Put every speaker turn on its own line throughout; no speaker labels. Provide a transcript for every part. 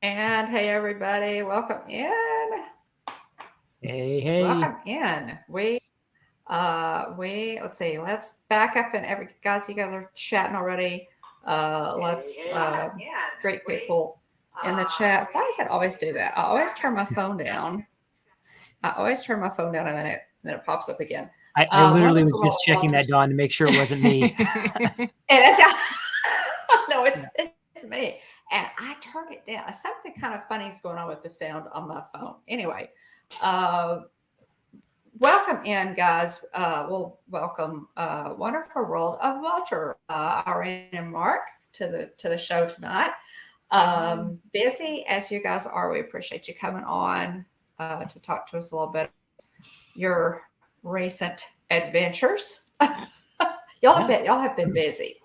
And hey, everybody, welcome in.
Hey.
Welcome in. Let's see, let's back up and guys, you guys are chatting already. Great people in the chat. Why does it always do that? I always turn my phone down. And then it pops up again.
I literally was just checking that, Dawn, to make sure it wasn't me.
And it's no, it's me. And I turned it down. Something kind of funny is going on with the sound on my phone. Anyway, welcome in, guys. Welcome Wonderful World of Walter, Irene and Mark to the show tonight. Busy as you guys are, we appreciate you coming on to talk to us a little bit your recent adventures. Y'all have been busy.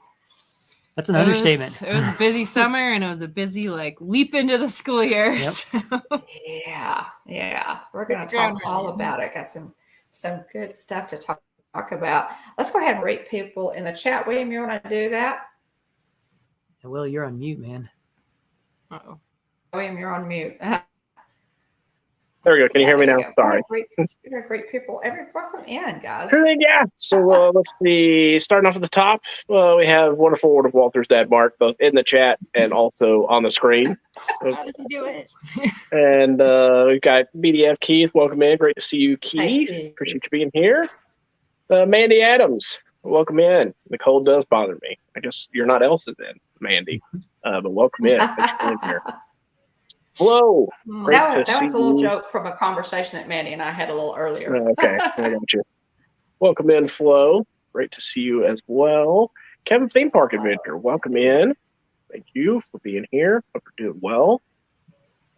That's an understatement.
It was a busy summer, and it was a busy leap into the school year.
Yep.
So.
Yeah. We're going to talk all about it. Got some good stuff to talk about. Let's go ahead and rate people in the chat. William, you want to do that?
Will, you're on mute, man.
Uh-oh.
William, you're on mute.
There we go. Can you hear me now? Sorry.
Great people. Welcome in, guys.
Yeah. So let's see. Starting off at the top, we have Wonderful World of Walter's dad, Mark, both in the chat and also on the screen.
How does he do it?
And we've got BDF Keith. Welcome in. Great to see you, Keith. Appreciate you being here. Mandy Adams. Welcome in. The cold does bother me. I guess you're not Elsa then, Mandy. But welcome in. Thanks for being here. Hello.
That was a little joke from a conversation that Mandy and I had a little earlier.
Okay, I got you. Welcome in, Flo. Great to see you as well. Kevin Theme Park Adventure, welcome in. Thank you for being here. Hope you're doing well.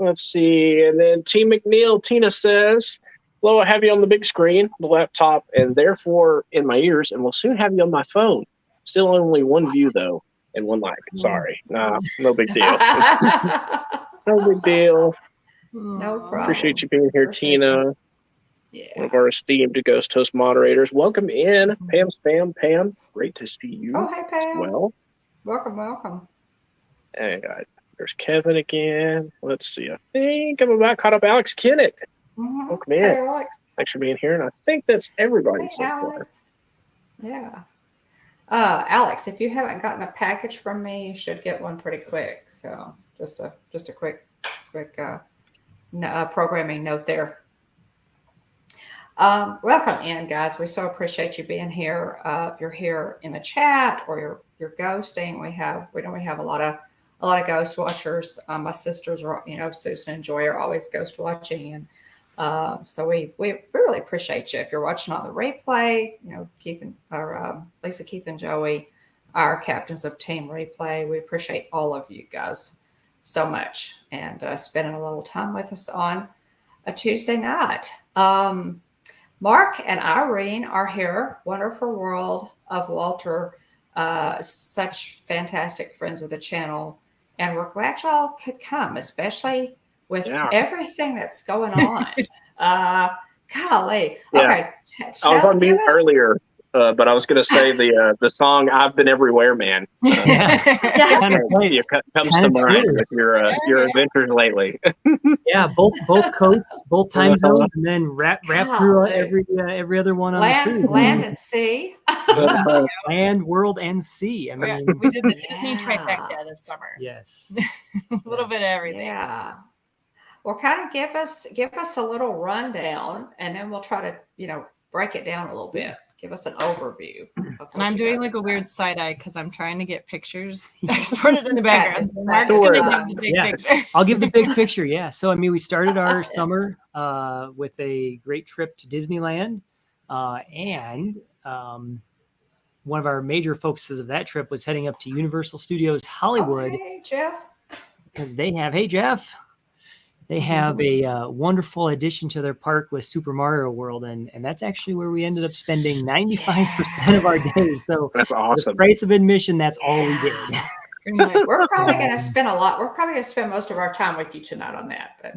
Let's see. And then T. McNeil, Tina says, hello, I have you on the big screen, the laptop, and therefore in my ears, and will soon have you on my phone. Still only one view, though, and one like. Sorry. No big deal. No big deal.
No problem.
Appreciate you being here, Tina. Yeah. One of our esteemed Ghost Host moderators. Welcome in, Pam Spam. Pam, great to see you.
Oh, hey, Pam.
Well,
welcome.
And there's Kevin again. Let's see. I think I'm about caught up. Alex Kinnick.
Mm-hmm.
Welcome in.
Hey, Alex.
Thanks for being here. And I think that's everybody so far.
Yeah. Alex, if you haven't gotten a package from me, you should get one pretty quick. So just a quick programming note there. Welcome in, guys. We so appreciate you being here. If you're here in the chat or you're ghosting, we have a lot of ghost watchers. My sisters are, Susan and Joy are always ghost watching, and so we really appreciate you. If you're watching on the replay, Lisa, Keith, and Joey, our captains of Team Replay, we appreciate all of you guys so much and spending a little time with us on a Tuesday night. Mark and Irene are here. Wonderful World of Walter, such fantastic friends of the channel, and we're glad y'all could come, especially with everything that's going on. Golly.
Yeah.
Okay.
I was on mute earlier, but I was going to say the song "I've Been Everywhere, Man." Comes to mind with your adventures lately.
Yeah, both coasts, both time zones, and then wrap through every other one on
land,
the cruise.
Land and sea.
Land, world, and sea. I mean,
we did the Disney trifecta this summer.
Yes,
a little bit of everything.
Yeah. Well, kind of give us a little rundown, and then we'll try to break it down a little bit. Give us an overview.
And I'm doing a weird side eye because I'm trying to get pictures exported in the background.
I'll give the big picture. Yeah. So we started our summer with a great trip to Disneyland, and one of our major focuses of that trip was heading up to Universal Studios Hollywood.
Hey, Jeff.
Because they have, they have a wonderful addition to their park with Super Mario World, and that's actually where we ended up spending 95% of our day. So
that's awesome.
The price of admission, that's all we did.
We're probably going to spend We're probably going to spend most of our time with you tonight on that. But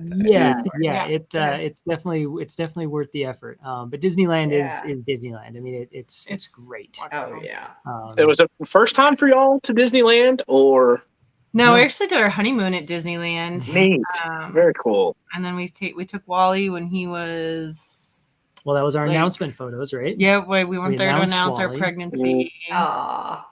it's definitely worth the effort. But Disneyland is Disneyland. I mean, it's great.
Oh yeah.
It was a first time for y'all to Disneyland, or
No, we
Yeah.
actually did our honeymoon at Disneyland.
Neat. Very cool.
And then we took Wally when he was
Well, that was our
Like-
announcement photos, right?
we went there to
announced
announce our
Wally.
pregnancy.
Aw.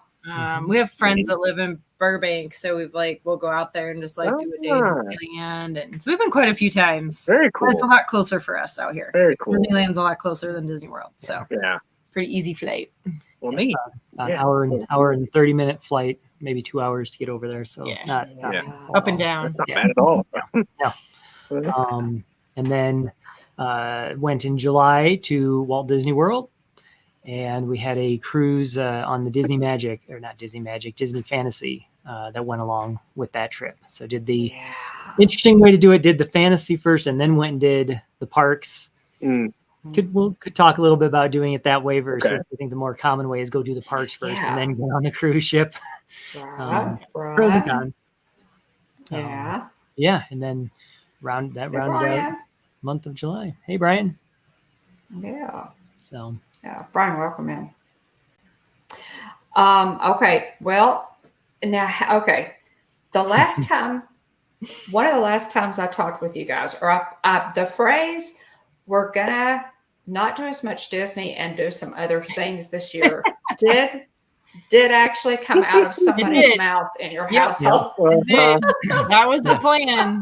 We have friends that live in Burbank, so we'll go out there and just do a day in Disneyland, and so we've been quite a few times.
Very
But it's a
cool.
lot closer for us out here.
Very cool.
Disneyland's a lot closer than Disney World, so
Yeah.
pretty easy flight.
Well,
It's
neat.
An
Yeah.
hour and 30-minute flight, maybe 2 hours to get over there. So
Yeah.
not
Yeah.
Up and down.
That's not
Yeah.
bad at all.
And then went in July to Walt Disney World, and we had a cruise on the Disney Fantasy that went along with that trip. So did the interesting way to do it, did the fantasy first and then went and did the parks.
Mm.
Could talk a little bit about doing it that way versus
Okay.
I think the more common way is go do the parks first
Yeah.
and then get on the cruise ship.
Right.
Pros and cons.
Yeah.
Yeah, and then rounded
Hey,
out
Brian.
month of July. Hey, Brian.
Yeah.
So
Yeah. Brian, welcome in. Okay. Well, now, okay. The last time, one of the last times I talked with you guys, or the phrase, we're gonna not do as much Disney and do some other things this year, did actually come out of somebody's
did.
mouth in your
Yep.
household.
Uh,
That was the plan.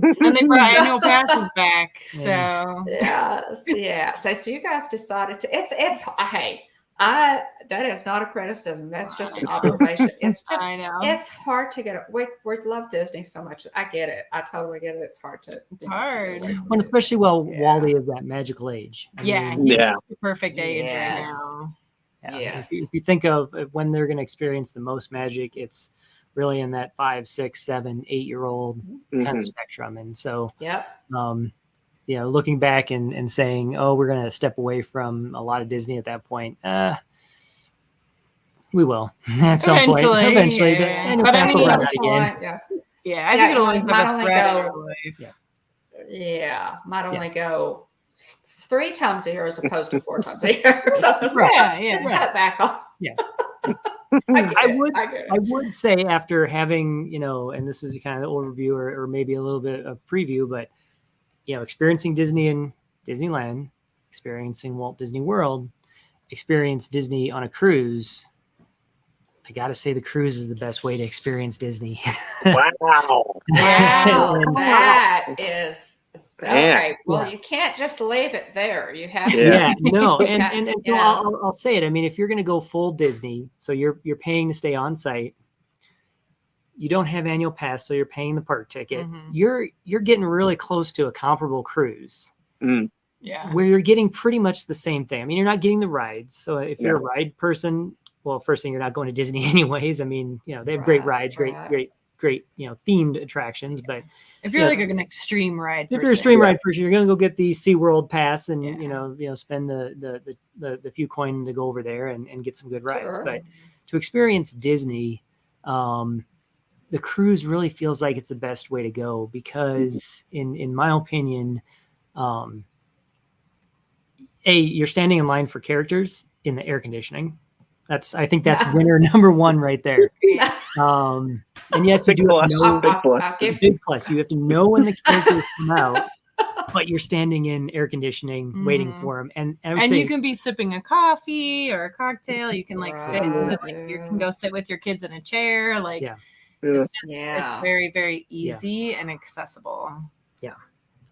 And they brought annual passes back. So
Yes, yeah. So you guys decided to. It's. Hey, that is not a criticism. That's just an observation. It's just,
I know.
it's hard to get. We love Disney so much. I get it. I totally get it. It's hard to.
It's hard.
well, especially while
Yeah.
Wally is that magical age. I
Yeah,
mean,
he's
Yeah.
the perfect age
Yes.
right now.
yeah,
Yes.
if you think of when they're going to experience the most magic, it's really in that 5, 6, 7, 8-year-old kind of
mhm.
spectrum. And so,
Yep.
looking back and saying, oh, we're going to step away from a lot of Disney at that point. We will at some point. Eventually, the
yeah.
annual
But I
pass
mean,
will run
At
out
some
again.
point, yeah.
Yeah, I
Yeah,
think it'll only
might
have a
only
thread in
go-
your life.
Yeah. Might only go 3 times a year as opposed to 4 times a year or something.
Right.
Yeah,
Just
right.
cut back on.
Yeah.
I get
I
it.
would-
I get it.
I would say after having, and this is kind of the overview or maybe a little bit of preview, but, experiencing Disney in Disneyland, experiencing Walt Disney World, experience Disney on a cruise. I got to say the cruise is the best way to experience Disney.
Wow.
Wow,
And-
that is
Man.
okay. Well,
Yeah.
you can't just leave it there. You have
Yeah.
no, and
Yeah,
so
yeah.
I'll say it. I mean, if you're going to go full Disney, so you're paying to stay on site, you don't have annual pass, so you're paying the park ticket.
Mhm.
You're getting really close to a comparable cruise
Mm.
Yeah.
where you're getting pretty much the same thing. I mean, you're not getting the rides. So if you're a
Yeah.
ride person, well, first thing, you're not going to Disney anyways. I mean, they have great
Right,
rides,
right.
great, themed attractions, but
If you're
Yeah.
like an extreme ride,
if you're a
person.
stream ride person, you're going to go get the SeaWorld pass and,
Yeah.
spend the few coin to go over there and get some good rides.
Sure.
But to experience Disney, the cruise really feels like it's the best way to go because in my opinion, you're standing in line for characters in the air conditioning. I think that's winner number one right there. And yes, you
Big
do have
plus.
to know,
Big plus.
I'll give-
big plus. You have to know when the characters come out, but you're standing in air conditioning waiting
Mhm.
for them. And I would
And
say,
you can be sipping a coffee or a cocktail. You can sit with,
Right.
you can go sit with your kids in a chair. Like
Yeah.
it's just
Yeah.
it's very, very easy and accessible.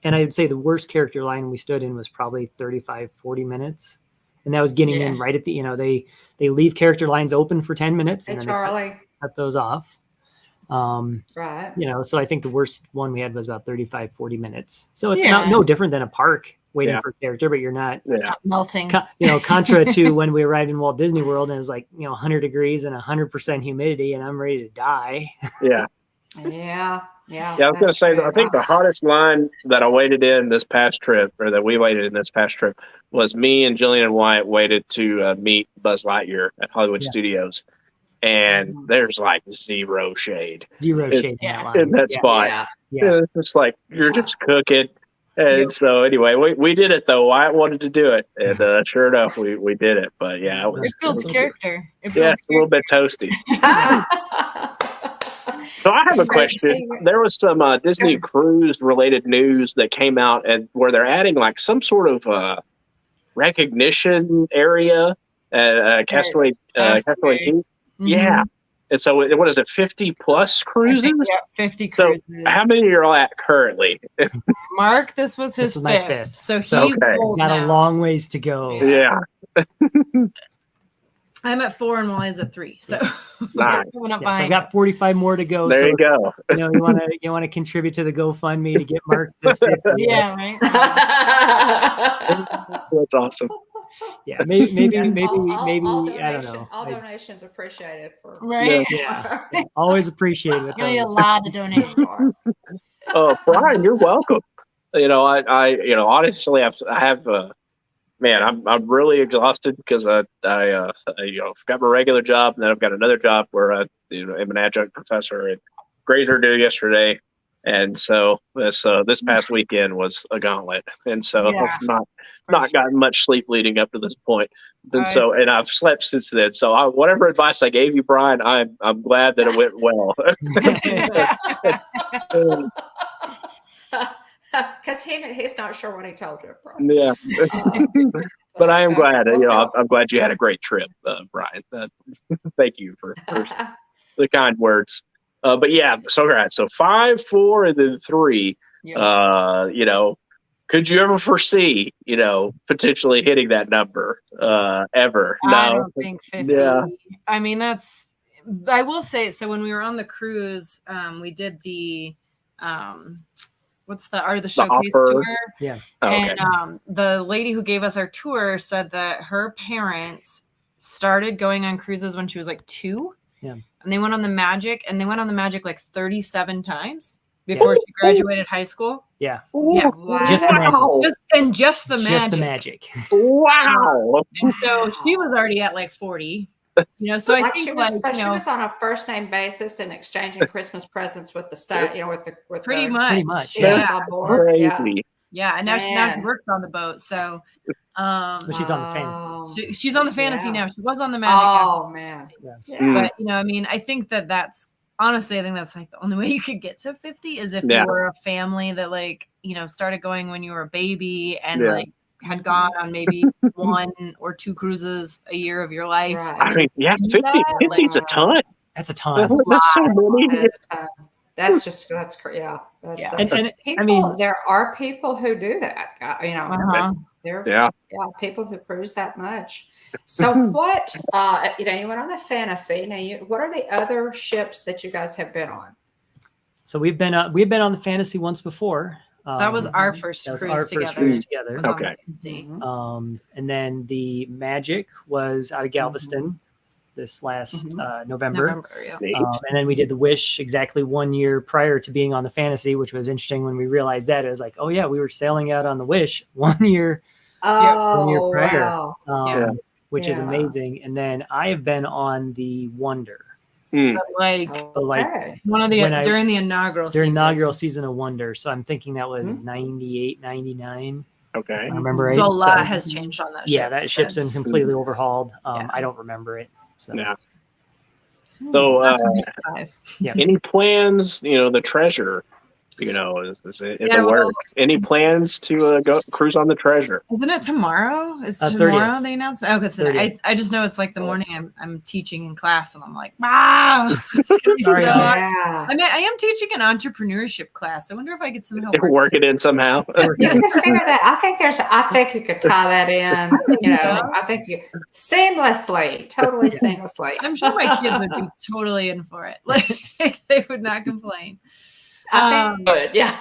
and I would say the worst character line we stood in was probably 35, 40 minutes. And that was getting in
Yeah.
right at the, they leave character lines open for 10 minutes
Hey,
and then
Charlie.
they cut those off.
Right.
So I think the worst one we had was about 35, 40 minutes. So it's
Yeah.
no different than a park waiting
Yeah.
for a character, but you're not,
Yeah.
Melting.
contra to when we arrived in Walt Disney World and it was like, 100 degrees and 100% humidity and I'm ready to die.
Yeah.
Yeah. Yeah.
Yeah, I was going to
that's
say,
true.
I think the hottest line that I waited in this past trip, or that we waited in this past trip, was me and Jillian and Wyatt waited to meet Buzz Lightyear at Hollywood
Yeah.
Studios. And there's like zero shade
Zero
It-
shade in
yeah.
that line.
in that
Yeah.
spot.
Yeah.
Yeah.
It's just like, you're
Yeah.
just cooking. And so anyway, we did it though. Wyatt wanted to do it. And sure enough, we did it. But yeah, it
It
was,
builds character. It
yeah,
builds
it's a little bit toasty. So I have a question. There was some Disney cruise related news that came out, and where they're adding like some sort of recognition area at Castaway Cay. Yeah. And so what is it, 50 plus cruises?
50
So
cruises.
how many are you at currently?
Mark, this was his
my
fifth.
fifth.
So he's
Okay.
old
Got
now.
a long ways to go.
Yeah.
I'm at 4 and Wally's at 3. So
Nice.
coming up
Yeah, so
behind
I've got 45 more to go.
There
so
you go.
you want to contribute to the GoFundMe to get Mark to 50.
Yeah, right.
That's awesome.
Yeah, maybe
Yes,
maybe
all
I don't know.
All donations appreciated for
Right.
Yeah, always appreciate it.
Gonna be a lot of donations.
Brian, you're welcome. I honestly I have man, I'm really exhausted because I got my regular job, and then I've got another job where I am an adjunct professor at Grazer New yesterday, and so this past weekend was a gauntlet, and so I've not gotten much sleep leading up to this point, and I've slept since then. So whatever advice I gave you, Brian, I'm glad that it went well.
Because he's not sure what he told you. Probably.
Yeah. But I am glad. I'm glad you had a great trip, Brian. Thank you for the kind words. But yeah, so all right. So 5, 4, and then 3.
Yeah.
Could you ever foresee, potentially hitting that number ever? No.
I don't think 50.
Yeah.
I mean, I will say, so when we were on the cruise, we did the what's the Art of the Showcase tour?
Yeah.
Oh, okay.
And the lady who gave us our tour said that her parents started going on cruises when she was like 2.
Yeah.
And they went on the Magic, like 37 times before she graduated high school.
Yeah.
Yeah.
Wow.
Just the magic.
Just the
Just the
magic.
magic.
Wow.
And so she was already at like 40. So I think
she was on a first name basis and exchanging Christmas presents with the staff, with
pretty
the,
much.
Yeah.
Yeah.
On board.
Crazy.
Yeah. And now she works on the boat. So
But she's on the fantasy.
she's on the fantasy now. She was on the magic.
Oh man.
But I think that's honestly, I think that's like the only way you could get to 50 is if you were a family that started going when you were a baby and had gone on maybe 1 or 2 cruises a year of your life.
Right.
I mean, 50 is a ton.
That's a ton.
That's so many.
That's people, there are people who do that. There are people who cruise that much. So what? You went on the fantasy. Now, what are the other ships that you guys have been on?
So we've been on the fantasy once before.
That was our first cruise together.
Okay.
And
then the Magic was out of Galveston this last November. And then we did the Wish exactly 1 year prior to being on the fantasy, which was interesting when we realized that. It was like, oh yeah, we were sailing out on the Wish 1 year. 1 year prior, which is amazing. And then I have been on the Wonder.
Like one of the during the inaugural
season of Wonder. So I'm thinking that was 98, 99.
Okay.
I remember
so a lot has changed on that ship.
Yeah, that ship's been completely overhauled. I don't remember it. So
any plans, the Treasure, is it in the works? Any plans to go cruise on the Treasure?
Isn't it tomorrow? Is tomorrow the announcement? Okay, so I just know it's like the morning I'm teaching in class and I'm like, wow. I am teaching an entrepreneurship class. I wonder if I could somehow
work it in somehow.
You can figure that. I think you could tie that in. I think you totally seamlessly.
I'm sure my kids would be totally in for it. Like they would not complain.
I think good,
yeah.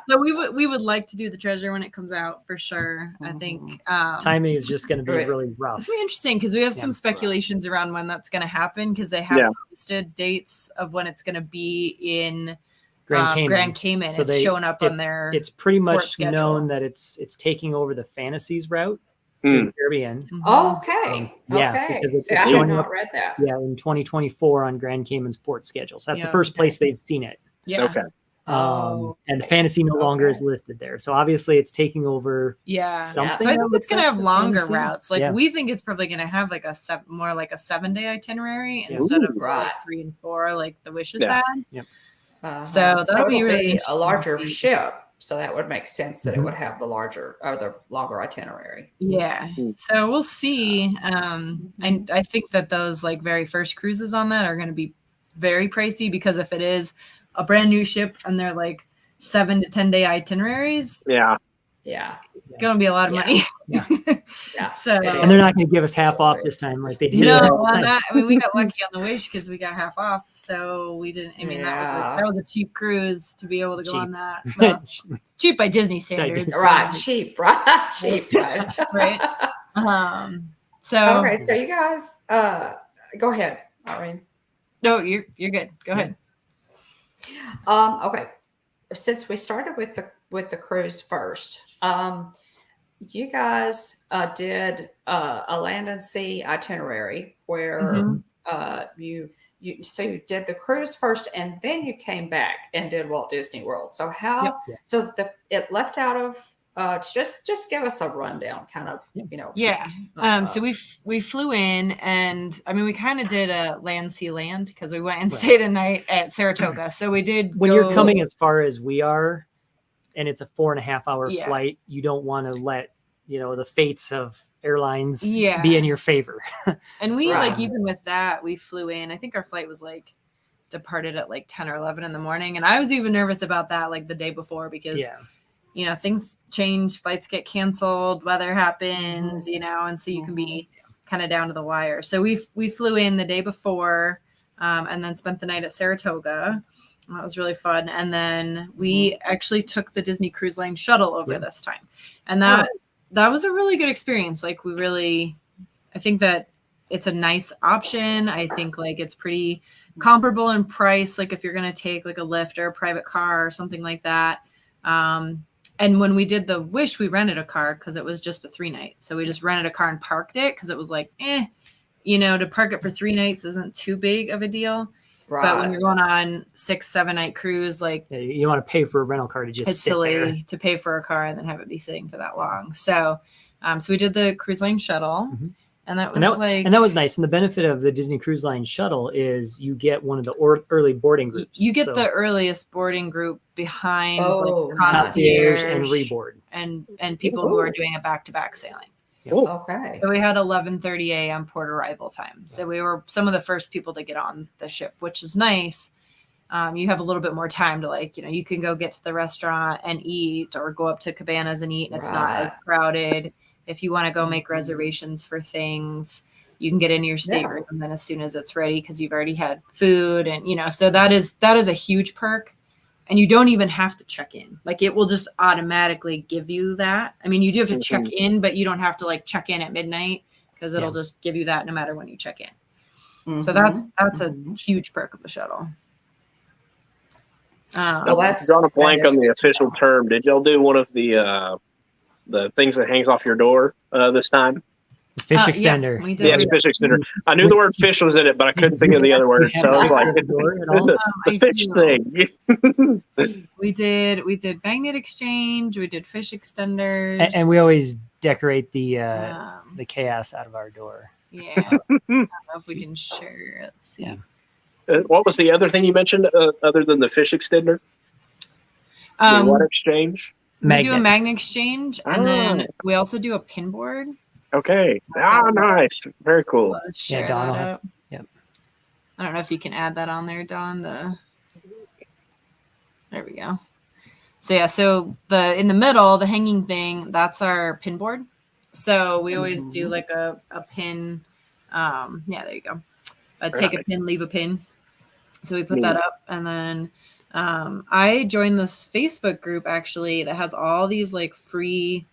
So we would like to do the Treasure when it comes out for sure. I think
timing is just going to be really rough.
It's gonna be interesting because we have some speculations around when that's going to happen because they have posted dates of when it's going to be in Grand Cayman. So it's showing up on their.
It's pretty much known that it's taking over the Fantasies route. In the Caribbean.
Okay.
Because
I have not read that.
Yeah, in 2024 on Grand Cayman's port schedule. So that's the first place they've seen it.
Yeah.
Okay.
And the fantasy no longer is listed there. So obviously it's taking over.
Yeah.
Something.
So I think it's going to have longer
fantasy.
routes. Like we think it's probably going to have like more like a 7-day itinerary instead of like 3 and 4, like the Wishes had.
Yep.
So that'll be really
a larger ship. So that would make sense that it would have the larger or the longer itinerary.
Yeah. So we'll see. And I think that those like very first cruises on that are going to be very pricey, because if it is a brand new ship and they're like 7 to 10 day itineraries, it's gonna be a lot of money. So
and they're not gonna give us half off this time like they did.
No, I mean we got lucky on the Wish because we got half off, so we didn't. I mean that was a cheap cruise to be able to go on that. Well, cheap by Disney standards,
right? Cheap, right? Cheap,
right? So
okay, so you guys, go ahead, Irene.
No, you're good. Go ahead.
Okay. Since we started with the cruise first, you guys did a land and sea itinerary where you did the cruise first and then you came back and did Walt Disney World. So how?
Yep.
So it left out of. Just give us a rundown, kind of,
Yeah. So we flew in, and I mean we kind of did a land sea land because we went and stayed a night at Saratoga. So we did.
When you're coming as far as we are, and it's a 4.5 hour flight, you don't want to let the fates of airlines be in your favor.
And we like even with that we flew in. I think our flight was like departed at like 10 or 11 in the morning, and I was even nervous about that like the day before because. Things change, flights get canceled, weather happens, and so you can be kind of down to the wire. So we flew in the day before and then spent the night at Saratoga. That was really fun. And then we actually took the Disney Cruise Line shuttle over this time. And that was a really good experience. Like I think that it's a nice option. I think like it's pretty comparable in price. Like if you're going to take like a Lyft or a private car or something like that. And when we did the Wish, we rented a car because it was just a 3-night. So we just rented a car and parked it because it was like, to park it for 3 nights isn't too big of a deal. Right. But when you're going on 6-7 night cruise, like
you want to pay for a rental car to just
it's
sit
silly
there.
to pay for a car and then have it be sitting for that long. So, so we did the cruise line shuttle. And that was
and that was nice. And the benefit of the Disney Cruise Line shuttle is you get one of the early boarding groups.
You get the earliest boarding group behind
concierge and reboard
and people who are doing a back-to-back sailing.
Okay.
So we had 11:30 a.m. port arrival time. So we were some of the first people to get on the ship, which is nice. You have a little bit more time to you can go get to the restaurant and eat or go up to cabanas and eat, and it's not as crowded. If you want to go make reservations for things, you can get into your stateroom and then as soon as it's ready, because you've already had food and, so that is a huge perk, and you don't even have to check in. Like it will just automatically give you that. I mean, you do have to check in, but you don't have to check in at midnight because it'll just give you that no matter when you check in. So that's a huge perk of the shuttle.
That's
drawing a blank on the official term. Did y'all do one of the things that hangs off your door this time?
Fish extender.
Yeah, we did.
Yes, fish extender. I knew the word fish was in it, but I couldn't think of the other word. So I was like, the fish thing.
We did magnet exchange. We did fish extenders.
And we always decorate the chaos out of our door.
Yeah. I don't know if we can share. Let's see.
Yeah.
What was the other thing you mentioned other than the fish extender? The water exchange?
We do a magnet exchange, and then we also do a pin board.
Okay. Nice. Very cool.
Let's share
Dawn
that up.
Yep.
I don't know if you can add that on there, Dawn. There we go. So in the middle, the hanging thing, that's our pin board. So we always do like a pin. There you go. Take a pin, leave a pin. So we put that up, and then I joined this Facebook group actually that has all these like free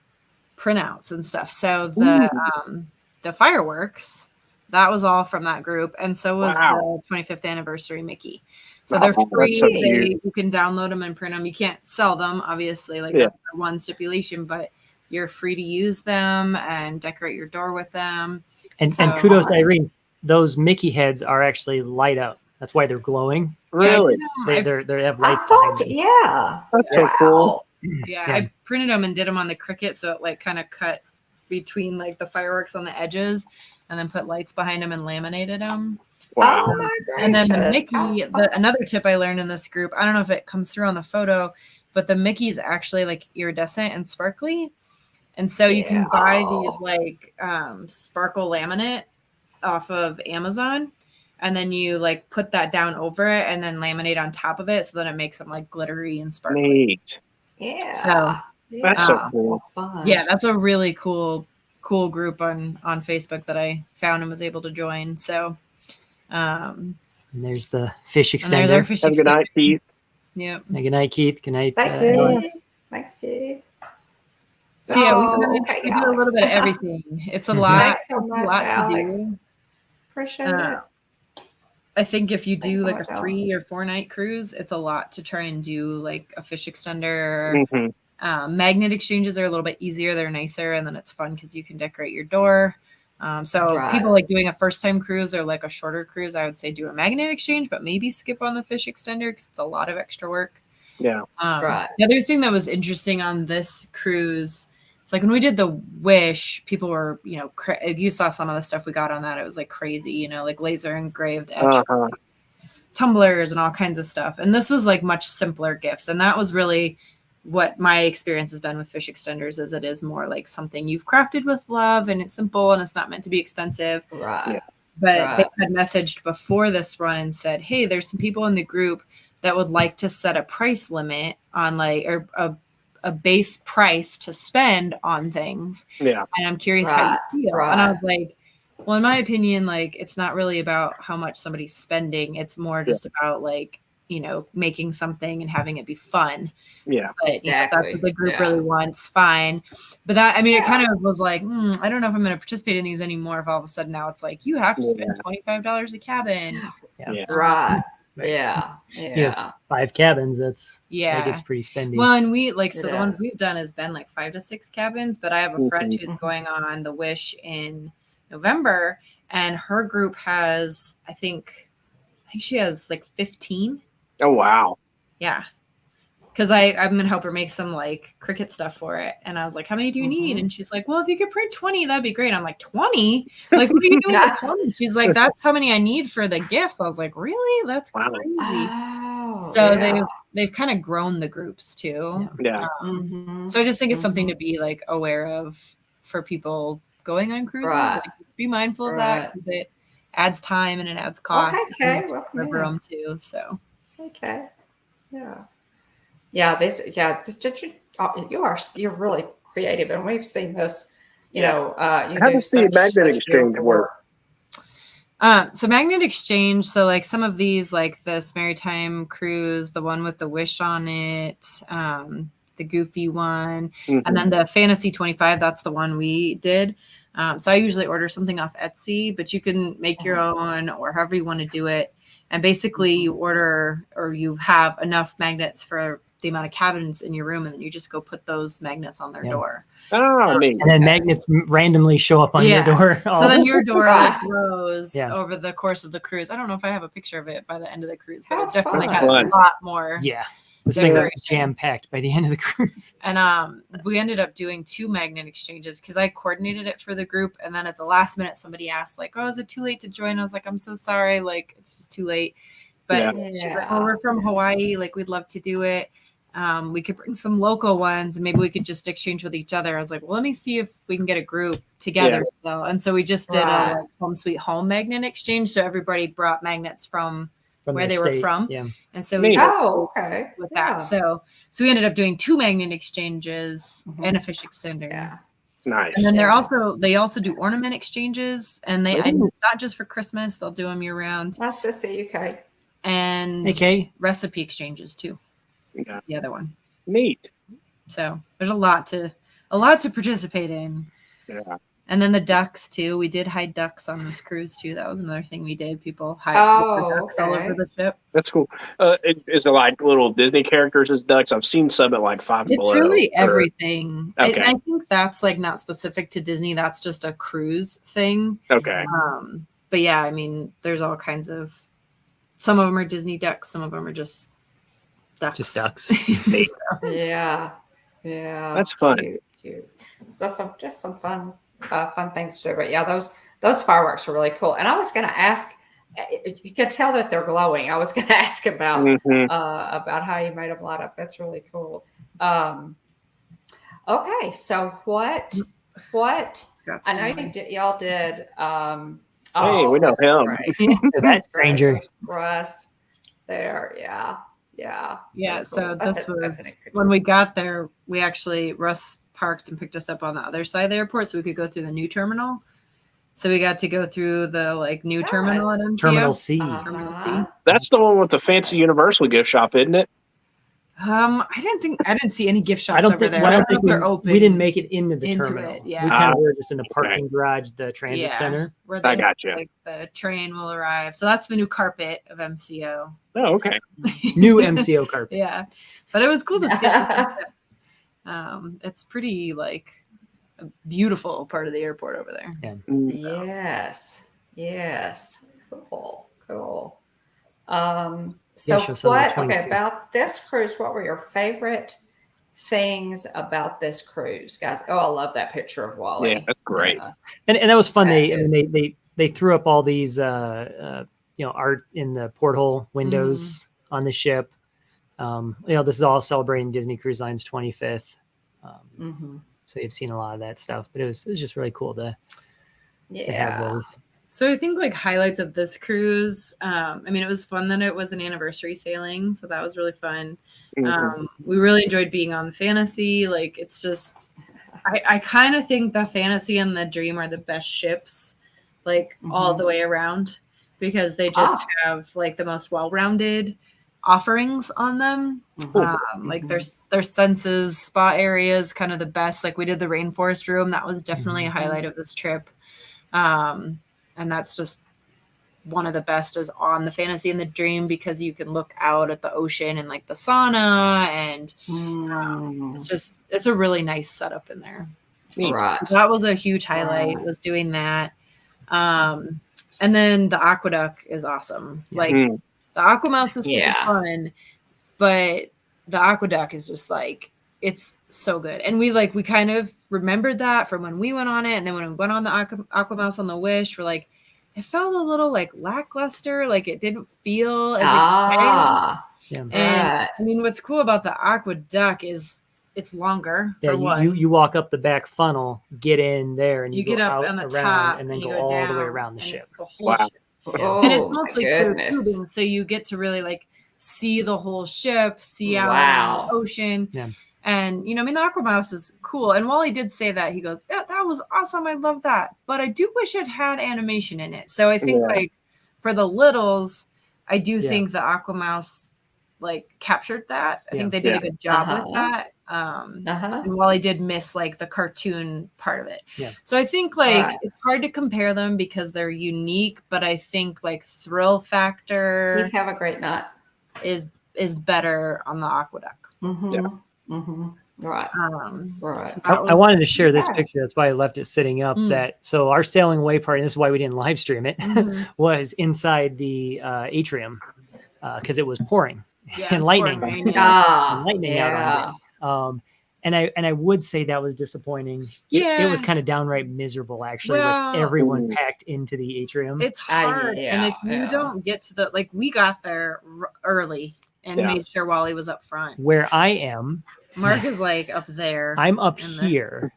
printouts and stuff. So the fireworks, that was all from that group, and so was the 25th anniversary Mickey. So they're free.
So
you can download them and print them. You can't sell them, obviously. That's the one stipulation, but you're free to use them and decorate your door with them.
And kudos to Irene. Those Mickey heads are actually light up. That's why they're glowing.
Really?
They have light.
I thought, yeah.
That's so cool.
Yeah,
Yeah.
I printed them and did them on the Cricut, so it like kind of cut between like the fireworks on the edges, and then put lights behind them and laminated them.
Wow.
Oh my gracious.
And then the
How
Mickey,
fun.
another tip I learned in this group, I don't know if it comes through on the photo, but the Mickey's actually like iridescent and sparkly. And so you can buy these like sparkle laminate off of Amazon, and then you like put that down over it and then laminate on top of it so that it makes them like glittery and sparkly.
Neat.
Yeah.
So
That's so cool.
Fun.
yeah, that's a really cool group on Facebook that I found and was able to join. So
And there's the fish
and there's our
extender.
fish
Have a good night,
extender.
Keith.
Yep.
Good night, Keith. Good night.
Thanks,
Alex.
Keith. Thanks, Keith.
So yeah,
okay,
we do a little
Alex.
bit of everything. It's a lot.
Thanks so
it's a
much,
lot to
Alex.
do.
Appreciate it.
I think if you
Thanks
do
so
like
much,
a 3 or 4 night cruise, it's a lot to try and do like a fish extender.
Mm-hmm.
Magnet exchanges are a little bit easier. They're nicer, and then it's fun because you can decorate your door. So
Right.
people like doing a first time cruise or like a shorter cruise, I would say do a magnet exchange, but maybe skip on the fish extender because it's a lot of extra work.
Yeah.
Right.
The other thing that was interesting on this cruise, it's like when we did the Wish, people were, you know, you saw some of the stuff we got on that. It was like crazy, you know, like laser engraved etched tumblers and all kinds of stuff. And this was like much simpler gifts. And that was really what my experience has been with fish extenders, is it is more like something you've crafted with love, and it's simple and it's not meant to be expensive.
Right.
Yeah.
But they had messaged before this run and said, hey, there's some people in the group that would like to set a price limit on like, or a base price to spend on things.
Yeah.
And I'm curious how you feel.
Right.
And I was like, well, in my opinion, like it's not really about how much somebody's spending. It's more just about like, you know, making something and having it be fun.
Yeah.
But
Exactly.
you know, if that's what the group
Yeah.
really wants, fine. But that, I mean, it kind of was like, I don't know if I'm going to participate in these anymore. If all of a sudden now it's like, you have to spend $25 a cabin.
Yeah.
Right.
Right.
Yeah.
Yeah.
Yeah.
5 cabins. That
Yeah.
gets pretty spendy.
Well, and we like, so the
Yeah.
ones we've done has been like 5 to 6 cabins, but I have a friend
Mhm.
who's going on the Wish in November, and her group has, I think she has like 15.
Oh, wow.
Yeah. Cause I'm going to help her make some like Cricut stuff for it. And I was like, how many do you need? And she's like, well, if you could print 20, that'd be great. I'm like, 20? Like, what are you doing with 20? She's like, that's how many I need for the gifts. I was like, really? That's
Wow.
crazy.
Oh,
So
yeah.
they've kind of grown the groups too.
Yeah.
Mhm.
So I just think it's something to be like aware of for people going on cruises.
Right.
Like, just be mindful of that, because it adds time and it adds
Oh,
cost.
okay. Welcome
for
in.
them too. So
Okay. Yeah. Yeah. You're really creative, and we've seen this. You know, you
How
do
does the magnetic
such
exchange
beautiful
work?
so magnet exchange. So like some of these, like this Maritime cruise, the one with the Wish on it, the Goofy one,
Mhm.
and then the Fantasy 25. That's the one we did. So I usually order something off Etsy, but you can make your own or however you want to do it. And basically you order, or you have enough magnets for the amount of cabins in your room, and then you just go put those magnets on their door.
Oh, neat.
and then magnets randomly show up on your door.
So then your door
Right.
like grows
Yeah.
over the course of the cruise. I don't know if I have a picture of it by the end of the cruise, but
How
it definitely
fun.
had a
Fun.
lot more.
Yeah. This thing was
Decoration.
jam packed by the end of the cruise.
And we ended up doing 2 magnet exchanges because I coordinated it for the group. And then at the last minute, somebody asked, like, oh, is it too late to join? I was like, I'm so sorry. Like, it's just too late. But she's like, oh, we're from Hawaii. Like, we'd love to do it. We could bring some local ones and maybe we could just exchange with each other. I was like, well, let me see if we can get a group together still. And so we just did
Right.
a like, home sweet home magnet exchange. So everybody brought magnets from where
their
they were
state.
from.
Yeah.
And so we
Neat.
did
Oh,
groups
okay.
with
Yeah.
that. So we ended up doing 2 magnet exchanges and a fish extender.
Yeah.
Nice.
And then
Yeah.
they also do ornament exchanges, and and it's not just for Christmas. They'll do them year round.
Nice to see you, Kate.
And
Okay.
recipe exchanges too.
Yeah.
That's the other one.
Neat.
So there's a lot to participate in.
Yeah.
And then the ducks too. We did hide ducks on this cruise too. That was another thing we did. People hide ducks all over the ship.
That's cool. Is it like little Disney characters as ducks? I've seen some at like Five
It's
Below.
really
or-
everything.
Okay.
I think that's like not specific to Disney. That's just a cruise thing.
Okay.
But yeah, I mean, there's all kinds of Some of them are Disney ducks. Some of them are just ducks.
Just ducks.
So,
Yeah.
That's fun.
Cute. So just some fun things to do. But yeah, those fireworks are really cool. And I was going to ask, you can tell that they're glowing. I was going to ask about how you made them light up. That's really cool. Okay, so what? I know y'all did.
Hey, we know
this is
him.
great.
That stranger.
Russ there, yeah.
So
cool.
this was when we got there. Russ parked and picked us up on the other side of the airport, so we could go through the new terminal. So we got to go through the new terminal at MCO.
Terminal C.
Terminal C.
That's the one with the fancy Universal gift shop, isn't it?
I didn't see any gift shops
I don't
over
think,
there.
I don't think
they're open.
we didn't make it into the
into
terminal.
it, yeah.
We kind of were just in the parking garage, the transit center.
Where
I got you.
Like the train will arrive. So that's the new carpet of MCO.
Oh, okay.
New MCO carpet.
Yeah, but it was cool to see. It's pretty a beautiful part of the airport over there.
Yeah.
Yes. Cool.
Yeah, show some of the 20.
About this cruise, what were your favorite things about this cruise, guys? Oh, I love that picture of Wally.
Yeah, that's great.
And that was fun.
That
They threw up all these art in the porthole windows on the ship. This is all celebrating Disney Cruise Line's 25th. So you've seen a lot of that stuff, but it was just really cool to have those.
So I think highlights of this cruise, it was fun that it was an anniversary sailing. So that was really fun. We really enjoyed being on the Fantasy. It's just, I kind of think the Fantasy and the Dream are the best ships, all the way around, because they just have the most well-rounded offerings on them. Their senses, spa areas, kind of the best. We did the rainforest room. That was definitely a highlight of this trip. And that's just one of the best is on the Fantasy and the Dream, because you can look out at the ocean and the sauna, and it's a really nice setup in there.
Right.
So that was a huge highlight, was doing that. And then the aqueduct is awesome. The Aquamouse is super fun, but the aqueduct is just it's so good. And we kind of remembered that from when we went on it. And then when we went on the Aquamouse on the Wish, we're it felt a little lackluster. It didn't feel as exciting.
Yeah.
And what's cool about the aqueduct is it's longer.
Yeah,
for one.
You walk up the back funnel, get in there, and you
get
go
up
out
on the
around,
top,
and then
you
go all
down,
the way around the ship.
It's the whole ship.
Oh,
And it's mostly clear
goodness.
tubing, so you get to really see the whole ship, see out
Wow.
in the ocean.
Yeah.
And the Aquamouse is cool. And Wally did say that, he goes, "Yeah, that was awesome. I love that. But I do wish it had animation in it." So I think for the littles, I do think the Aquamouse captured that. I think they did a good job with that. And Wally did miss the cartoon part of it.
Yeah.
So I think it's hard to compare them because they're unique, but I think thrill factor
We have a great night.
is better on the aqueduct.
Right. Right.
So
I wanted to share this picture. That's why I left it sitting up. So our sailing away party, and this is why we didn't live stream it, was inside the atrium because it was pouring and lightning.
Pouring rain,
And lightning out on it. And I would say that was disappointing. It was kind of downright miserable, actually, with everyone packed into the atrium.
It's hard. And if you don't get to the, we got there early and made sure Wally was up front.
Where I am.
Mark is up there.
I'm up here.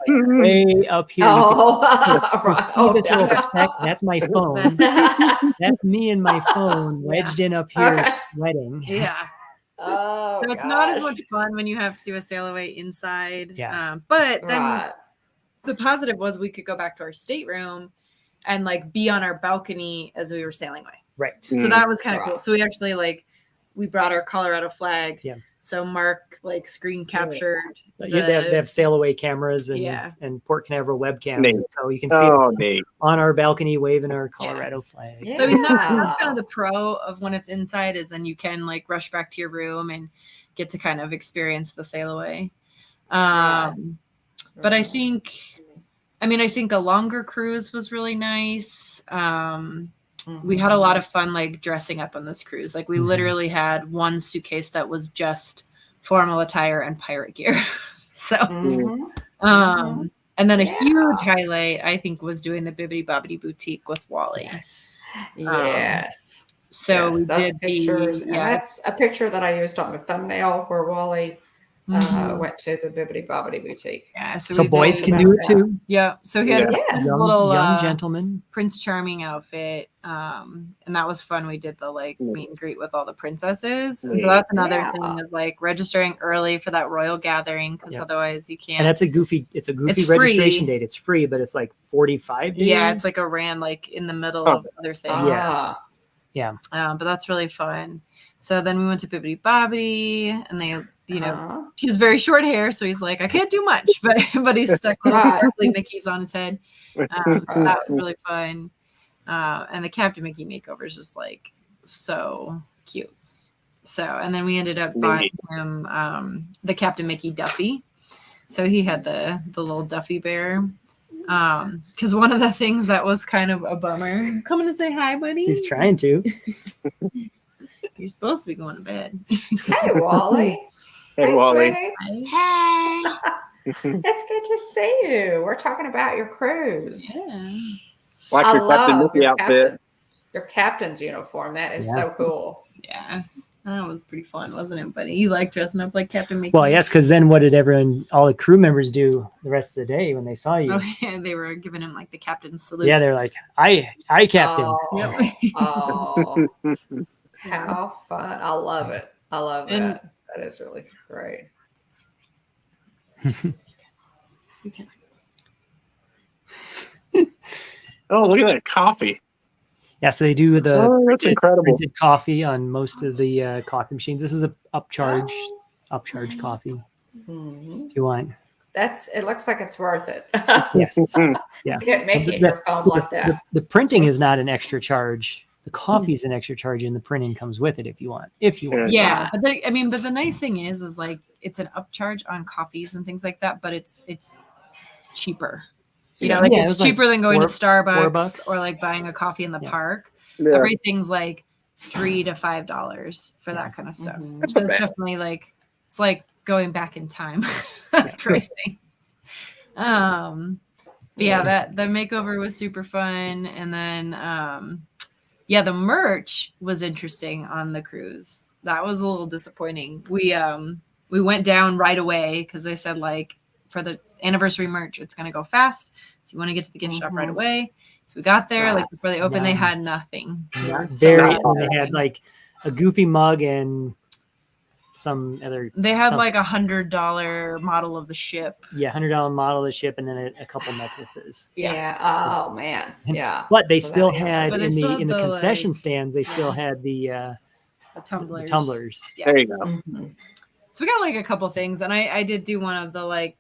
Way up here. See this little speck? That's my phone. That's me and my phone wedged in up here sweating.
Yeah.
Oh,
so it's not as much fun when you have to do a sail away inside.
Yeah.
But then the positive was we could go back to our stateroom and be on our balcony as we were sailing away.
Right.
So that was kind of cool. So we actually we brought our Colorado flag.
Yeah.
So Mark screen captured.
They have sail away cameras and Port Canaveral webcams, so you can see on our balcony waving our Colorado flag.
Yeah.
So that's kind of the pro of when it's inside, is then you can rush back to your room and get to kind of experience the sail away. But I think a longer cruise was really nice. we had a lot of fun, like dressing up on this cruise. Like we literally had one suitcase that was just formal attire and pirate gear. So, and then a huge highlight, I think, was doing the Bibbidi Bobbidi Boutique with Wally.
Yes.
So we
those
did
pictures. And that's a picture that I used on the thumbnail where Wally went to the Bibbidi Bobbidi Boutique.
Yeah.
So boys can do it too.
Yeah. So he had this little
young gentleman
Prince Charming outfit. And that was fun. We did the like meet and greet with all the princesses. And so that's another thing is like registering early for that royal gathering because otherwise you can't.
And that's a goofy registration date. It's free, but it's like 45 days.
Yeah, it's like a ran like in the middle of other things.
Yeah.
But that's really fun. So then we went to Bibbidi Bobbidi and they, you know, he has very short hair. So he's like, I can't do much, but he's stuck with sparkly Mickeys on his head. So that was really fun. And the Captain Mickey makeover is just like so cute. So, and then we ended up buying him the Captain Mickey Duffy. So he had the little Duffy bear. Because one of the things that was kind of a bummer. Coming to say hi, buddy.
He's trying to.
You're supposed to be going to bed.
Hey, Wally.
Hey, Wally.
Hey.
It's good to see you. We're talking about your cruise.
Yeah.
Like your Captain Mickey outfit.
Your captain's uniform. That is so cool.
Yeah. That was pretty fun, wasn't it, buddy? You like dressing up like Captain Mickey?
Well, yes, because then what did all the crew members do the rest of the day when they saw you?
Oh, yeah, they were giving him like the captain's salute.
Yeah, they're like, I captain.
Oh, how fun. I love it. I love that. That is really great.
You can.
Oh, look at that coffee.
Yeah, so they do the
that's incredible.
printed coffee on most of the coffee machines. This is a upcharge coffee if you want.
It looks like it's worth it.
Yes.
You can't make it in your phone like that.
The printing is not an extra charge. The coffee is an extra charge, and the printing comes with it if you want.
Yeah, but the nice thing is like it's an upcharge on coffees and things like that, but it's cheaper. You know, like it's cheaper than going to Starbucks or like buying a coffee in the park. Yeah. Everything's like $3 to $5 for that kind of stuff. So it's definitely like it's like going back in time pricing. But that the makeover was super fun, and then the merch was interesting on the cruise. That was a little disappointing. We went down right away because they said like for the anniversary merch it's going to go fast, so you want to get to the gift shop right away. So we got there like before they opened. They had nothing.
They had like a goofy mug and some other.
They had like $100 model of the ship.
Yeah, $100 model of the ship, and then a couple necklaces.
Yeah. Oh man. Yeah.
But they still had in the concession stands. They still had the
tumblers.
The tumblers.
Yeah.
There you go.
So we got like a couple things, and I did do one of the like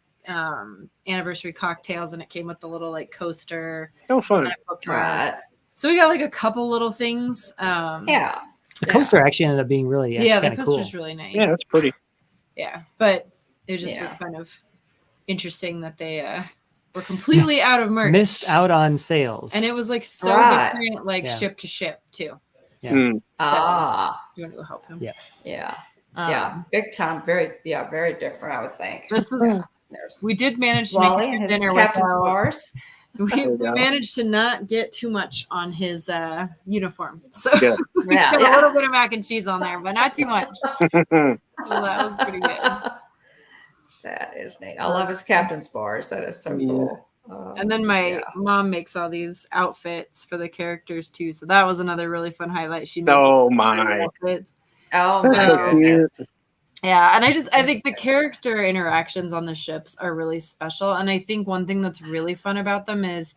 anniversary cocktails, and it came with the little like coaster.
Oh, fun!
Right.
So we got like a couple little things.
The coaster actually ended up being really
the coaster's really nice.
Yeah, that's pretty.
Yeah, but it just was kind of interesting that they were completely out of merch,
missed out on sales,
and it was like so different, like ship to ship too.
Yeah.
So, you want to go help him?
Yeah. Big time. Very different, I would think.
This was. We did manage to
Wally
make
and
dinner
his captain's bars.
We managed to not get too much on his uniform. So
yeah.
we got a little bit of mac and cheese on there, but not too much. So that was pretty good.
That is neat. I love his captain's bars. That is so cool.
And then my mom makes all these outfits for the characters too. So that was another really fun highlight. She made outfits.
Oh my goodness.
Yeah, and I think the character interactions on the ships are really special. And I think one thing that's really fun about them is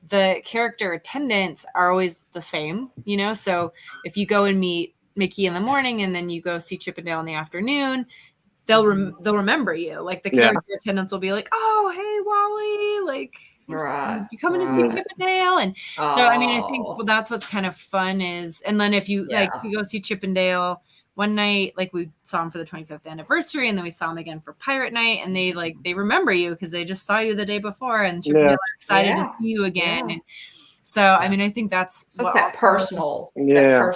the character attendants are always the same, you know? So if you go and meet Mickey in the morning and then you go see Chip and Dale in the afternoon, they'll remember you. Like the character attendants will be like, "Oh, hey, Wally, like you coming to see Chip and Dale?" And so I mean, I think that's what's kind of fun is, and then if you like if you go see Chip and Dale one night, like we saw him for the 25th anniversary, and then we saw him again for Pirate Night, and they remember you because they just saw you the day before, and Chip and Dale are excited to see you again. And So I mean, I think that's
So it's that personal,
Yeah.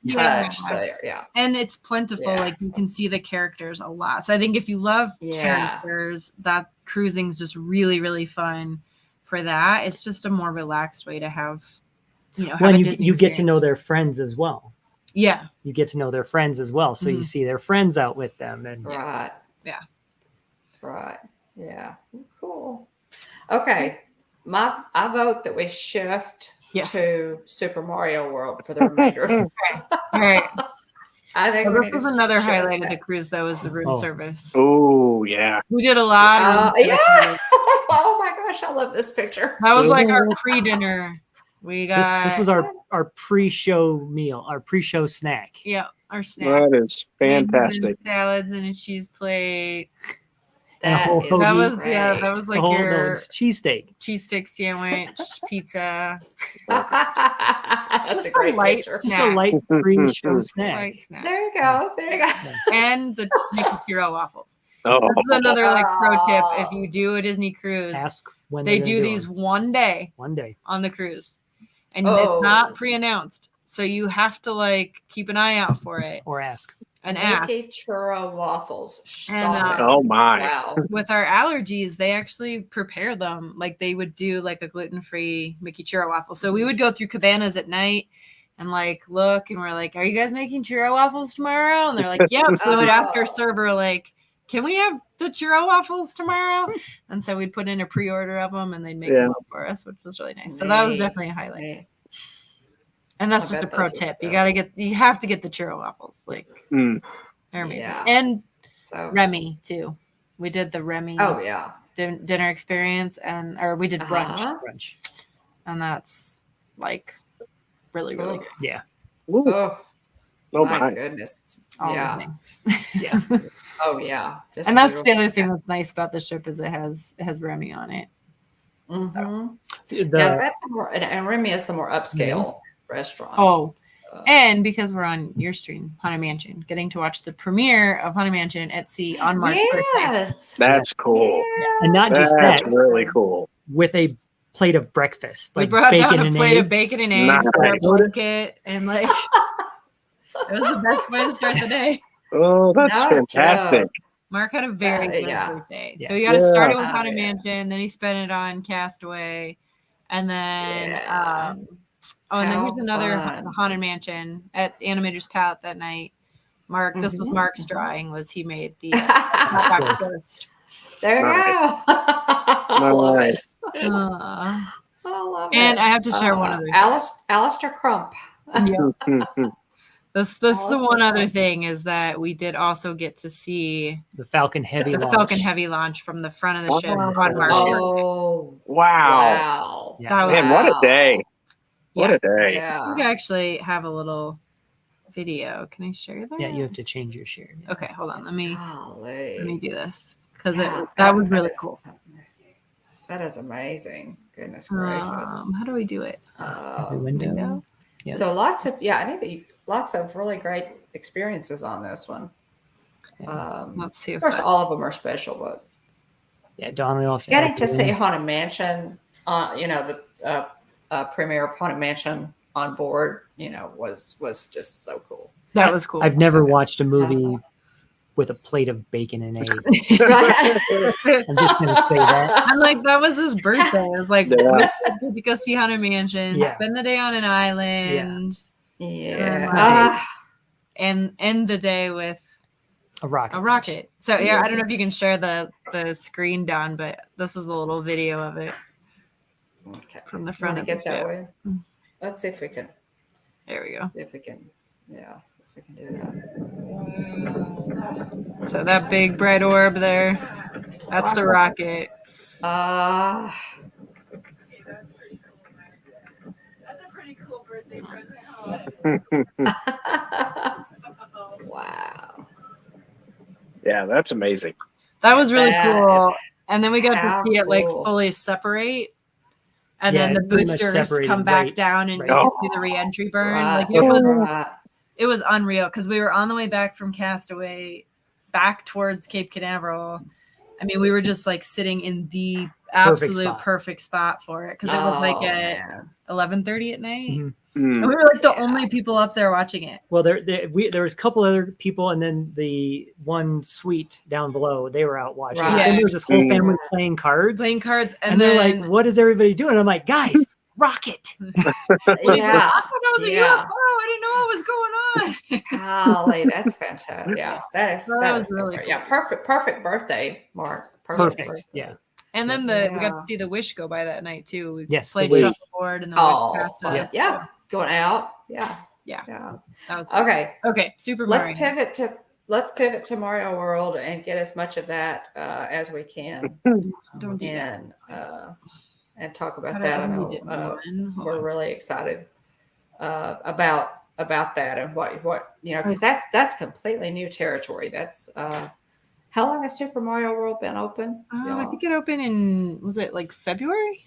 touch there. Yeah.
And it's plentiful.
Yeah.
Like you can see the characters a lot. So I think if you love
Yeah.
characters, that cruising's just really, really fun for that. It's just a more relaxed way to have, have
When
a
you
Disney
get to
experience.
know their friends as well.
Yeah.
You get to know their friends as well. So you see their friends out with them. And
Right.
Yeah.
Right. Yeah. Cool. Okay. I vote that we shift to Super Mario World for the remainder of the
All right.
I think
this was another highlight of the cruise, though, was the room service.
Oh, yeah.
We did a lot of
yeah. Oh my gosh, I love this picture.
That was like our pre-dinner. We got
this was our pre-show meal, our pre-show snack.
Yeah, our snack.
That is fantastic.
And salads and a cheese plate.
That was
like your
cheesesteak
sandwich, pizza.
That's a great picture.
Just a light pre-show snack.
Light snack.
There you go.
And the Mickey Churro waffles.
Oh.
This is another pro tip. If you do a Disney cruise,
ask when
they do these one day on the cruise, and it's not pre-announced, so you have to keep an eye out for it
or ask.
Mickey Churro waffles.
Oh my!
Wow.
With our allergies, they actually prepare them like they would do a gluten-free Mickey Churro waffle. So we would go through cabanas at night and look, and we're like, "Are you guys making churro waffles tomorrow?" And they're like, "Yep." So we'd ask our server can we have the churro waffles tomorrow? And so we'd put in a pre-order of them, and they'd make them up for us, which was really nice. So that was definitely a highlight. And that's just a pro tip. You have to get the churro waffles. They're amazing.
Yeah.
And Remy too. We did the Remy dinner experience, or we did brunch. And that's really, really good.
Yeah.
Oh
my goodness. Yeah. Oh yeah.
Just and that's the other thing that's nice about this trip is it has Remy on it.
Mm-hmm. That's more, and Remy is the more upscale restaurant.
Oh, and because we're on your stream, Haunted Mansion, getting to watch the premiere of Haunted Mansion at sea on March birthday.
That's cool.
Yeah. And not just
that's really cool.
With a plate of breakfast,
we brought
bacon
down a
and
plate
eggs.
of bacon and eggs, a blanket, and it was the best way to start the day.
Oh, that's fantastic.
Mark had a very good birthday.
Yeah.
So he got to start it with Haunted Mansion, then he spent it on Castaway, and then and then here's another Haunted Mansion at Animator's Palette that night. Mark, this was Mark's drawing. He made the ghost.
There you go.
Nice.
I love it.
And I have to share one other thing.
Alistair Crump.
This the one other thing is that we did also get to see
the Falcon Heavy launch.
Falcon Heavy launch from the front of the ship on March.
Oh,
wow.
Yeah.
That was
Man, what a day. What a day.
Yeah.
We actually have a little video. Can I share that?
Yeah, you have to change your share.
Okay, hold on. Let me do this because
Yeah,
that was really cool.
That is amazing. Goodness gracious.
How do we do it?
Window. Yes.
So lots of lots of really great experiences on this one.
Let's see.
Of course, all of them are special, but
Dawn, we all have to
getting to see Haunted Mansion, the premiere of Haunted Mansion on board, was just so cool.
That was cool.
I've never watched a movie with a plate of bacon and eggs. I'm just gonna say that.
I'm that was his birthday. It was to go see Haunted Mansion, spend the day on an island, and end the day with
a rocket.
So I don't know if you can share the screen down, but this is a little video of it.
Okay.
From the front of
get that way. Let's see if we can.
There we go.
See if we can. Yeah, if we can do that.
So that big bright orb there, that's the rocket.
That's a pretty cool birthday present.
Wow.
Yeah, that's amazing.
That was really cool. And then we got to see it fully separate. And then the boosters come back down and you can see the re-entry burn. It was unreal because we were on the way back from Castaway back towards Cape Canaveral. I mean, we were just sitting in the absolute perfect spot for it because it was like at 11:30 at night.
Mhm.
And we were like the only people up there watching it.
Well, there was a couple other people, and then the one suite down below, they were out watching.
Right.
And then there was this whole family playing cards.
And
they're
then
like, "What is everybody doing?" I'm like, "Guys, rocket!"
I
Yeah.
thought that was a
Yeah.
UFO. I didn't know what was going on.
Golly, that's fantastic. Yeah, that
was
is
really
super. Yeah, perfect birthday, Mark.
Perfect.
birthday.
Yeah.
And then we got to see the wish go by that night too. We
Yes,
played
the wish.
shuffleboard and the
Oh,
wish passed
fun.
us.
Yeah, going out. Yeah.
That was
Okay.
okay. Super Mario.
Let's pivot to Mario World and get as much of that as we can,
Don't do that.
and talk about
How
that.
do
I
I
know
need it more?
we're really excited about that and what because that's completely new territory. That's how long has Super Mario World been open?
I think it opened in was it like February?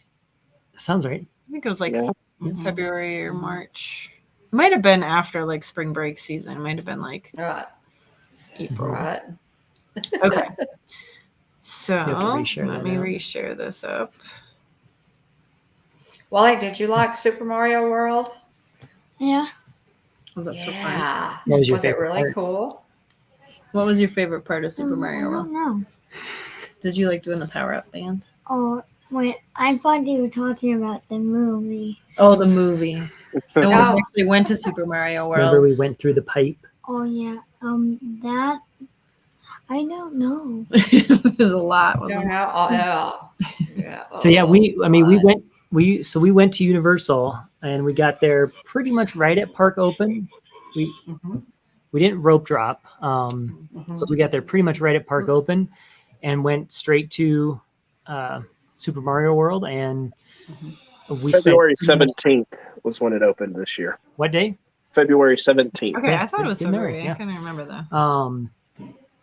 Sounds right.
I think it was like
Mhm.
February or March. It might have been after like spring break season. It might have been like
Right.
April.
Right.
Okay. So
You have to reshare
let
that
me
out.
reshare this up.
Wally, did you like Super Mario World?
Yeah. Was that so fun?
Yeah.
What was your
Was it
favorite
really
part?
cool?
What was your favorite part of Super Mario
I
World?
don't know.
Did you like doing the power up band?
Oh, wait. I thought you were talking about the movie.
Oh, the movie. No one
Oh.
actually went to Super Mario World.
Remember we went through the pipe?
Oh, yeah. That. I don't know.
There's a lot. Wasn't
Going
it?
out. Oh, yeah.
So yeah, we
fun.
went to Universal and we got there pretty much right at park open.
Mhm.
We didn't rope drop.
Mhm.
So we got there pretty much right at park open and went straight to Super Mario World, and we
February
spent
17th was when it opened this year.
what day?
February 17th.
Okay,
Yeah,
I thought it was
good memory,
February.
yeah.
I couldn't remember though.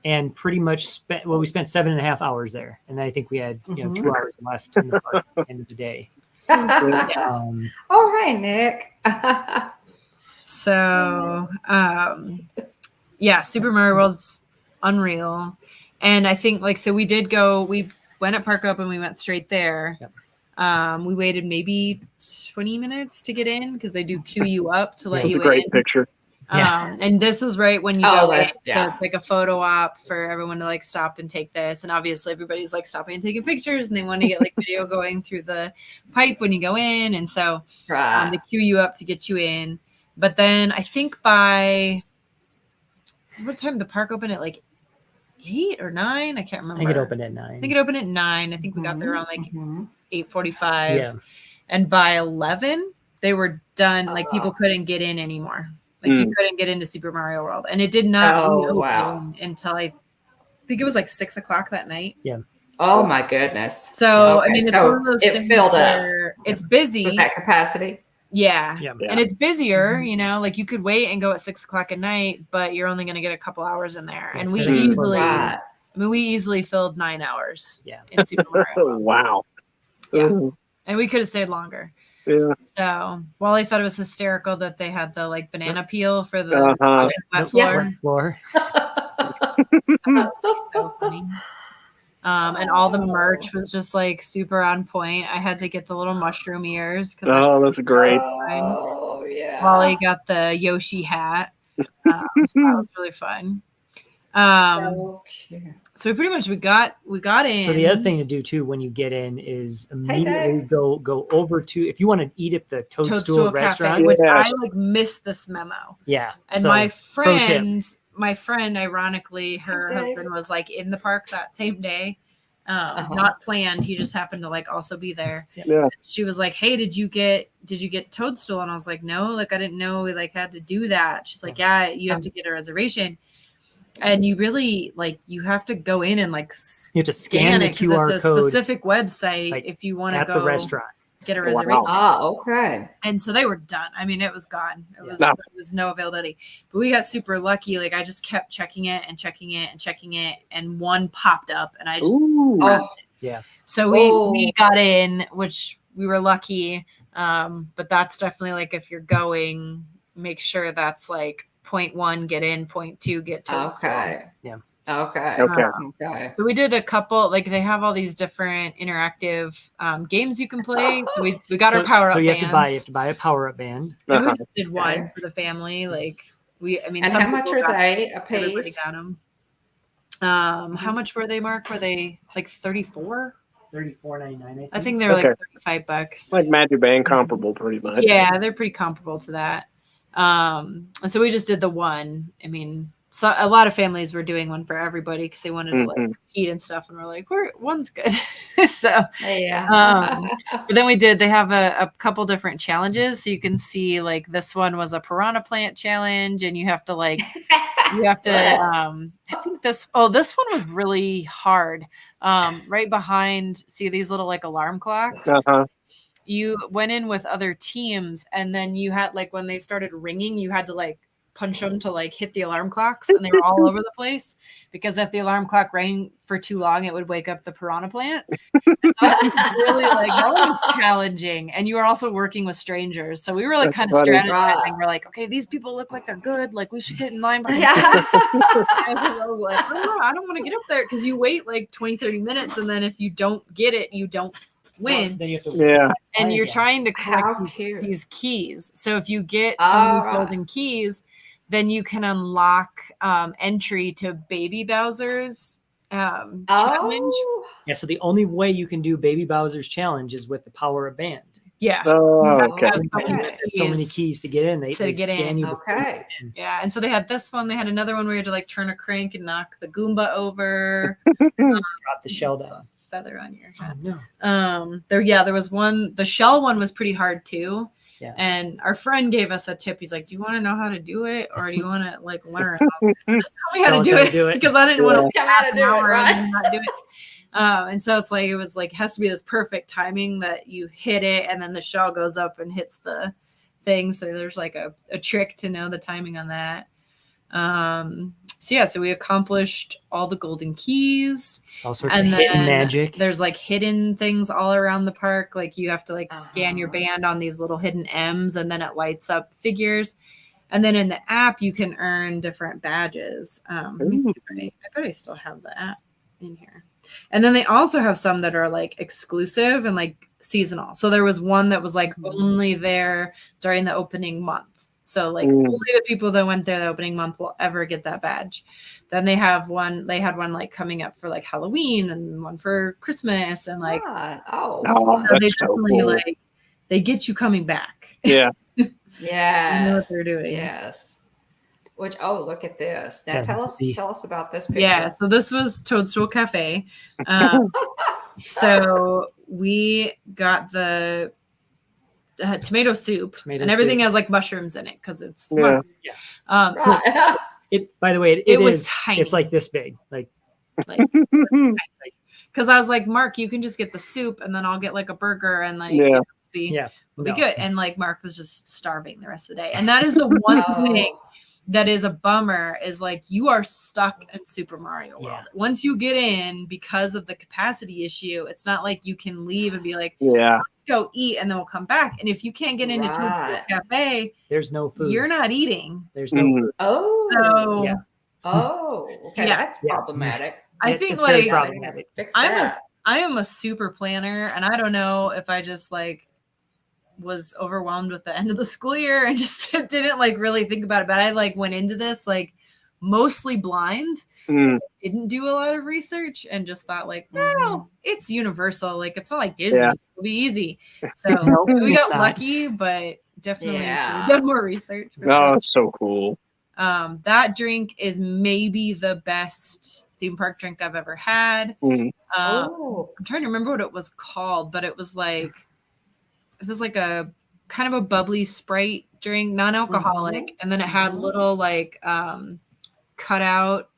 And pretty much we spent 7.5 hours there, and then I think we had 2 hours left in the park at the end of the day.
Oh, hey, Nick.
So, yeah, Super Mario World's unreal. And I think we went at Park Open, we went straight there.
Yep.
We waited maybe 20 minutes to get in because they do queue you up to let
It's
you
a great
in.
picture.
And this is right when you
Oh,
go in.
that's-
So it's like a photo op for everyone to like stop and take this. And obviously everybody's like stopping and taking pictures and they want to get like video going through the pipe when you go in. And so
Right.
they queue you up to get you in. But then I think by what time did the park open at like 8 or 9? I can't
I
remember.
think it opened at 9.
I think it opened at 9. I think we got there around like
Mhm.
8:45.
Yeah.
And by 11, they were done. Like people couldn't get in anymore. Like you couldn't get into Super Mario World. And it did not reopen until I think it was like 6 o'clock that night.
Yeah.
Oh my goodness.
So
Okay,
I mean, it's
so
one of those
it
things
filled up.
where it's busy.
Was that capacity?
Yeah.
Yeah.
And it's busier, like you could wait and go at 6 o'clock at night, but you're only going to get a couple hours in there.
Yeah,
And we
so that's
easily,
Right.
we easily filled 9 hours
Yeah.
in Super Mario
Oh,
World.
wow.
Yeah. And we could have stayed longer.
Yeah.
So Wally thought it was hysterical that they had the like banana peel for the
Uh-huh.
wet
Yeah.
floor.
Floor.
So funny. And all the merch was just like super on point. I had to get the little mushroom ears because
Oh, that's great.
Oh, yeah.
Wally got the Yoshi hat. So that was really fun.
So cute.
So we pretty much we got in.
So the other thing to do too when you get in is immediately go over to, if you want to eat at the Toadstool restaurant.
Cafe, which
Yes.
I like missed this memo.
Yeah.
And
so,
my
pro tip.
friend, ironically, her
Dave.
husband was like in the park that same day. Not planned. He just happened to like also be there.
Yeah.
She was like, "Hey, did you get Toadstool?" And I was like, "No, like I didn't know we like had to do that." She's like, "Yeah, you have to get a reservation." And you really like you have to go in and like
You have to scan the
it 'cause
QR
it's a
code
specific website
like,
if you want to
at
go
the restaurant.
get a
Wow.
reservation.
Okay.
And so they were done. I mean, it was gone.
Yeah.
There was no availability. But we got super lucky. Like I just kept checking it and checking it and checking it, and one popped up, and I just
Ooh.
Oh,
so we got in, which we were lucky. But that's definitely like if you're going, make sure that's like point 1 get in, point 2 get to.
okay.
Yeah.
Okay.
Okay.
Okay.
So we did a couple, like they have all these different interactive games you can play. So we got our power up.
So you have
bands.
to buy a power up band.
And we
Uh-huh.
just did one for the family. Like
And
some
how much
people
are
got
they
them.
a
Everybody
piece?
got them. How much were they, Mark? Were they like 34?
$34.99.
I think they were like $35.
Like Magic Band comparable, pretty much.
Yeah, they're pretty comparable to that. And so we just did the one. I mean, so a lot of families were doing one for everybody because they wanted to like compete and stuff, and we're like, one's good. So
Yeah.
but then they have a couple different challenges. So you can see like this one was a piranha plant challenge, and you have to I think this one was really hard. Right behind, see these little like alarm clocks. You went in with other teams, and then you had like when they started ringing, you had to like punch them to like hit the alarm clocks, and they were all over the place because if the alarm clock rang for too long, it would wake up the piranha plant. That was challenging, and you were also working with strangers, so we were like kind of strategizing. We're like, okay, these people look like they're good, like we should get in line. I was like, I don't want to get up there because you wait like 20-30 minutes, and then if you don't get it, you don't win.
Then you have to
and you're trying to collect these keys. So if you get some golden keys, then you can unlock entry to Baby Bowser's challenge.
Yeah, so the only way you can do Baby Bowser's challenge is with the power of band.
Yeah.
Okay.
So many keys to get in. They scan you.
Okay.
Yeah, and so they had this one. They had another one where you had to like turn a crank and knock the Goomba over.
Drop the shell down.
Feather on your head.
Oh, no.
There was one. The shell one was pretty hard too.
Yeah.
And our friend gave us a tip. He's like, "Do you want to know how to do it, or do you want to like learn? Just tell me how to do it because I didn't want to
tell how to do it, right?
And not do it." And so it was like has to be this perfect timing that you hit it, and then the shell goes up and hits the thing. So there's like a trick to know the timing on that. So we accomplished all the golden keys.
It's all sorts of hidden magic.
There's like hidden things all around the park. Like you have to like scan your band on these little hidden M's, and then it lights up figures. And then in the app, you can earn different badges. Let me see I bet I still have the app in here. And then they also have some that are like exclusive and like seasonal. So there was one that was like only there during the opening month. So like only the people that went there the opening month will ever get that badge. Then they had one like coming up for like Halloween and one for Christmas and like
that's
they
so
definitely
cool.
like they get you coming back.
Yeah.
Yes.
You know what they're doing.
Yes. Which look at this. Now
Yeah,
tell us about this picture.
Yeah, so this was Toadstool Cafe. So we got the tomato soup, and everything has like mushrooms in it because it's
Yeah.
Right.
By the way,
it was
is
tiny.
It's like this big.
Because I was like, Mark, you can just get the soup, and then I'll get like a burger, and like be good. And like Mark was just starving the rest of the day, and that is the one thing that is a bummer is like you are stuck in Super Mario World.
Yeah.
Once you get in, because of the capacity issue, it's not like you can leave and be like, let's go eat and then we'll come back. And if you can't get into Toadstool Cafe,
there's no food.
You're not eating.
There's no food.
Okay, that's problematic.
I think
it's
like
very problematic.
Fix that.
I am a super planner, and I don't know if I just like was overwhelmed with the end of the school year and just didn't like really think about it. But I like went into this like mostly blind, didn't do a lot of research, and just thought like, no, it's Universal. Like it's not like Disney. It'll be easy. So we got lucky, but definitely done more research.
It's so cool.
That drink is maybe the best theme park drink I've ever had. I'm trying to remember what it was called, but it was like a kind of a bubbly Sprite drink, non-alcoholic, and then it had little like cut out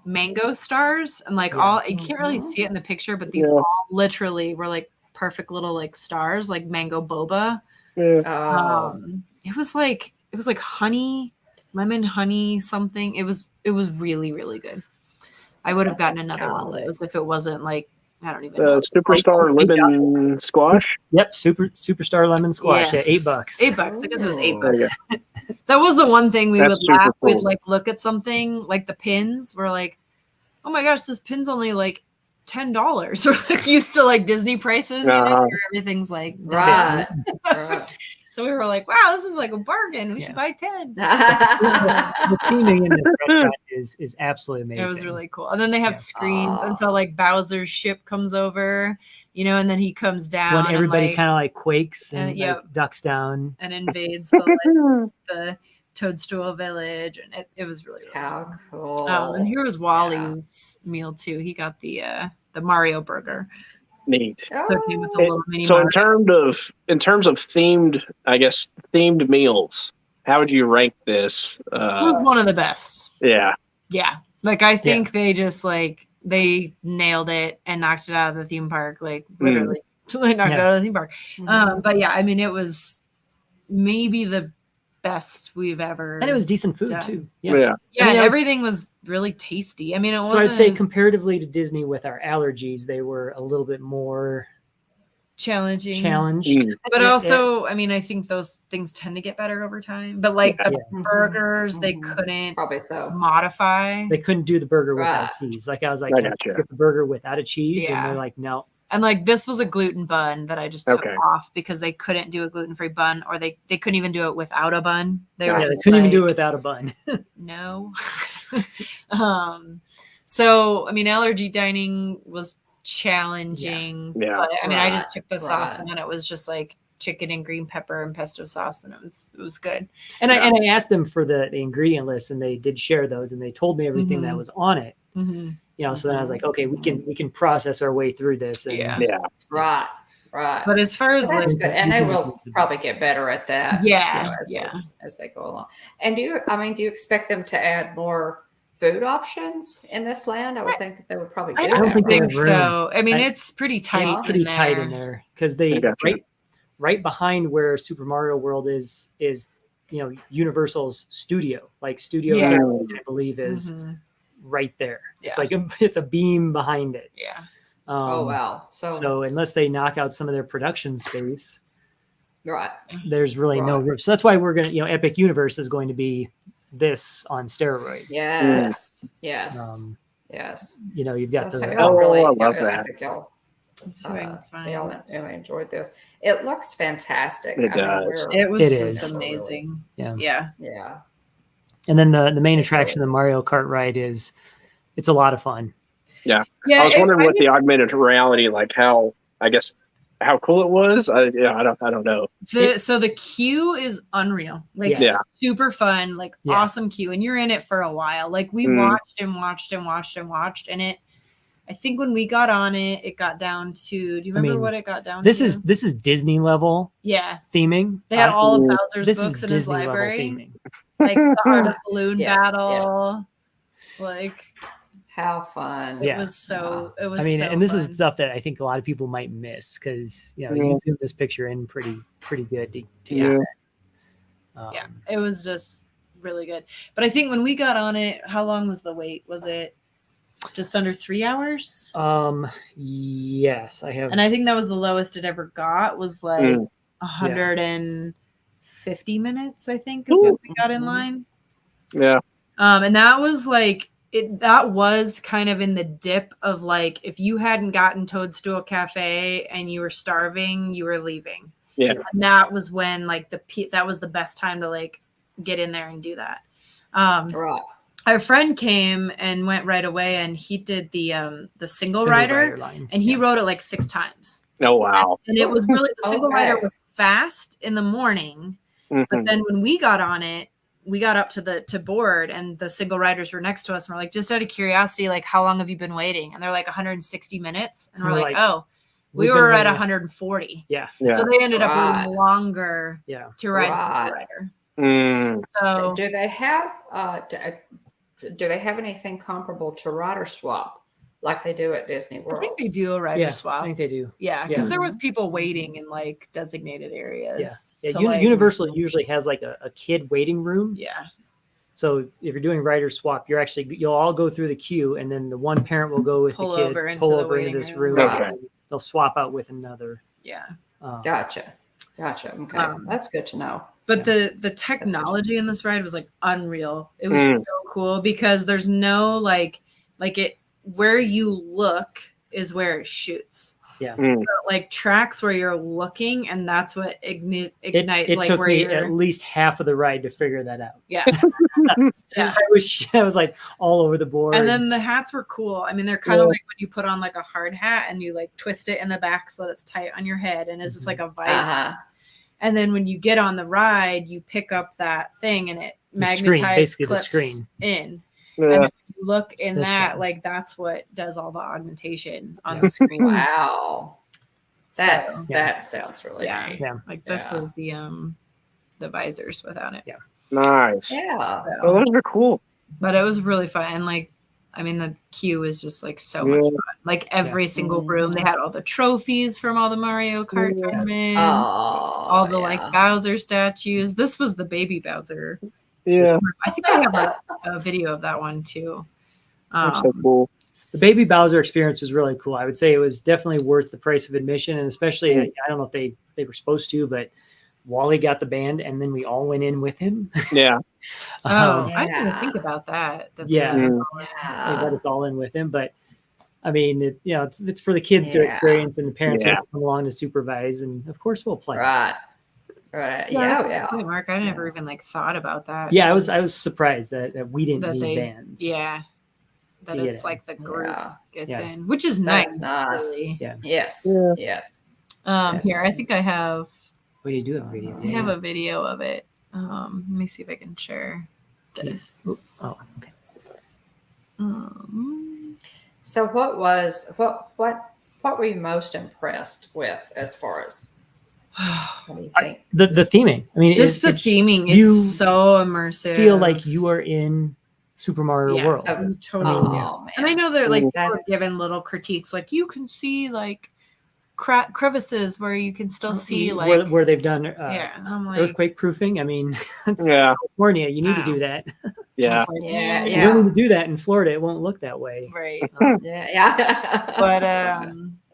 mango stars, and like all you can't really see it in the picture, but these all literally were like perfect little like stars, like mango boba. It was like honey, lemon honey something. It was really, really good. I would have gotten another one of those if it wasn't like I don't even know.
Superstar lemon squash.
Yep, superstar lemon squash.
Yes.
Yeah, $8.
$8. I guess it was $8. That was the one thing we would laugh. We'd like look at something like the pins. We're like, oh my gosh, this pin's only like $10. We're like used to like Disney prices, you know, where everything's like
Right.
So we were like, wow, this is like a bargain. We should buy 10.
The theming in this restaurant is absolutely amazing.
It was really cool. And then they have screens. And so like Bowser's ship comes over, you know, and then he comes down.
When everybody
and, like,
kind of like quakes and
yep.
like ducks down.
And invades the Toadstool Village. And it was really, really
How
fun.
cool.
And here was Wally's meal too. He got the Mario burger.
Neat.
So it came with a little mini
So
Mario.
in terms of themed, I guess themed meals, how would you rank this?
This was one of the best.
Yeah.
Yeah. Like I think they just like they nailed it and knocked it out of the theme park. Like literally. They knocked it out of the theme park. But yeah, I mean it was maybe the best we've ever
And it was decent food
done.
too.
Yeah.
Yeah,
I mean,
and everything was really tasty. I mean, it
So
wasn't
I'd say comparatively to Disney with our allergies, they were a little bit more
challenging.
challenged.
But also, I mean, I think those things tend to get better over time. But like the burgers, they couldn't
Probably so.
modify.
They couldn't do the burger without cheese. Like I was like,
I
can I
gotcha.
just get the burger without a cheese?
Yeah.
And they're like, no.
And like this was a gluten bun that I just took
Okay.
off because they couldn't do a gluten-free bun, or they couldn't even do it without a bun. They
Yeah,
were
Yeah, they
just
couldn't even do it
like,
without a bun.
no. So I mean, allergy dining was challenging.
Yeah.
But I mean, I
Right,
just took this off,
right.
and then it was just like chicken and green pepper and pesto sauce, and it was good.
And I asked them for the ingredient list, and they did share those, and they told me everything that was on it.
Mm-hmm.
You know, so then I was like, okay, we can process our way through this. And
Yeah.
Yeah.
Right. Right.
But as far
So
as
that's
like,
good. And they will probably get better at that.
Yeah,
As they go along. And do you expect them to add more food options in this land? I would think that they would probably do
I
that.
don't
think they
think
have room.
so. I mean,
I-
it's pretty tight.
It's pretty
in
tight
there.
in there because they
I gotcha.
right behind where Super Mario World is Universal's studio. Like Studio
Yeah.
13, I believe is
Mhm.
right there. It's
Yeah.
like it's a beam behind it.
Yeah.
Oh wow.
So unless they knock out some of their production space,
right.
there's really no
Right.
room. So that's why we're gonna, Epic Universe is going to be this on steroids.
Yes. Yes.
Yes.
Yes.
You've got
So
the
y'all really,
I love
I
that.
think y'all,
So I can
so
find-
y'all really enjoyed this. It looks fantastic.
It does.
we're-
It was
It
just
is.
amazing.
Yeah.
Yeah.
yeah.
And then the main attraction of the Mario Kart ride it's a lot of fun.
Yeah.
I was wondering what the
was-
augmented reality, like how cool it was. I don't know.
So the queue is unreal. Like
Yeah.
super fun, like
Yeah.
awesome queue. And you're in it for a while. Like we watched and watched and watched and watched. And I think when we got on it, it got down to, do you remember what it got down
This
to?
is Disney level
Yeah.
theming.
They had all of Bowser's
This
books
is
in his
Disney level
library.
theming.
Like the art of balloon
Yes,
battle. Like
How fun.
Yeah.
it was so
And this
fun.
is stuff that I think a lot of people might miss because you zoom this picture in pretty good to
Yeah.
get that.
Yeah, it was just really good. But I think when we got on it, how long was the wait? Was it just under 3 hours?
Yes, I have.
And I think that was the lowest it ever got, was like 150 minutes, I think, is what we got in line.
Yeah.
And that was like that was kind of in the dip of like, if you hadn't gotten Toadstool Cafe and you were starving, you were leaving.
Yeah.
And that was when like that was the best time to like get in there and do that.
Right.
Our friend came and went right away, and he did the single rider
line.
and he rode it like 6 times.
Oh wow.
And it was really, the single rider
Okay.
was fast in the morning,
Mhm.
but then when we got on it, we got up to board, and the single riders were next to us, and we're like, just out of curiosity, like, how long have you been waiting? And they're like 160 minutes, and we're like, oh, we
we've
were
been
at
waiting.
140.
Yeah.
Yeah.
So they ended up
Right.
waiting longer
Yeah.
to ride
Right.
single rider.
Mm.
So
Do they have do they have anything comparable to Rider Swap like they do at Disney
I
World?
think they do a rider
Yeah,
swap.
I think they do.
Yeah, because
Yeah.
there was people waiting in like designated areas.
Yeah.
to, like-
Universal usually has like a kid waiting room.
Yeah.
So if you're doing rider swap, you'll all go through the queue, and then the one parent will go with
Pull
the kid,
over into
pull
the
over into
waiting
this
room.
room.
Okay.
and they'll swap out with another.
Yeah.
Gotcha. Okay. That's good to know.
But the technology in this ride was like unreal. It was
Mm.
so cool because there's no like where you look is where it shoots.
Yeah.
So, like tracks where you're looking, and that's what ignites.
It
like
took
where
me
you're,
at least half of the ride to figure that out.
yeah. Yeah.
I was like all over the board.
And then the hats were cool. I mean, they're kind of like when you put on like a hard hat and you like twist it in the back so that it's tight on your head, and it's just like a vibe. And then when you get on the ride, you pick up that thing and it magnetizes clips in.
Yeah.
And if you look in
This
that,
thing.
like that's what does all the augmentation on the screen.
Wow. That sounds really neat.
Yeah.
Like this was the visors without it.
Yeah.
Nice.
Yeah.
So,
Oh, those are cool.
but it was really fun. And like, I mean, the queue was just like so much fun. Like every single room, they had all the trophies from all the Mario Kart tournaments, all the like Bowser statues. This was the baby Bowser.
Yeah.
I think I have a video of that one too.
That's so cool.
The baby Bowser experience was really cool. I would say it was definitely worth the price of admission, and especially I don't know if they were supposed to, but Wally got the band, and then we all went in with him.
Yeah.
I didn't even think about that.
They let us all in with him, but I mean, it's for the kids to experience, and the parents will come along to supervise, and of course we'll play.
Right. Yeah.
Mark, I never even like thought about that.
Yeah, I was surprised that we didn't need bands.
Yeah. That
to
it's
get
like the group gets
Yeah.
in, which is
That's
nice.
nice.
Really.
Yeah.
Yes.
Yeah.
Yes.
Here, I think I have
Well, you do have a video.
I have a video of it. Let me see if I can share this.
Oh, okay.
So what were you most impressed with as far as what do you think?
The theming. I mean,
Just the theming.
you
It's so immersive.
feel like you are in Super Mario World.
Totally.
Oh, man.
And I know that like people are
That's-
given little critiques, like you can see like crevices where you can still see like
where they've done
I'm like,
earthquake proofing. I mean, it's
Yeah.
California. You need to do that.
Yeah.
Yeah,
You don't need to do that in Florida. It won't look that way.
right.
Yeah.
But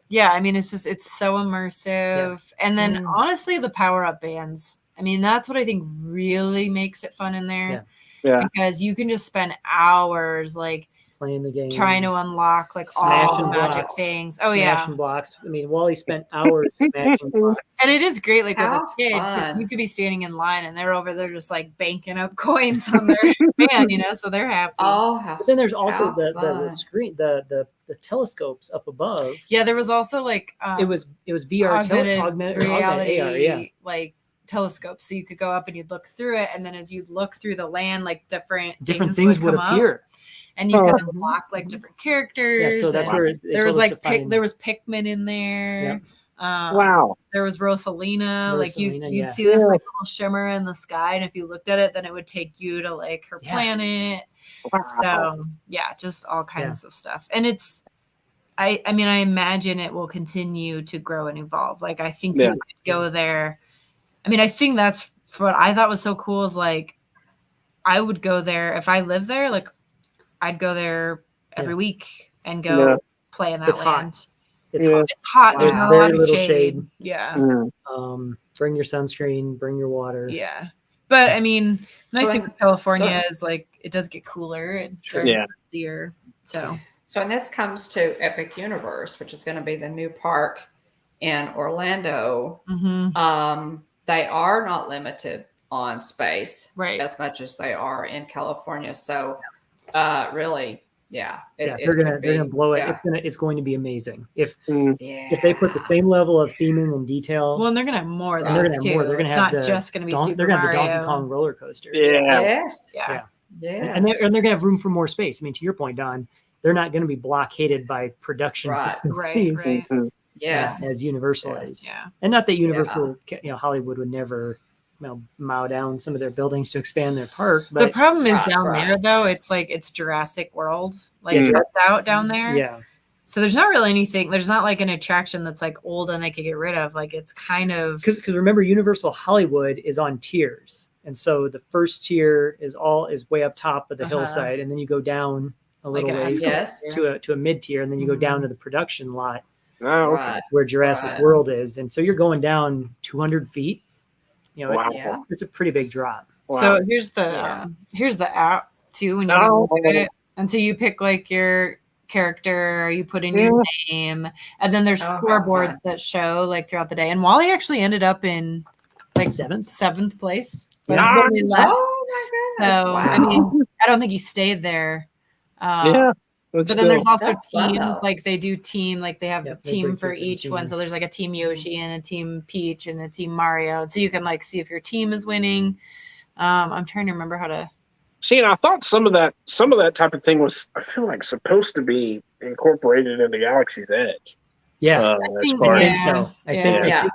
yeah, I mean, it's so immersive. And then honestly, the power up bands. I mean, that's what I think really makes it fun in there.
Yeah.
Because you can just spend hours like
Playing the game,
trying to unlock like all
smashing
the magic
blocks,
things. Oh
smashing blocks. I mean, Wally spent hours smashing blocks.
And it is great, like with
How
a kid, 'cause
fun.
you could be standing in line and they're over there just like banking up coins on their band, so they're happy.
Oh, how
But then there's also
How
the
fun.
screen, the telescopes up above.
Yeah, there was also like
It was VR
augmented reality,
AR, yeah.
like telescopes, so you could go up and you'd look through it, and then as you'd look through the land, like different
Things would
come up,
appear.
and you could unlock like different characters.
Yeah, so that's
and
where
there was like there was Pikmin in there.
Wow.
There was Rosalina. Like you'd
yeah.
see this like little shimmer in the sky, and if you looked at it, then it would take you to like her planet.
Wow.
So yeah, just all kinds of stuff. And it's I mean, I imagine it will continue to grow and evolve. Like I think you could go there. I mean, I think that's what I thought was so cool is like I would go there if I lived there, like I'd go there every week and go play in that
It's hot.
land.
It's hot.
It's hot. There's
Wow.
not a
Very
lot of
little
shade.
shade.
Yeah.
Bring your sunscreen, bring your water.
Yeah. But I mean, nice
So
thing
in-
with California is like it does get cooler and clear. So
So, and this comes to Epic Universe, which is going to be the new park in Orlando. They are not limited on space as much as they are in California. So, really,
they're gonna blow it.
Yeah.
It's going to be amazing if
Yeah.
they put the same level of theming and detail.
well, and they're gonna have more
and
than
they're
that
gonna
too.
have more. They're gonna
It's
have
not
the
just gonna be Super
they're gonna have the
Mario.
Donkey Kong roller coaster.
Yeah.
Yes.
Yeah.
Yeah.
And they're gonna have room for more space. I mean, to your point, Don, they're not going to be blockaded by production facilities
Right.
Yes.
as Universal is.
Yeah.
And not that Universal, Hollywood would never mow down some of their buildings to expand their park. But
The problem is
Right,
down
right.
there though, it's like it's Jurassic World, like
Yeah.
tripped out down there.
yeah,
So there's not really anything. There's not like an attraction that's like old and they could get rid of. Like it's kind of
because remember, Universal Hollywood is on tiers, and so the first tier is way up top of the hillside, and then you go down a
Like
little
an
ways
escalator.
to a mid tier, and then you go down to the production lot
Oh, okay.
Right.
where Jurassic
Right.
World is, and so you're going down 200 feet.
Wow.
It's a pretty big drop.
Wow.
So here's the app too when you go look at it. And so you pick like your character, you put in your name, and then there's
Oh, how
scoreboards
fun.
that show like throughout the day. And Wally actually ended up in like seventh place. But
Yeah.
when we left,
Oh my goodness!
so
Wow.
I mean, I don't think he stayed there.
Yeah.
But then there's also
That's fun,
teams,
though.
like they do team, like they have
Yep,
a
they
team
break
for
it for the
each one.
team.
So there's like a team Yoshi and a team Peach and a team Mario. So you can like see if your team is winning. I'm trying to remember how to.
See, and I thought some of that type of thing was, I feel like, supposed to be incorporated into Galaxy's Edge.
Yeah,
As
think-
far
I
as
think so.
Yeah.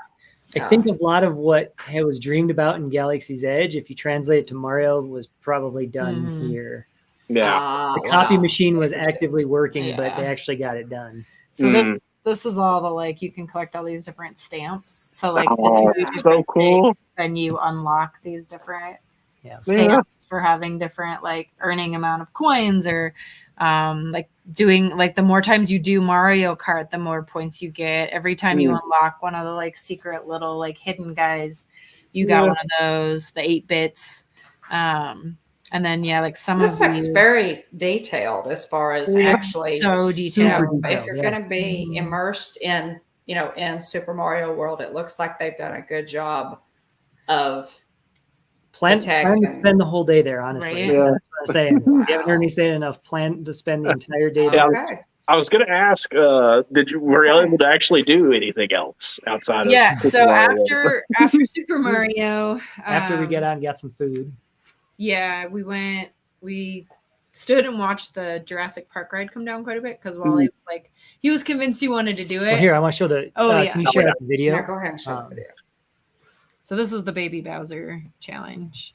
I think a lot of what was dreamed about in Galaxy's Edge, if you translate it to Mario, was probably done
Mhm.
here.
yeah.
The copy
Wow.
machine was
Interesting.
actively working, but
Yeah.
they actually got it done.
So this is all the like you can collect all these different stamps. So like
Oh,
if you do
so
different
cool.
things, then you unlock these different
Yeah.
stamps for having different like earning amount of coins or like doing like the more times you do Mario Kart, the more points you get. Every time you unlock one of the like secret little like hidden guys, you got one of those, the 8-bits. And then like some
This
of
looks
these
very detailed as far as actually
so detailed.
Super
if you're
yeah.
going to be immersed in in Super Mario World, it looks like they've done a good job of
Plan
tech
to
and-
spend the whole day there, honestly.
Right.
Yeah.
That's what I'm saying. If you haven't heard me say it enough, plan to spend the entire day
Yeah,
there.
Okay.
I was going to ask, were you able to actually do anything else outside of
Yeah,
Super
so
Mario World?
after Super Mario,
After we get out and got some food.
yeah, we stood and watched the Jurassic Park ride come down quite a bit because Wally was like, he was convinced he wanted to do it.
Well, here, I want to show the.
Oh, yeah.
Can you share the video?
Yeah, go ahead and show the video.
So this was the Baby Bowser challenge.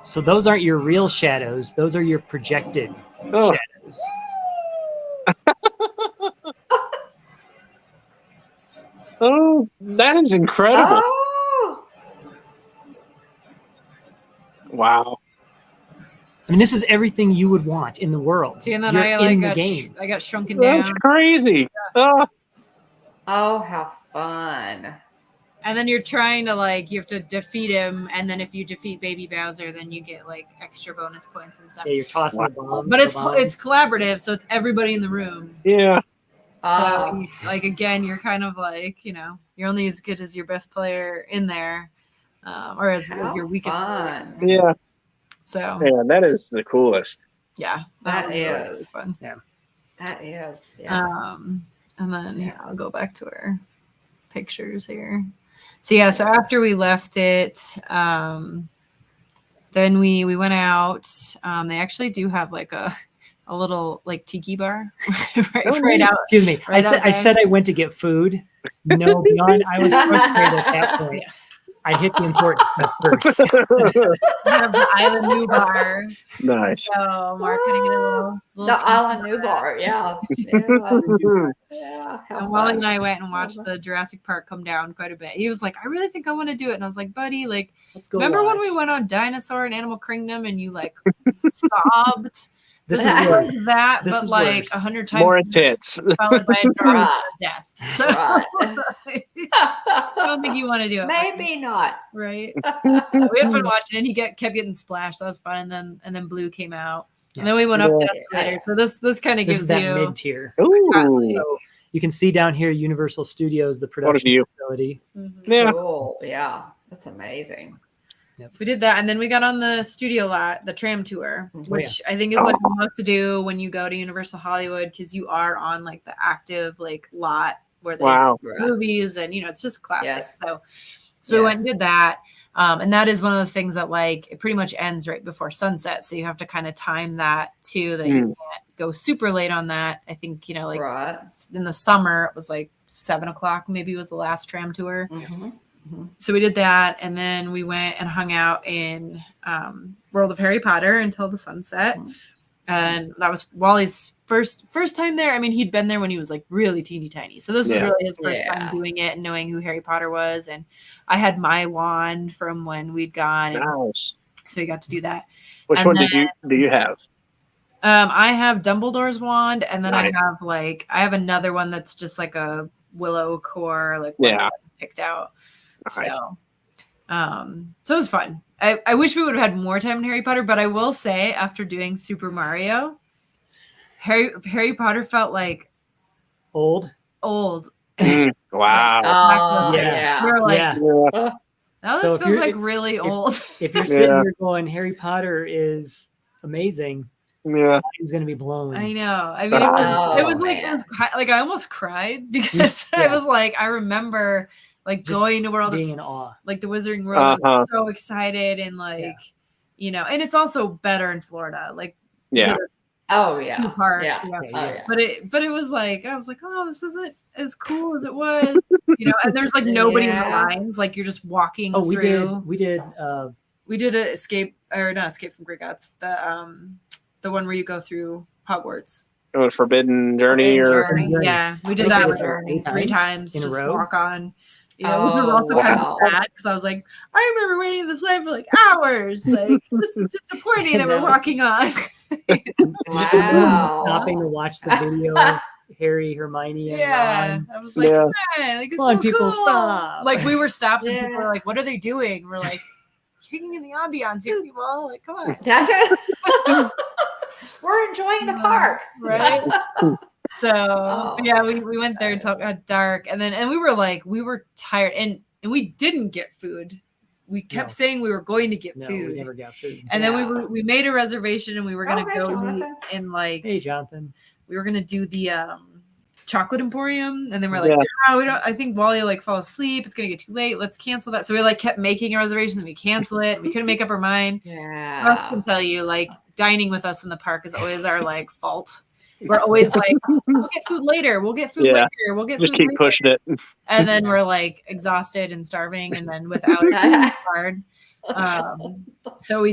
So those aren't your real shadows; those are your projected
Oh.
shadows.
Oh, that is incredible.
Oh,
Wow.
I mean, this is everything you would want in the world.
See, and then
You're
I like
in the
got
game.
I got shrunken down,
That's crazy. Oh,
oh, how fun!
and then you're trying to like you have to defeat him, and then if you defeat Baby Bowser, then you get like extra bonus points and stuff.
Yeah, you're tossing the bombs.
But
the
it's
bombs.
collaborative, so it's everybody in the room.
yeah.
So, like again, you're kind of like you're only as good as your best player in there, or as
How
your weakest
fun.
player.
Yeah.
So
Man, that is the coolest.
yeah,
That
was really
is.
fun.
That is. Yeah.
And then I'll go back to our pictures here. So yeah, so after we left it, then we went out. They actually do have like a little like tiki bar right out.
Excuse me.
right
I
outside.
said I went to get food. No, beyond. I was frustrated at that point. I hit the important stuff first.
We have the Island New Bar.
Nice.
So Mark gonna get a little
The Island New Bar. Yeah. Yeah. How
And Wally
fun.
and I went and watched the Jurassic Park come down quite a bit. He was like, I really think I want to do it. And I was like, buddy, like,
Let's go.
remember when
watch.
we went on Dinosaur and Animal Kingdom and you like sobbed?
This
This
is
is
worse.
like that,
This
but
is
like
worse.
100 times
More intense.
followed by a drop
Right.
of death. So
Right.
I don't think you want to do it.
Maybe not.
Right. We had fun watching it. And he kept getting splashed. So that was fun. And then Blue came out. And then we went up the escalator. So this kind of
This
gives
is that
you
mid tier.
Ooh.
So you can see down here Universal Studios, the production
view.
facility.
Mhm.
Yeah.
Cool. Yeah. That's amazing.
So we did that, and then we got on the studio lot, the tram tour,
Oh,
which I think is like what most to do when you go to Universal Hollywood because you are on like the active like lot where they
Wow.
have movies and it's just classic.
Yes.
So we went and
Yes.
did that, and that is one of those things that like it pretty much ends right before sunset, so you have to kind of time that too that you can't go super late on that. I think like
Right.
in the summer it was like 7:00 maybe was the last tram tour.
Mhm.
So we did that, and then we went and hung out in World of Harry Potter until the sunset, and that was Wally's first time there. I mean, he'd been there when he was like really teeny tiny, so this was
Yeah.
really his first
Yeah.
time doing it and knowing who Harry Potter was. And I had my wand from when we'd gone, and
Nice.
so we got to do that.
Which
And
one do you have?
I have Dumbledore's wand, and then
Nice.
I have another one that's just like a willow core, like one
Yeah.
that I picked out.
Nice.
So, So it was fun. I wish we would have had more time in Harry Potter, but I will say after doing Super Mario, Harry Potter felt like
Old.
Wow.
Oh,
Yeah.
yeah.
We were like,
Yeah.
Yeah.
now
So
this
if
feels
you're-
like really old.
If you're sitting
Yeah.
here going, Harry Potter is amazing,
Yeah.
he's going to be blown.
I know. I mean, it was like, like I almost cried because I
Yeah.
was like, I remember like
Just
going to where all
being
the
in awe.
like the Wizarding World. I
Uh-huh.
was so excited and like, and it's also better in Florida. Like,
Yeah.
Oh, yeah.
Two parks,
Yeah.
yeah.
Oh, yeah.
But it was like I was like, oh, this isn't as cool as it was, And there's like nobody in the
Yeah.
lines, like you're just walking
Oh, we
through.
did.
We did an escape or not escape from Gringotts, the one where you go through Hogwarts.
Oh, Forbidden Journey
Forbidden
or
Journey.
Yeah, we did
I
that
think we
like
did
Journey.
three times
in a
just
row.
walk on. Which was
Oh,
also kind of
wow.
sad because I was like, I remember waiting in this line for like hours. Like this is disappointing that we're walking on.
Wow.
Stopping to watch the video of Harry, Hermione, and
Yeah,
Ron.
I was like,
Yeah.
"Man, like, it's
Come on,
so
people,
cool."
stop.
Like we were stopped and
Yeah.
people were like, "What are they doing?" We're like, "Taking in the ambiance here, people." Like, come on,
That's it. We're enjoying the park.
right? So
Oh.
yeah, we went there until it got dark, and we were tired, and we didn't get food. We kept
No.
saying we were going to get
No,
food,
we never got food.
and
Yeah.
then we made a reservation, and we were gonna
Okay,
go eat
Jonathan.
in like
Hey, Jonathan.
we were gonna do the chocolate emporium, and then we're like,
Yeah.
"No, we don't." I think Wally like fall asleep. It's gonna get too late. Let's cancel that. So we like kept making a reservation, and we cancel it. We couldn't make up our mind. Russ
Yeah.
can tell you, like dining with us in the park is always our like fault. We're always like, we'll get food later. We'll get food
Yeah.
later. We'll get
Just
food
keep
later.
pushing it.
And then we're like exhausted and starving, and then without it, it's hard. So we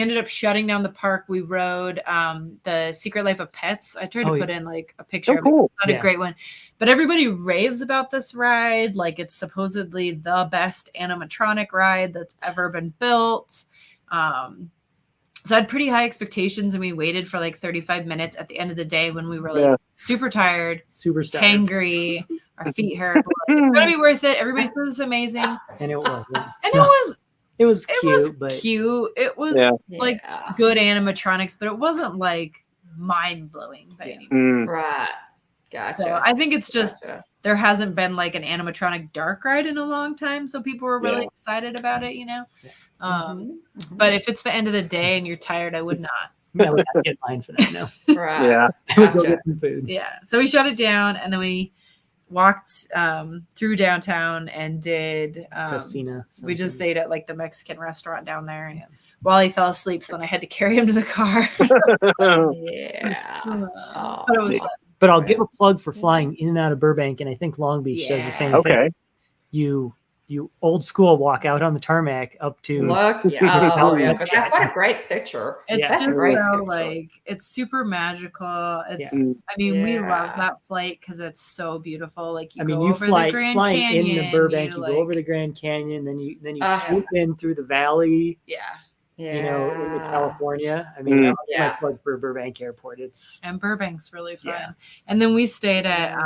ended up shutting down the park. We rode the Secret Life of Pets. I tried to
Oh,
put in like a picture
Oh,
of it.
cool.
It's not
Yeah.
a great one, but everybody raves about this ride. Like it's supposedly the best animatronic ride that's ever been built. So I had pretty high expectations, and we waited for like 35 minutes at the end of the day when we were like
Yeah.
super tired,
Superstar.
hangry, our feet hurt. But, like, it's gonna be worth it. Everybody says it's amazing.
And it wasn't.
And
So,
it
was
was
cute, but
cute. It was
Yeah.
like
Yeah.
good animatronics, but it wasn't like mind blowing by any means.
Right. Gotcha.
So I think it's just
Gotcha.
there hasn't been like an animatronic dark ride in a long time, so people were really
Yeah.
excited about it,
Yeah.
Mhm.
But if it's the end of the day and you're tired, I would not.
I would not get mine for that. No.
Right.
Yeah.
I would go
Gotcha.
get some food.
Yeah. So we shut it down, and then we walked through downtown and did
Casino.
we just
something.
stayed at like the Mexican restaurant down there, and Wally fell asleep, so then I had to carry him to the car.
Yeah. Oh,
But it was fun.
But I'll give a plug for flying in and out of Burbank, and I think Long Beach does the same thing.
Okay.
You old school walk out on the tarmac up to
Look, yeah, oh, yeah. But that's what a great picture.
It's
Yeah.
That's a
just
great
so
picture.
like it's super magical. It's
Yeah.
I mean, we love
Yeah.
that flight because it's so beautiful. Like you
I mean,
go
you
over
fly
the Grand
flying
Canyon,
into Burbank, you
like,
go over the Grand Canyon, then you
Uh,
swoop in through the valley,
yeah.
you know, into
Yeah.
California. I mean,
Mm.
that's
Yeah.
my plug for Burbank Airport. It's
And Burbank's really fun.
Yeah.
And then we stayed at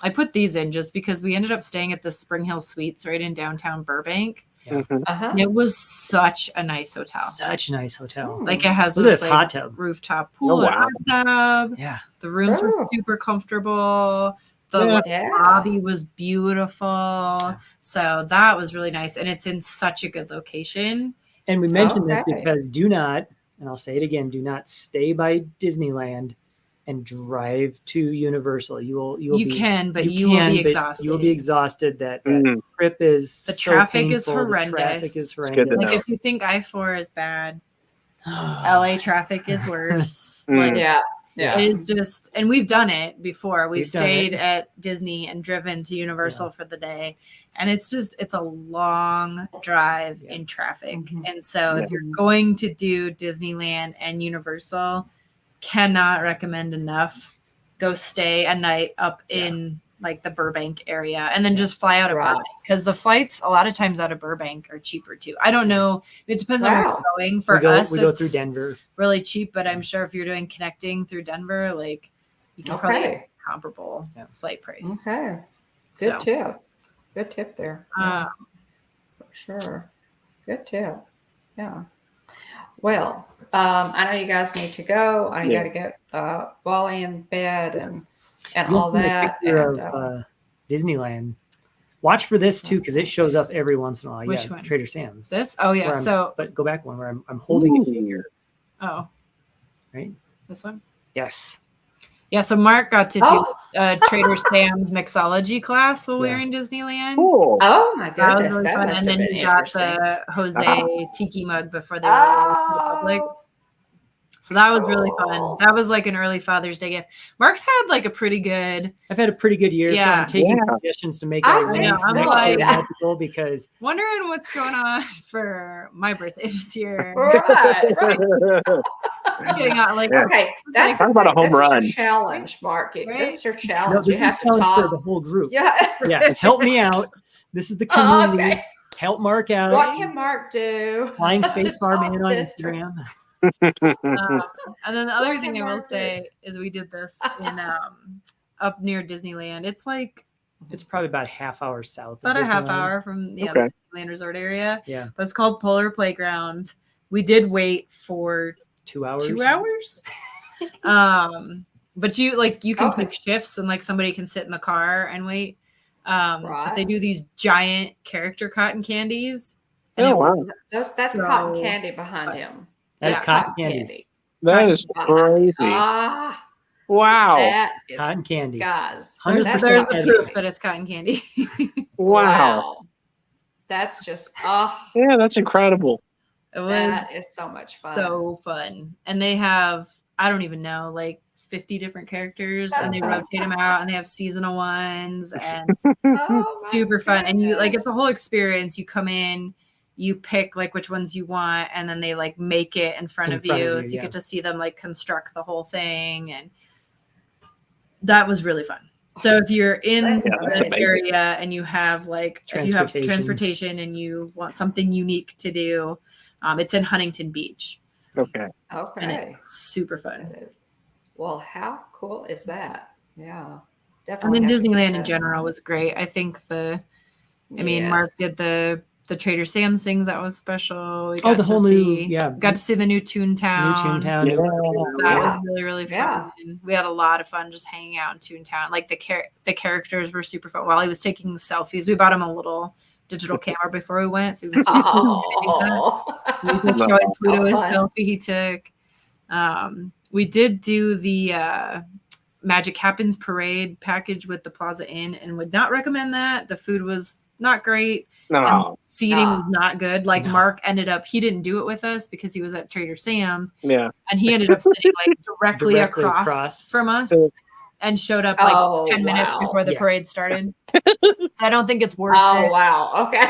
I put these in just because we ended up staying at the Spring Hill Suites right in downtown Burbank.
Mhm.
Uh-huh.
And it was such a nice hotel.
such a nice hotel.
Like it has
Look at
this
this
like,
hot tub.
rooftop pool,
Oh,
and
wow.
hot tub.
Yeah.
The rooms were
Oh.
super comfortable. The
Yeah.
like,
Yeah.
lobby was beautiful. So that was really nice. And it's in such a good location.
And we mentioned this
Okay.
because do not, and I'll say it again, do not stay by Disneyland and drive to Universal. You will
You
be,
can, but you will be
but
exhausted.
You will be exhausted. That
Mhm.
trip is
The
so
traffic is
painful.
horrendous.
The traffic is
good to
horrendous.
Like
know.
if you think I-4 is bad, LA traffic is worse.
Mm.
Like
Yeah. Yeah.
it is just, and we've done it before. We've
We've done
stayed
it.
at Disney and driven to Universal for the day. And it's a long drive
Yeah.
in traffic.
Mhm.
And so
Yeah.
if you're going to do Disneyland and Universal, cannot recommend enough. Go stay a night up in like the Burbank area and then just fly out of
Right.
Burbank because the flights a lot of times out of Burbank are cheaper too. I don't know. It depends on where
Wow.
you're going. For
we go,
us,
we go
it's
through Denver.
really cheap, but I'm sure if you're doing connecting through Denver, like you can probably get
Okay.
comparable
Yeah.
flight price.
Okay.
So,
Good tip. Good tip there. Yeah, for sure. Good tip. Yeah. Well, I know you guys need to go. I got to get Wally in bed and
You'll
all
see a
that.
picture
And,
of Disneyland. Watch for this too, because it shows up every once in a while.
Which one?
Trader Sam's.
This? Oh yeah.
But go back one where I'm holding a finger.
Oh.
Right.
This one.
Yes.
Yeah. So Mark got to do Trader Sam's mixology class while we were in Disneyland.
Cool.
oh my
That was
goodness,
really
that
fun.
must
And
have
then
been
he got
interesting.
the Jose tiki mug before they were released to the public. So that was really fun. That was like an early Father's Day gift. Mark's had like a pretty good.
I've had a pretty good year, so
Yeah.
I'm taking suggestions to make
I
it
think
so.
magical because
Wondering what's going on for my birthday this year.
Right.
Getting out, like,
Okay, that's
Talk about a home
this is
run.
your challenge, Mark. This is your
no,
challenge.
this
You
is
have to
challenge for
talk.
the whole group.
Yeah.
Yeah, help me out. This is the community.
Okay.
Help Mark out.
What can Mark do?
Flying
to
Spacebar
top
Man on
this
Instagram.
And then the other
What
thing
can
I will
Mark do?
say is we did this in up near Disneyland. It's like
It's probably about a half hour south.
about
of
a half
Disneyland.
hour from the
Okay.
Disneyland Resort area.
Yeah,
But it's called Polar Playground. We did wait for
2 hours.
2 hours. But you can
Okay.
take shifts and like somebody can sit in the car and wait. But
Right.
they do these giant character cotton candies. And
Oh,
it
wow.
was
That's
so
cotton candy behind him.
That is
Yeah.
cotton candy.
That is crazy.
Ah,
Wow.
that is,
Cotton candy.
guys.
100%
that's
There's the
cotton
proof
candy.
that it's cotton candy.
Wow.
That's just
Yeah, that's incredible.
It was
that is so much fun.
so fun. And they have, I don't even know, like 50 different characters and they rotate them out and they have seasonal ones and
Oh, my
super fun. And you like, it's a
goodness.
whole experience. You come in, you pick like which ones you want, and then they like make it in front of you. So you
yeah.
get to see them like construct the whole thing. And that was really fun. So if you're in
That's
the
amazing.
area and you have like, if you have
Transportation.
transportation and you want something unique to do, it's in Huntington Beach.
Okay.
And
Okay.
it's super fun.
It is. Well, how cool is that? Yeah.
And
Definitely.
then
have to keep
Disneyland in
that
general
mind.
was great. I think Mark did the Trader Sam's things that was special. We got
the
to
whole
see,
new,
got to see the new Toontown.
New Toontown.
Yeah.
That
Yeah.
was really, really fun.
Yeah.
And we had a lot of fun just hanging out in Toontown. Like the characters were super fun. While he was taking selfies, we bought him a little digital camera before we went. So he was
Oh.
so he's like showing Pluto his
fun.
selfie he took. We did do the Magic Happens parade package with the Plaza Inn and would not recommend that. The food was not great. And
No.
seating
No.
was not good. Like
No.
Mark ended up, he didn't do it with us because he was at Trader Sam's
Yeah.
and he ended up sitting like directly
Directly
across
across.
from us and showed up like
Oh,
10 minutes
wow.
before the
Yeah.
parade started. So I don't think it's worth
Oh,
it.
wow. Okay.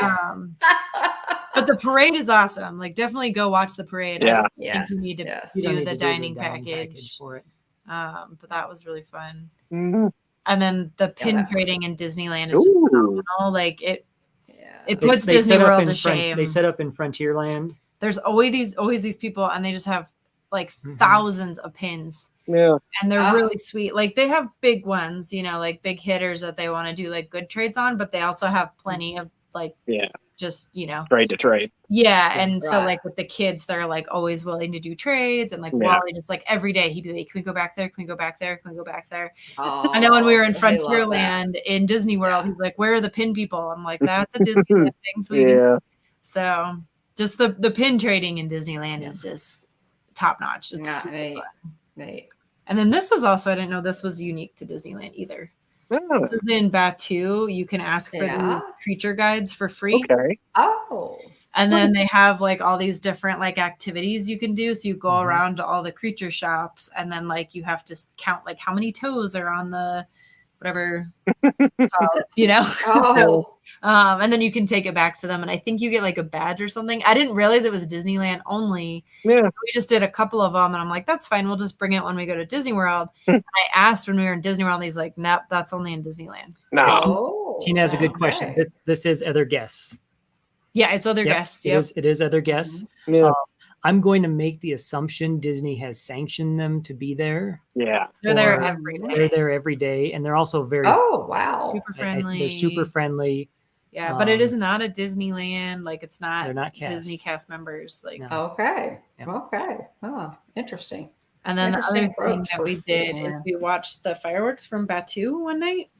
But the parade is awesome. Like definitely go watch the parade.
Yeah.
I think
Yes.
you need to
yes.
You don't
do
need
the
to
dining package.
for it.
But that was really fun.
Mhm.
And then the pin
that-
trading in Disneyland is just
Ooh.
phenomenal. Like it
Yeah.
puts
They
Disney
set up
World
in
to
front-
shame.
They set up in Frontierland.
There's always these people and they just have like
Mhm.
thousands of pins
Yeah.
and they're
Ah.
really sweet. Like they have big ones, like big hitters that they want to do like good trades on, but they also have plenty of like
Yeah.
just
Trade to trade.
yeah. And so
Right.
like with the kids, they're like always willing to do trades and like
Yeah.
Wally just like every day he'd be like, can we go back there? Can we go back there? Can we go back there?
Oh,
And then when we were in
they love that.
Frontierland in Disney World,
Yeah.
he's like, where are the pin people? I'm like, that's a Disneyland thing, sweetie.
Yeah.
So just the pin trading in Disneyland is just top notch. It's
Yeah,
super
neat.
fun.
Neat.
And then this is also, I didn't know this was unique to Disneyland either.
Oh,
This is in Batu. You can ask for
Yeah.
these creature guides for free.
okay.
Oh.
And then they have like all these different like activities you can do. So you go
Mhm.
around to all the creature shops and then like you have to count like how many toes are on the whatever,
Oh.
and then you can take it back to them. And I think you get like a badge or something. I didn't realize it was Disneyland only.
Yeah.
We just did a couple of them and I'm like, that's fine. We'll just bring it when we go to Disney World. And I asked when we were in Disney World and he's like, nope, that's only in Disneyland.
No.
Oh.
Tina has a good question.
Okay.
This is other guests.
Yeah, it's other
Yep,
guests.
It
Yep.
is. It is other guests.
Yeah.
I'm going to make the assumption Disney has sanctioned them to be there.
Yeah.
They're there
Or
every day.
They're there every day, and they're also very
Oh, wow.
Super
I-
friendly.
they're super friendly.
Yeah, but it is not a Disneyland. Like it's not.
They're not
Disney
cast.
cast members. Like
No.
Okay.
Yep.
Okay. Oh, interesting.
And then the
Interesting
other thing
approach
that
for
we did is
Disneyland.
we watched the fireworks from Batu one night.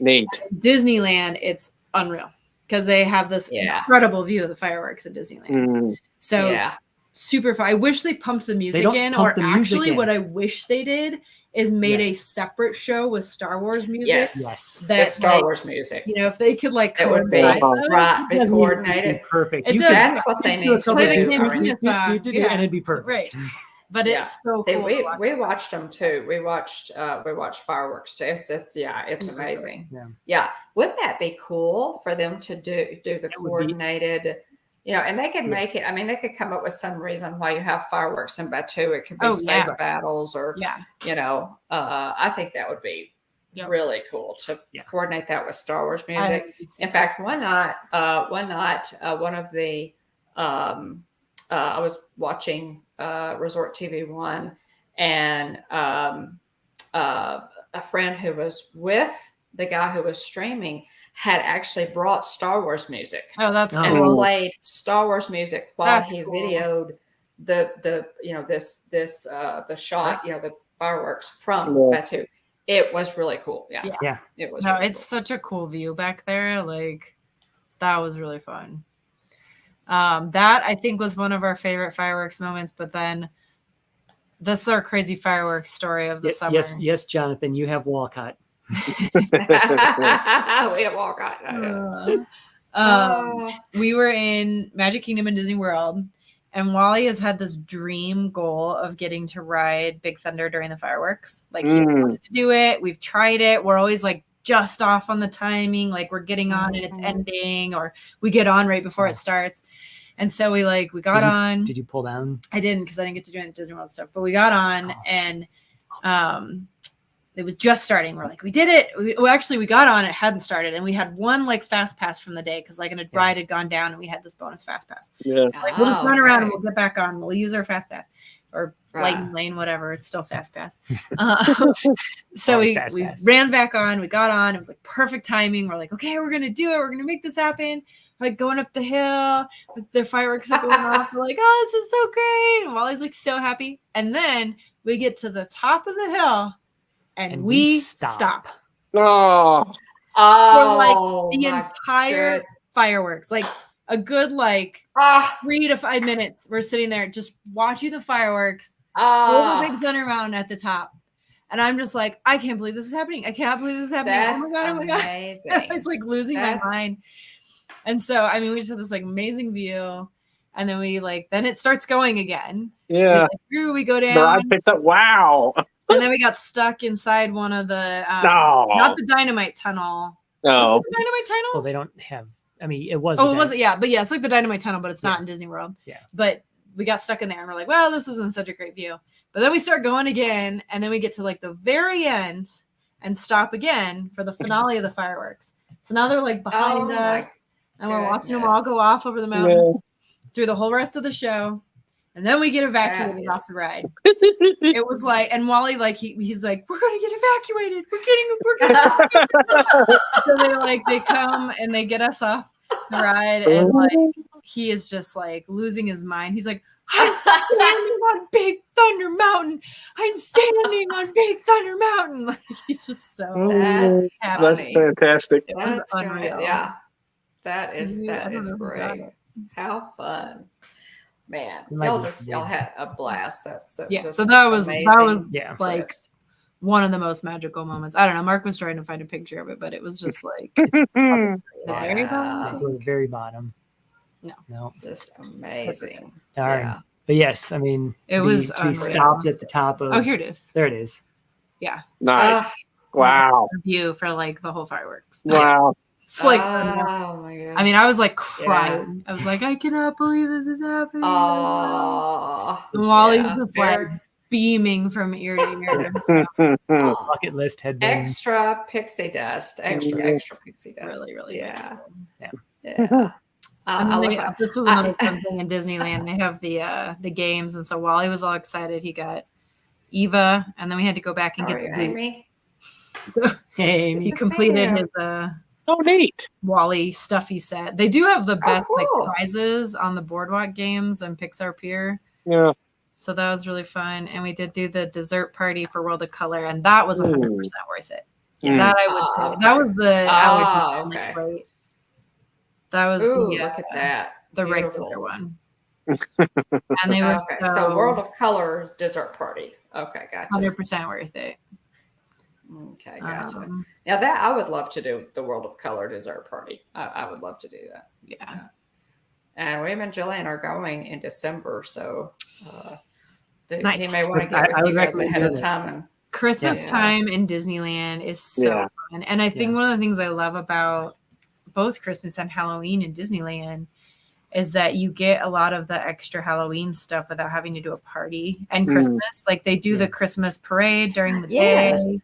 Neat.
Disneyland, it's unreal because they have this incredible view of the fireworks at Disneyland. So super fun. I wish they pumped the music in, or actually what I wish they did is made a separate show with Star Wars music.
Yes.
That
Star Wars music.
You know, if they could like
it would be be coordinated.
Perfect.
That's what they need to do.
And it'd be perfect.
Right. But it's so cool.
We watched them too. We watched fireworks too. It's amazing. Yeah. Wouldn't that be cool for them to do the coordinated? And they could make it. I mean, they could come up with some reason why you have fireworks in Batu. It could be space battles, or I think that would be really cool to coordinate that with Star Wars music. In fact, one night, one of the I was watching Resort TV 1, and a friend who was with the guy who was streaming had actually brought Star Wars music.
Oh, that's cool.
And played Star Wars music while he videoed the the shot, the fireworks from Batu. It was really cool. Yeah. It was.
No, it's such a cool view back there. Like that was really fun. That I think was one of our favorite fireworks moments. But then this is our crazy fireworks story of the summer.
Yes, Jonathan, you have Walcott.
We have Walcott.
We were in Magic Kingdom and Disney World, and Wally has had this dream goal of getting to ride Big Thunder during the fireworks. Like he wanted to do it. We've tried it. We're always like just off on the timing. Like we're getting on and it's ending, or we get on right before it starts. And so we got on.
Did you pull down?
I didn't, because I didn't get to do any Disney World stuff. But we got on and it was just starting. We're like, we did it. We got on. It hadn't started, and we had one like fast pass from the day because like a ride had gone down, and we had this bonus fast pass. Yeah, like we'll just run around and we'll get back on. We'll use our fast pass or lightning lane, whatever. It's still fast pass. So we ran back on. We got on. It was like perfect timing. We're like, okay, we're gonna do it. We're gonna make this happen. We're like going up the hill with the fireworks are going off. We're like, oh, this is so great. And Wally's like so happy. And then we get to the top of the hill. And we stop.
Oh,
for like the entire fireworks, like a good 3 to 5 minutes. We're sitting there just watching the fireworks over Big Thunder Mountain at the top, and I'm just like, I can't believe this is happening. I cannot believe this is happening.
That's
oh my god!
Amazing.
It's like losing my mind. And so, I mean, we just had this like amazing view, and then we then it starts going again.
Yeah.
We go down.
The ride picks up. Wow.
And then we got stuck inside one of the not the dynamite tunnel.
No.
The dynamite tunnel?
Well, they don't have. I mean, it was.
Oh, it wasn't. Yeah, but yeah, it's like the dynamite tunnel, but it's not in Disney World.
Yeah.
But we got stuck in there, and we're like, well, this isn't such a great view. But then we start going again, and then we get to like the very end and stop again for the finale of the fireworks. So now they're like behind us, and we're watching them all go off over the mountains through the whole rest of the show. And then we get evacuated off the ride. It was like, and Wally, he's like, we're gonna get evacuated. We're getting. So they come and they get us off the ride, and he is just like losing his mind. He's like, I'm standing on Big Thunder Mountain. I'm standing on Big Thunder Mountain. Like he's just so
that's fantastic.
It was unreal.
Yeah, that is great. How fun. Man, y'all had a blast. That's so
that was
amazing.
Like one of the most magical moments. I don't know. Mark was trying to find a picture of it, but it was just like the very bottom.
The very bottom. No,
just amazing.
Darn. But yes, I mean,
it was.
We stopped at the top of.
Oh, here it is.
There it is.
Yeah.
Nice. Wow.
View for like the whole fireworks.
Wow.
It's like,
oh my god!
I mean, I was like crying. I was like, I cannot believe this is happening.
Oh,
Wally's just like beaming from ear to ear. So.
Bucket list headband.
Extra pixie dust. Extra pixie dust.
Really, really.
Yeah.
This was another fun thing in Disneyland. They have the games, and so Wally was all excited. He got Eva, and then we had to go back and get the
Amy.
So he completed his
Oh, neat.
Wally stuffy set. They do have the best
cool.
like prizes on the Boardwalk games and Pixar Pier.
Yeah.
So that was really fun. And we did do the dessert party for World of Color, and that was 100% worth it.
Mm.
That I would say.
Okay.
That was the allergy
okay.
plate. That was
Ooh,
the
look at that.
the
Beautiful.
regular one. And they were
Okay, so World of Colors dessert party. Okay, gotcha.
100% worth it.
Okay, gotcha.
Um,
Now that I would love to do the World of Color dessert party. I would love to do that.
yeah.
And William and Jillian are going in December, so he
Nice.
may want to
I
get with
would
you guys
recommend
ahead of
doing it.
time. And
Christmas
Yeah.
time in Disneyland is so
Yeah.
fun. And I think
Yeah.
one of the things I love about both Christmas and Halloween in Disneyland is that you get a lot of the extra Halloween stuff without having to do a party. And Christmas, like they do
Yeah.
the Christmas parade during the
Yes.
day.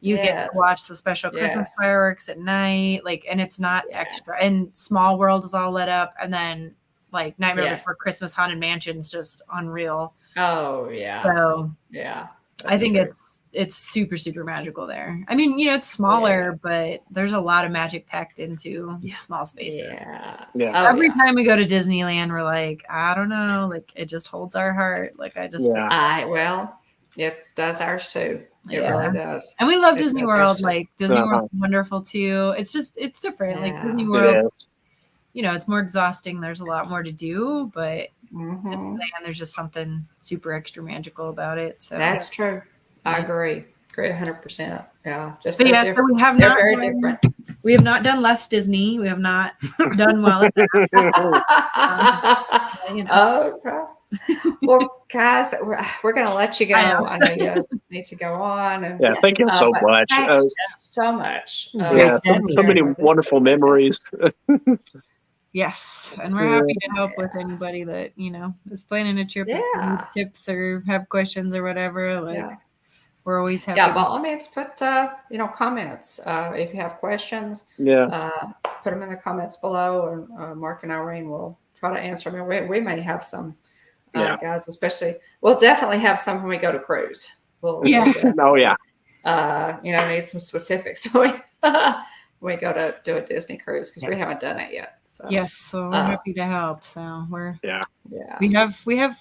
You get to
Yes.
watch the special Christmas
Yes.
fireworks at night, like, and it's not extra. And Small World is all lit up, and then like Nightmare
Yes.
Before Christmas, Haunted Mansion's just unreal.
oh yeah,
So
yeah.
I
that's
think
true.
it's super super magical there. I mean, it's smaller, but there's a lot of magic packed into small spaces.
yeah.
Yeah.
Oh,
Every
yeah.
time we go to Disneyland, we're like, I don't know, like it just holds our heart. Like I just
Yeah.
Well, it does ours too. It
Yeah.
really does.
and we love
It
Disney
does
World.
ours too.
Like Disney
Uh-huh.
World's wonderful too. It's different. Like
Yeah.
Disney
It
World,
is.
it's more exhausting. There's a lot more to do, but
Mhm.
Disneyland, there's just something super extra magical about it. So
That's true. I
Yeah.
agree. Agree 100%. Yeah. Just
But
they're
yeah, so
different.
we have
They're
not
very
done,
different.
we have not done less Disney. We have not done well at that.
Okay. Well, guys, we're going to let you go.
I know.
I know you guys need to go on. And,
Yeah. Thank you so
but
much.
Thanks so much.
Yeah,
So many wonderful memories.
Yes, and we're happy to help with anybody that is planning a trip. If you need
Yeah.
tips or have questions or whatever. Like
Yeah.
we're always happy.
Yeah, by all means, put comments if you have questions.
Yeah.
Put them in the comments below, and Mark and Irene will try to answer them. We may have some guys, especially. We'll definitely have some when we go to cruise.
Oh yeah.
Need some specifics when we go to do a Disney cruise because we haven't done it yet. So
Yes, so we're happy to help. So we're we have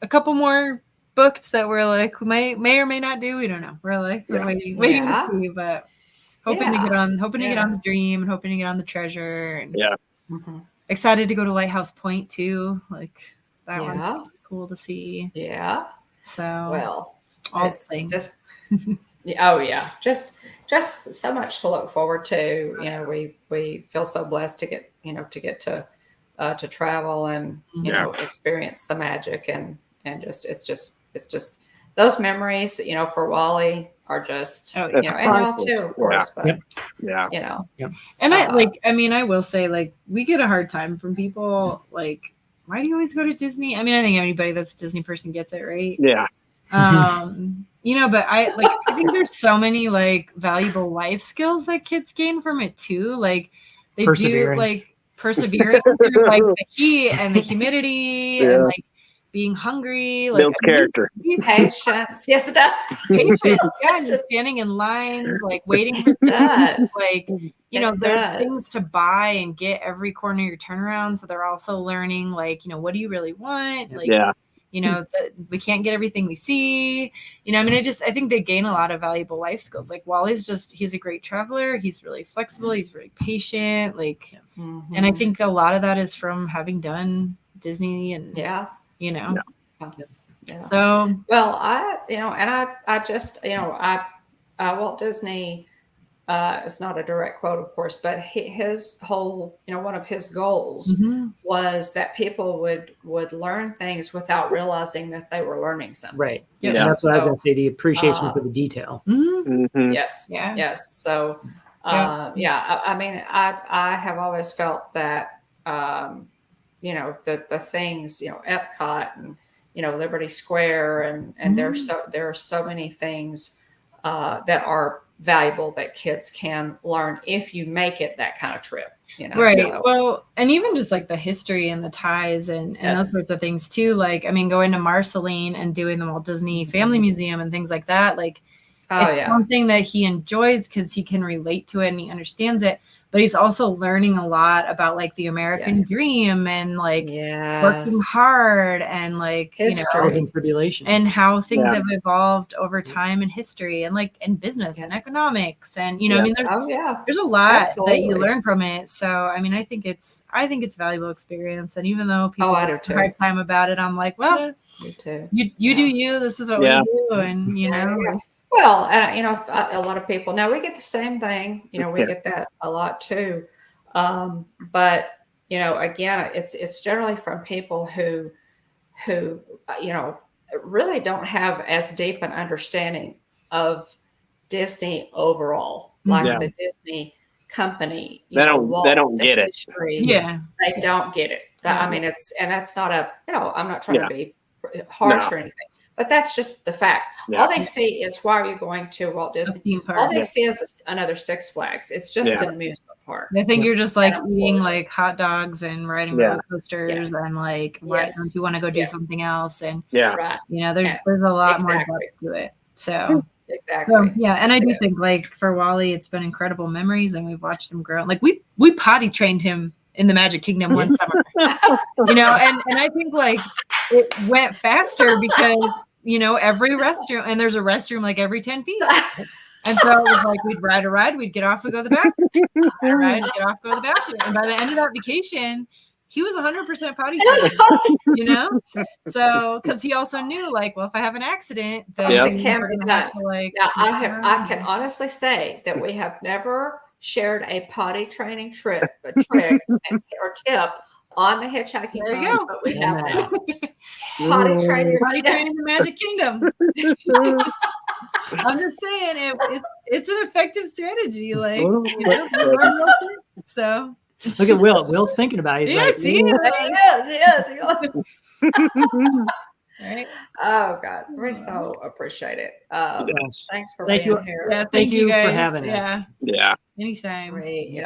a couple more booked that we're like we may or may not do. We don't know. We're like we're waiting to see, but hoping to get on the Dream and hoping to get on the Treasure, and excited to go to Lighthouse Point too. Like that one's cool to see.
Yeah.
So
Well,
all
it's
things.
just just so much to look forward to. We feel so blessed to get to travel and experience the magic and it's just those memories for Wally are just and y'all too, of course. But
And I will say, like, we get a hard time from people like, why do you always go to Disney? I mean, I think anybody that's a Disney person gets it, right?
Yeah.
But I think there's so many like valuable life skills that kids gain from it too. Like they do like perseverance through like the heat and the humidity and like being hungry, like
builds character.
Patience. Yes, it does.
Patience. Yeah, and just standing in lines, like waiting for things. Like, there's things to buy and get every corner you turn around. So they're also learning, like, what do you really want? Like, we can't get everything we see. I think they gain a lot of valuable life skills. Like Wally's he's a great traveler. He's really flexible. He's very patient. Like, and I think a lot of that is from having done Disney and So
Walt Disney is not a direct quote, of course, but his whole one of his goals was that people would learn things without realizing that they were learning something.
Right. That's what I was going to say. The appreciation for the detail.
Yes. Yes. So I mean, I have always felt that the things Epcot and Liberty Square and there are so many things that are valuable that kids can learn if you make it that kind of trip.
Right.
So.
Well, and even just like the history and the ties and those sorts of things too. Like, I mean, going to Marceline and doing the Walt Disney Family Museum and things like that. Like, it's something that he enjoys because he can relate to it and he understands it. but he's also learning a lot about like the American dream and like working hard and like
trials and tribulation
and how things have evolved over time in history and like in business and economics and I mean there's a lot that you learn from it. So I mean I think it's valuable experience, and even though people have a hard time about it, I'm like, well,
me too.
You do you. This is what we do, and
Well, and a lot of people now we get the same thing. We get that a lot too. But again, it's generally from people who really don't have as deep an understanding of Disney overall, like the Disney company.
They don't get it.
Yeah,
they don't get it. I mean, that's not I'm not trying to be harsh or anything, but that's just the fact. All they see is, why are you going to Walt Disney? All they see is another Six Flags. It's just an amusement park.
I think you're just like eating like hot dogs and riding roller coasters and like, why don't you want to go do something else? And there's a lot more depth to it. So
exactly.
So and I do think like for Wally, it's been incredible memories, and we've watched him grow. Like we potty trained him in the Magic Kingdom one summer, and I think like it went faster because every restroom, and there's a restroom like every 10 feet. And so it was like, we'd ride a ride, we'd get off and go to the bathroom. Ride, get off, go to the bathroom. And by the end of that vacation, he was 100% potty trained, So, because he also knew, like, well, if I have an accident, then
it can't be done. Now, I can honestly say that we have never shared a potty training trick or tip on the Hitchhiking Bones, but we have now. Potty training
the Magic Kingdom. I'm just saying it's an effective strategy. Like, so
look at Will. Will's thinking about it. He's like,
he is. Right. Oh gosh, we so appreciate it. Thanks for being here.
Yeah,
thank you
guys
for having us.
Yeah.
Anytime.
Great.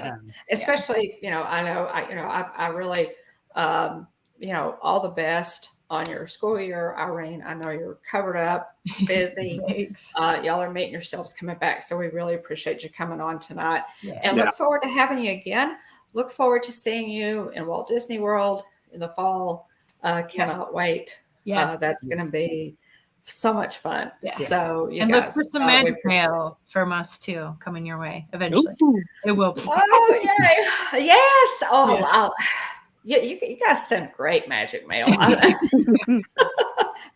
Especially, I know I really all the best on your school year, Irene. I know you're covered up, busy.
Thanks.
Y'all are meeting yourselves coming back. So we really appreciate you coming on tonight. And look forward to having you again. Look forward to seeing you in Walt Disney World in the fall. Cannot wait.
Yes.
That's going to be so much fun.
Yes.
So
and look for some magic mail from us too coming your way eventually.
Ooh.
It will be.
Oh yay. Yes. Oh wow. You guys send great magic mail.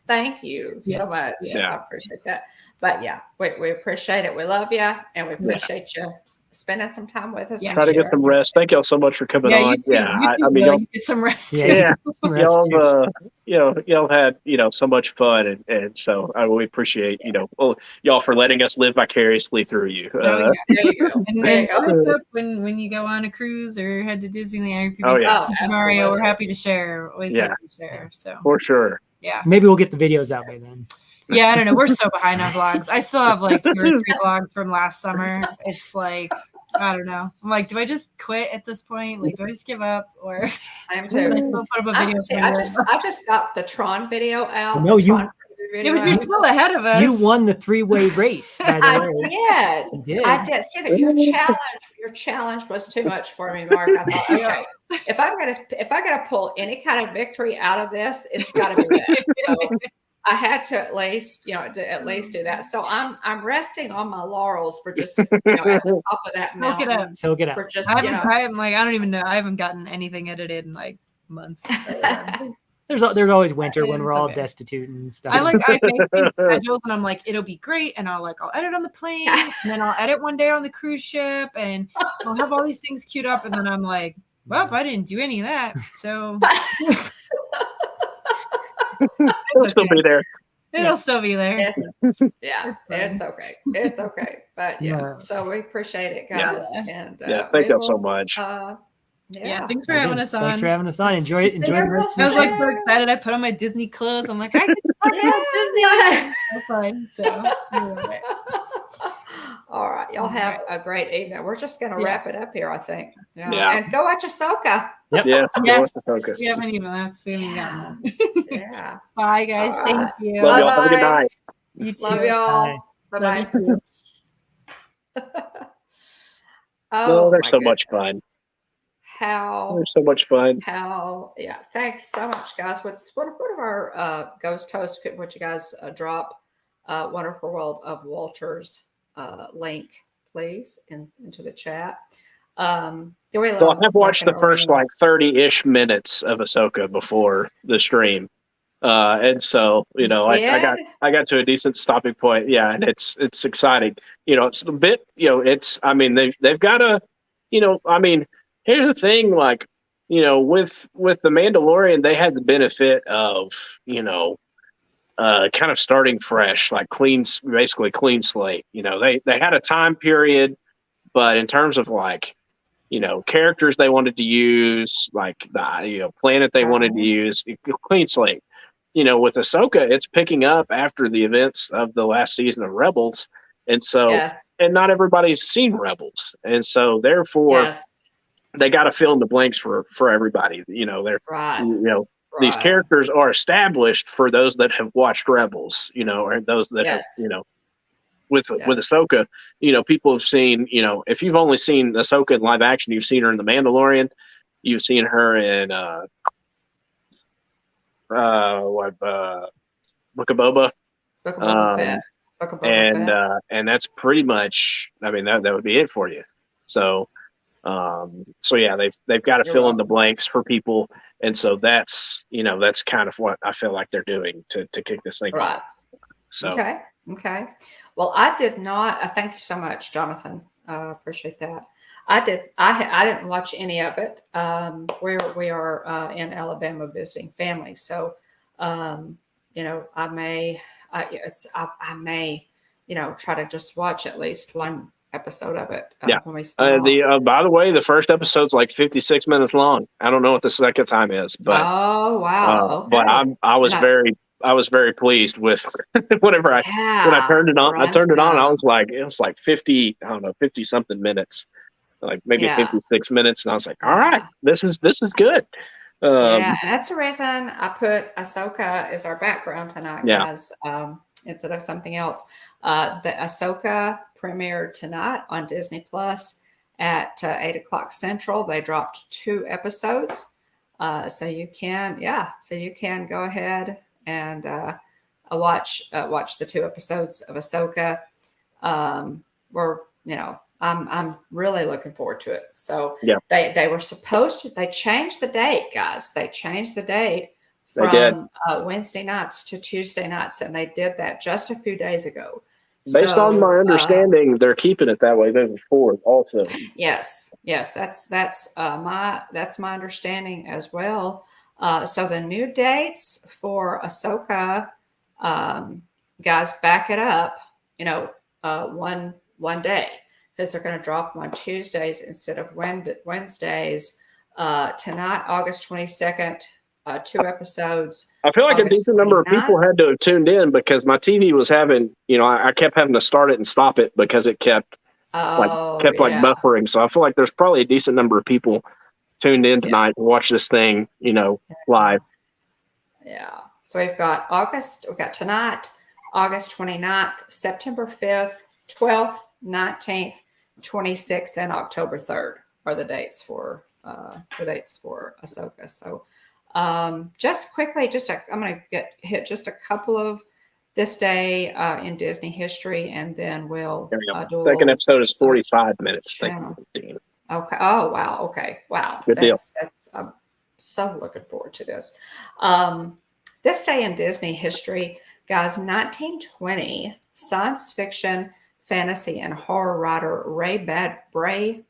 Thank you so much.
Yeah.
I appreciate that. But we appreciate it. We love you, and we appreciate you spending some time with us.
Try to get some rest. Thank y'all so much for coming on.
You too,
I mean, y'all
get some rest.
Y'all had so much fun, and so we appreciate y'all for letting us live vicariously through you.
There you go.
And what's up when you go on a cruise or head to Disneyland? Mario, we're happy to share. Always happy to share. So
for sure.
Yeah.
Maybe we'll get the videos out by then.
Yeah, I don't know. We're so behind on vlogs. I still have like 2 or 3 vlogs from last summer. It's like, I don't know. I'm like, do I just quit at this point? Like, do I just give up? Or
I am too.
I still put up a video.
I just got the Tron video out.
No,
but you're still ahead of us.
You won the 3-way race. By the way.
You did. I did. See that your challenge was too much for me, Mark. I thought, okay, if I gotta pull any kind of victory out of this, it's got to be that. So I had to at least do that. So I'm resting on my laurels for just at the top of that mountain.
Soak it up.
For just
I'm like, I don't even know. I haven't gotten anything edited in like months.
There's always winter when we're all destitute and stuff.
I make these schedules and I'm like, it'll be great, and I'll edit on the plane, and then I'll edit one day on the cruise ship, and I'll have all these things queued up, and then I'm like, well, I didn't do any of that, so
it'll still be there.
It'll still be there.
It's okay. It's okay. But so we appreciate it, guys. And
thank y'all so much.
Thanks for having us on.
Thanks for having us on. Enjoy it.
Enjoy
I was like so excited. I put on my Disney clothes. I'm like, I can talk about Disney. That's fine. So,
all right. Y'all have a great evening. We're just going to wrap it up here, I think. And go watch Ahsoka.
Yep.
Yeah.
Yes. We haven't even gotten that.
Yeah.
Bye, guys. Thank you.
Love y'all. Have a good night.
You too.
Love y'all. Bye-bye.
No,
Oh
they're
my
so much
goodness.
fun.
How
They're so much fun.
yeah, thanks so much, guys. What of our ghost hosts would you guys drop Wonderful World of Walter's link, please, into the chat. Do we
So I
love
have watched
Mark and
the first
Irene?
like 30-ish minutes of Ahsoka before the stream. And so,
You did?
I got to a decent stopping point. Yeah, and it's exciting. It's a bit, I mean, they've got a, I mean, here's the thing, like, with the Mandalorian, they had the benefit of, kind of starting fresh, like basically clean slate. They had a time period, but in terms of like, characters they wanted to use, like the planet they wanted to use, clean slate. With Ahsoka, it's picking up after the events of the last season of Rebels, and so,
Yes.
and not everybody's seen Rebels, and so therefore
Yes.
they got to fill in the blanks for everybody. They're
Right.
these
Right.
characters are established for those that have watched Rebels, or those that have,
Yes.
with
Yes.
Ahsoka, people have seen, if you've only seen Ahsoka in live action, you've seen her in The Mandalorian, you've seen her in Book of Boba,
Book of Boba Fett. Book of Boba Fett.
and that's pretty much, I mean, that would be it for you. So, yeah, they've got to
You're
fill in the
welcome.
blanks for people, and so that's that's kind of what I feel like they're doing to kick this thing
Right.
off. So
Okay. Okay. Well, I did not. Thank you so much, Jonathan. Appreciate that. I didn't watch any of it. We are in Alabama visiting family, so I may try to just watch at least one episode of it
yeah.
when we start.
By the way, the first episode's like 56 minutes long. I don't know what the second time is, but
Oh wow! Okay.
but I was very pleased with whenever when I turned it on. I turned it on. I was like, it was like 50, I don't know, 50 something minutes, like maybe 56 minutes, and I was like, all right, this is good.
And that's the reason I put Ahsoka as our background tonight, guys. Instead of something else. The Ahsoka premiered tonight on Disney Plus at 8:00 Central. They dropped 2 episodes. So you can go ahead and watch the 2 episodes of Ahsoka. I'm really looking forward to it. So they were supposed to. They changed the date, guys. They changed the date from Wednesday nights to Tuesday nights, and they did that just a few days ago.
Based on my understanding, they're keeping it that way moving forward. Also,
yes, that's my understanding as well. So the new dates for Ahsoka, guys, back it up. One day, because they're going to drop them on Tuesdays instead of Wednesdays. Tonight, August 22nd. 2 episodes.
I feel like
August
a decent number of people had to have tuned in because my TV was having, I kept having to start it and stop it because it kept buffering. So I feel like there's probably a decent number of people tuned in tonight to watch this thing, live.
Yeah. So we've got tonight, August 29th, September 5th, 12th, 19th, 26th, and October 3rd are the dates for Ahsoka. So just quickly, I'm going to hit just a couple of this day in Disney history, and then we'll
do second episode is 45 minutes.
Okay. Oh wow. Okay. Wow.
Good deal.
I'm so looking forward to this. This day in Disney history, guys. 1920, science fiction, fantasy, and horror writer Ray Bradbury,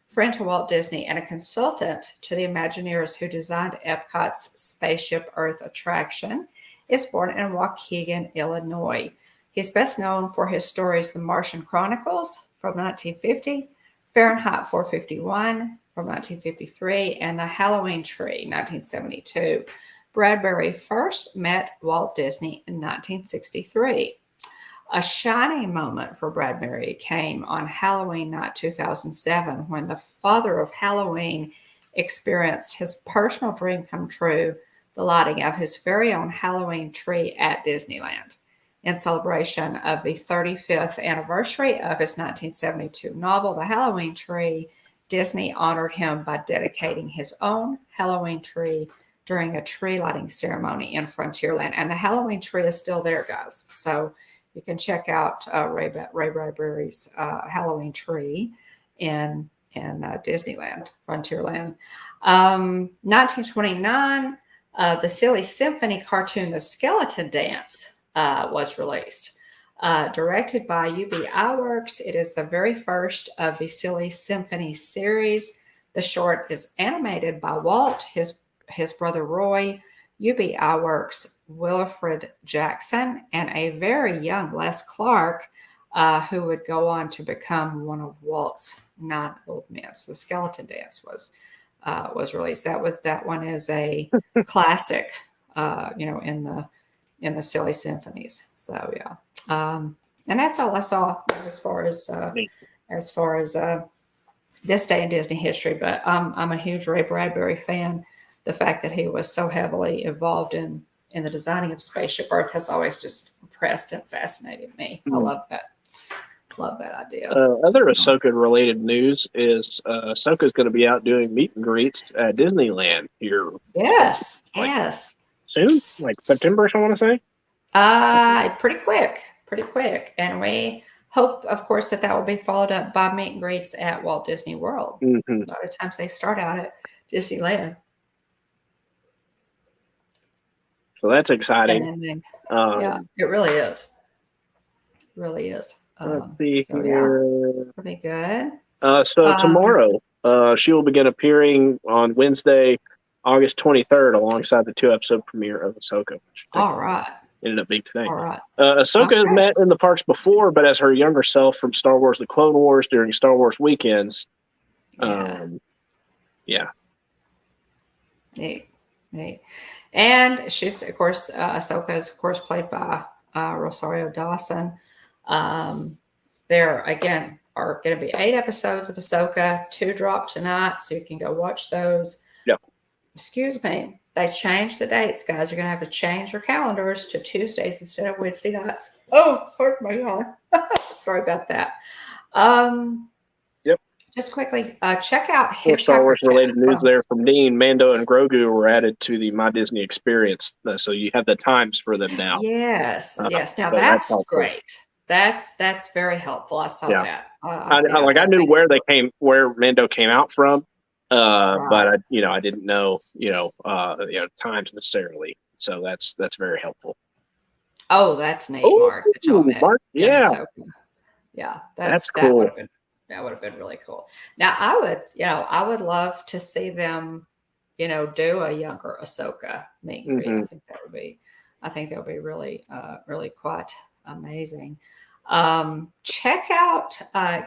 friend to Walt Disney and a consultant to the Imagineers who designed Epcot's Spaceship Earth attraction, is born in Waukegan, Illinois. He's best known for his stories The Martian Chronicles from 1950, Fahrenheit 451 from 1953, and The Halloween Tree, 1972. Bradbury first met Walt Disney in 1963. A shining moment for Bradbury came on Halloween night 2007 when the father of Halloween experienced his personal dream come true, the lighting of his very own Halloween tree at Disneyland. in celebration of the 35th anniversary of his 1972 novel, The Halloween Tree. Disney honored him by dedicating his own Halloween tree during a tree lighting ceremony in Frontierland. And the Halloween tree is still there, guys. So you can check out Ray Bradbury's Halloween tree in Disneyland, Frontierland. 1929, the Silly Symphony cartoon, The Skeleton Dance, was released. Directed by UB Iwerks, it is the very first of the Silly Symphony series. The short is animated by Walt, his brother Roy, UB Iwerks, Wilfred Jackson, and a very young Les Clark, who would go on to become one of Walt's 9 old men. So The Skeleton Dance was released. That one is a classic, in the Silly Symphonies. So yeah, and that's all I saw as far as this day in Disney history. But I'm a huge Ray Bradbury fan. The fact that he was so heavily involved in the designing of Spaceship Earth has always just impressed and fascinated me. I love that. Love that idea.
Other Ahsoka related news is Ahsoka's going to be out doing meet and greets at Disneyland here.
Yes.
Soon, like September, I want to say.
Pretty quick. And we hope, of course, that will be followed up by meet and greets at Walt Disney World.
Mm-hmm.
A lot of times they start out at Disneyland.
So that's exciting.
Yeah, it really is. Really is.
Let's see
so
here.
Yeah, it'll be good.
So tomorrow, she will begin appearing on Wednesday, August 23rd, alongside the 2-episode premiere of Ahsoka. Which
All right.
Ended up being today.
All right.
Ahsoka has met in the parks before, but as her younger self from Star Wars: The Clone Wars during Star Wars weekends.
Yeah. Neat. And she's, of course, Ahsoka is, of course, played by Rosario Dawson. There, again, are going to be 8 episodes of Ahsoka. 2 dropped tonight, so you can go watch those.
Yep.
Excuse me. They changed the dates, guys. You're going to have to change your calendars to Tuesdays instead of Wednesday nights. Oh, pardon my God. Sorry about that.
Yep.
Just quickly, check out
More Star Wars related news there from Dean. Mando and Grogu were added to the My Disney Experience, so you have the times for them now.
Yes. Now
so
that's great. That's very helpful. I saw that.
I knew where Mando came out from, but I didn't know times necessarily. So that's very helpful.
Oh, that's neat, Mark.
Mark, yeah, that's cool.
That would have been really cool. Now, I would love to see them, do a younger Ahsoka meet and greet. I think that would be really, really quite amazing. Check out,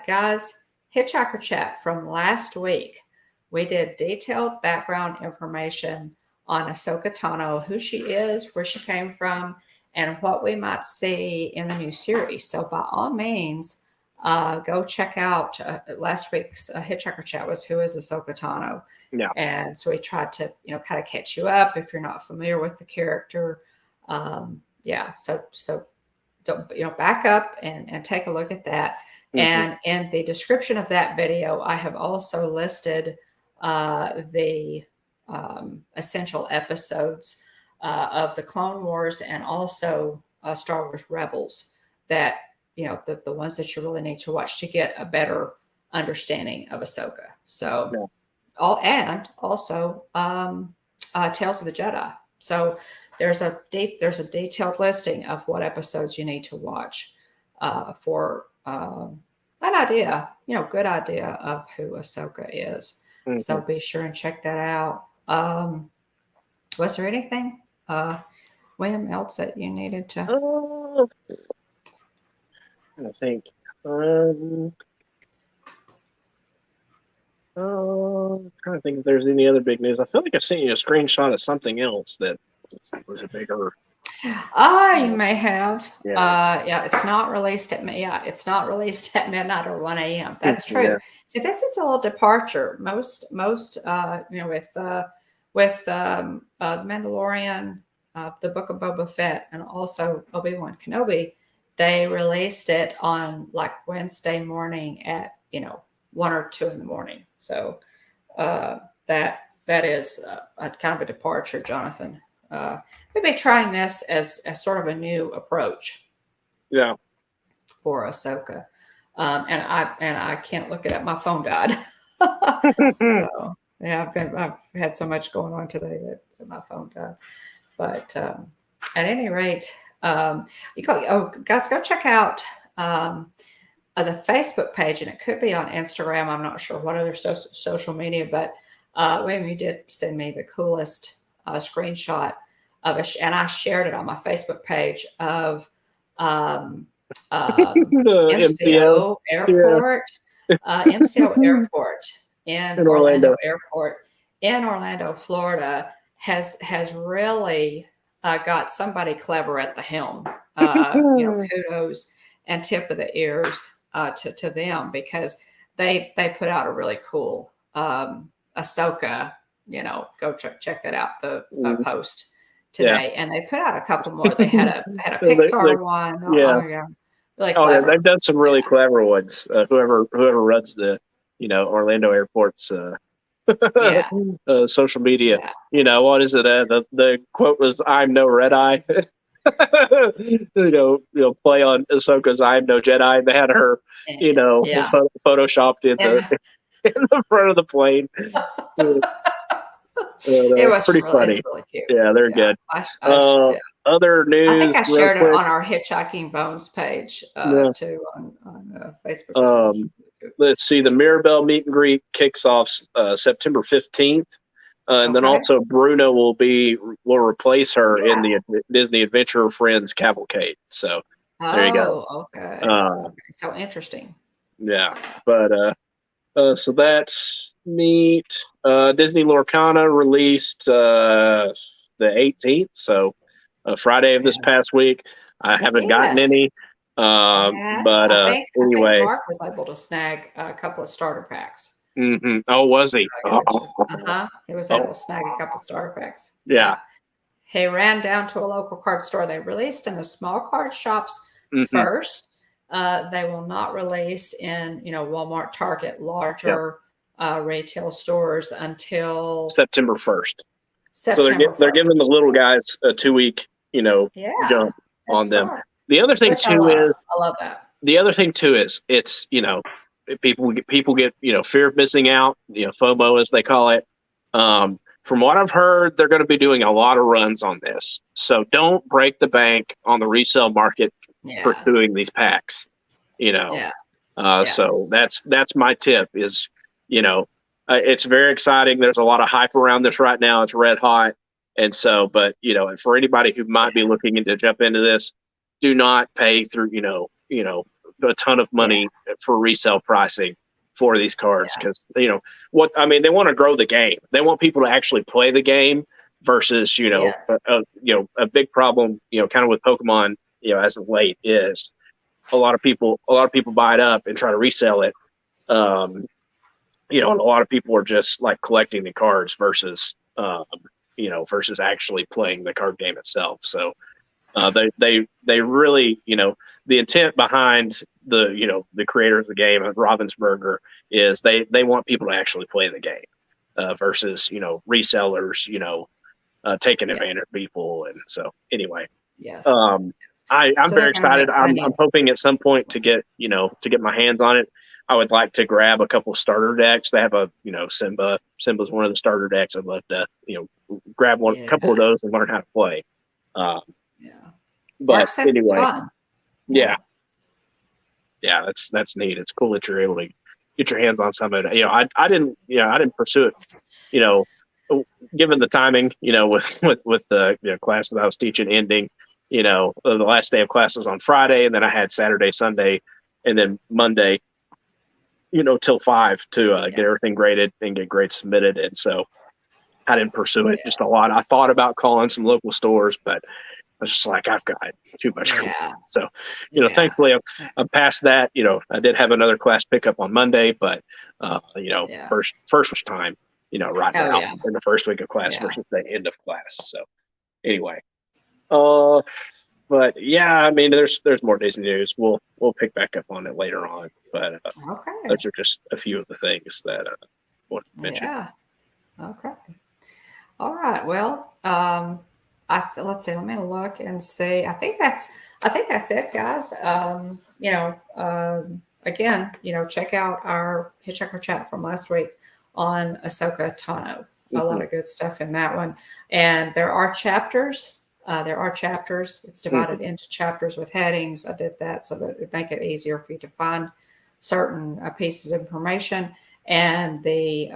guys, Hitchhiker Chat from last week. We did detailed background information on Ahsoka Tano, who she is, where she came from, and what we might see in the new series. So by all means, go check out last week's Hitchhiker Chat was Who is Ahsoka Tano?
Yeah.
And so we tried to, kind of catch you up if you're not familiar with the character. So back up and take a look at that. Mm-hmm. And in the description of that video, I have also listed the essential episodes of the Clone Wars and also Star Wars Rebels that, the ones that you really need to watch to get a better understanding of Ahsoka. So, also Tales of the Jedi. So there's a detailed listing of what episodes you need to watch for an idea, good idea of who Ahsoka is. Mm-hmm. So be sure and check that out. Was there anything, William, else that you needed to?
I think. I'm trying to think if there's any other big news. I feel like I sent you a screenshot of something else that was a bigger.
You may have.
Yeah.
It's not released at it's not released at midnight or 1 a.m. That's true.
Yeah.
See, this is a little departure. Most with The Mandalorian, the Book of Boba Fett and also Obi-Wan Kenobi, they released it on like Wednesday morning at 1 or 2 in the morning. So that is a kind of a departure, Jonathan. Maybe trying this as sort of a new approach.
Yeah.
For Ahsoka, and I can't look it up. My phone died. So yeah, I've had so much going on today that my phone died. But at any rate, guys, go check out the Facebook page, and it could be on Instagram. I'm not sure what other social media, but William, you did send me the coolest screenshot of it, and I shared it on my Facebook page of MCO Airport, MCO Airport in Orlando Airport in Orlando, Florida has really got somebody clever at the helm. Kudos and tip of the ears to them, because they put out a really cool Ahsoka. Go check that out. The post today, and they put out a couple more. They had a Pixar one. Really clever.
Yeah, they've done some really clever ones. Whoever runs the Orlando Airport's social media.
Yeah.
What is it? The quote was, "I'm no red eye." Play on Ahsoka's "I'm no Jedi." They had her, photoshopped in the front of the plane.
It was
pretty funny.
It's really cute.
Yeah, they're good. Other news.
I think I shared it on our Hitchhiking Bones page too on Facebook.
Let's see. The Mirabelle meet and greet kicks off September 15th, and then also Bruno will replace her in the Disney Adventure Friends Cavalcade. So there you go.
Okay. So interesting.
Yeah, but so that's neat. Disney Lorcana released the 18th, so Friday of this past week. I haven't gotten any, but anyway,
I think Mark was able to snag a couple of starter packs.
Mm-hmm. Oh, was he?
He was able to snag a couple of starter packs.
Yeah.
He ran down to a local card store. They released in the small card shops first. They will not release in Walmart, Target, larger retail stores until
September 1st. So they're
1st.
giving the little guys a 2-week jump on them. The other thing too is
I love that.
The other thing too is it's people get fear of missing out, FOMO as they call it. From what I've heard, they're going to be doing a lot of runs on this. So don't break the bank on the resale market pursuing these packs. So that's my tip is, it's very exciting. There's a lot of hype around this right now. It's red hot. And so, but, for anybody who might be looking to jump into this, do not pay through, a ton of money for resale pricing for these cards. Cause they want to grow the game. They want people to actually play the game versus, a big problem, kind of with Pokemon, as of late is a lot of people buy it up and try to resell it. And a lot of people are just like collecting the cards versus actually playing the card game itself. So they really, the intent behind the creator of the game, Ravensburger, is they want people to actually play the game versus, resellers, taking advantage of people. And so anyway, I'm very excited. I'm hoping at some point to get my hands on it. I would like to grab a couple of starter decks. They have a, Simba. Simba's one of the starter decks. I'd love to, grab a couple of those and learn how to play. But anyway, that's neat. It's cool that you're able to get your hands on some of it. I didn't pursue it, given the timing, with the classes I was teaching ending, the last day of class was on Friday, and then I had Saturday, Sunday, and then Monday, till 5 to get everything graded and get grades submitted. And so I didn't pursue it just a lot. I thought about calling some local stores, but I was just like, I've got too much going on. So, thankfully I'm past that. I did have another class pickup on Monday, but first was time, right now in the first week of class versus the end of class. So anyway, But yeah, I mean, there's more Disney news. We'll pick back up on it later on. But
Okay.
those are just a few of the things that I want to mention.
Yeah. Okay. All right. Well, let's see. Let me look and see. I think that's it, guys. Again, check out our Hitchhiker chat from last week on Ahsoka Tano. A lot of good stuff in that one. And there are chapters. It's divided into chapters with headings. I did that so that it would make it easier for you to find certain pieces of information. And the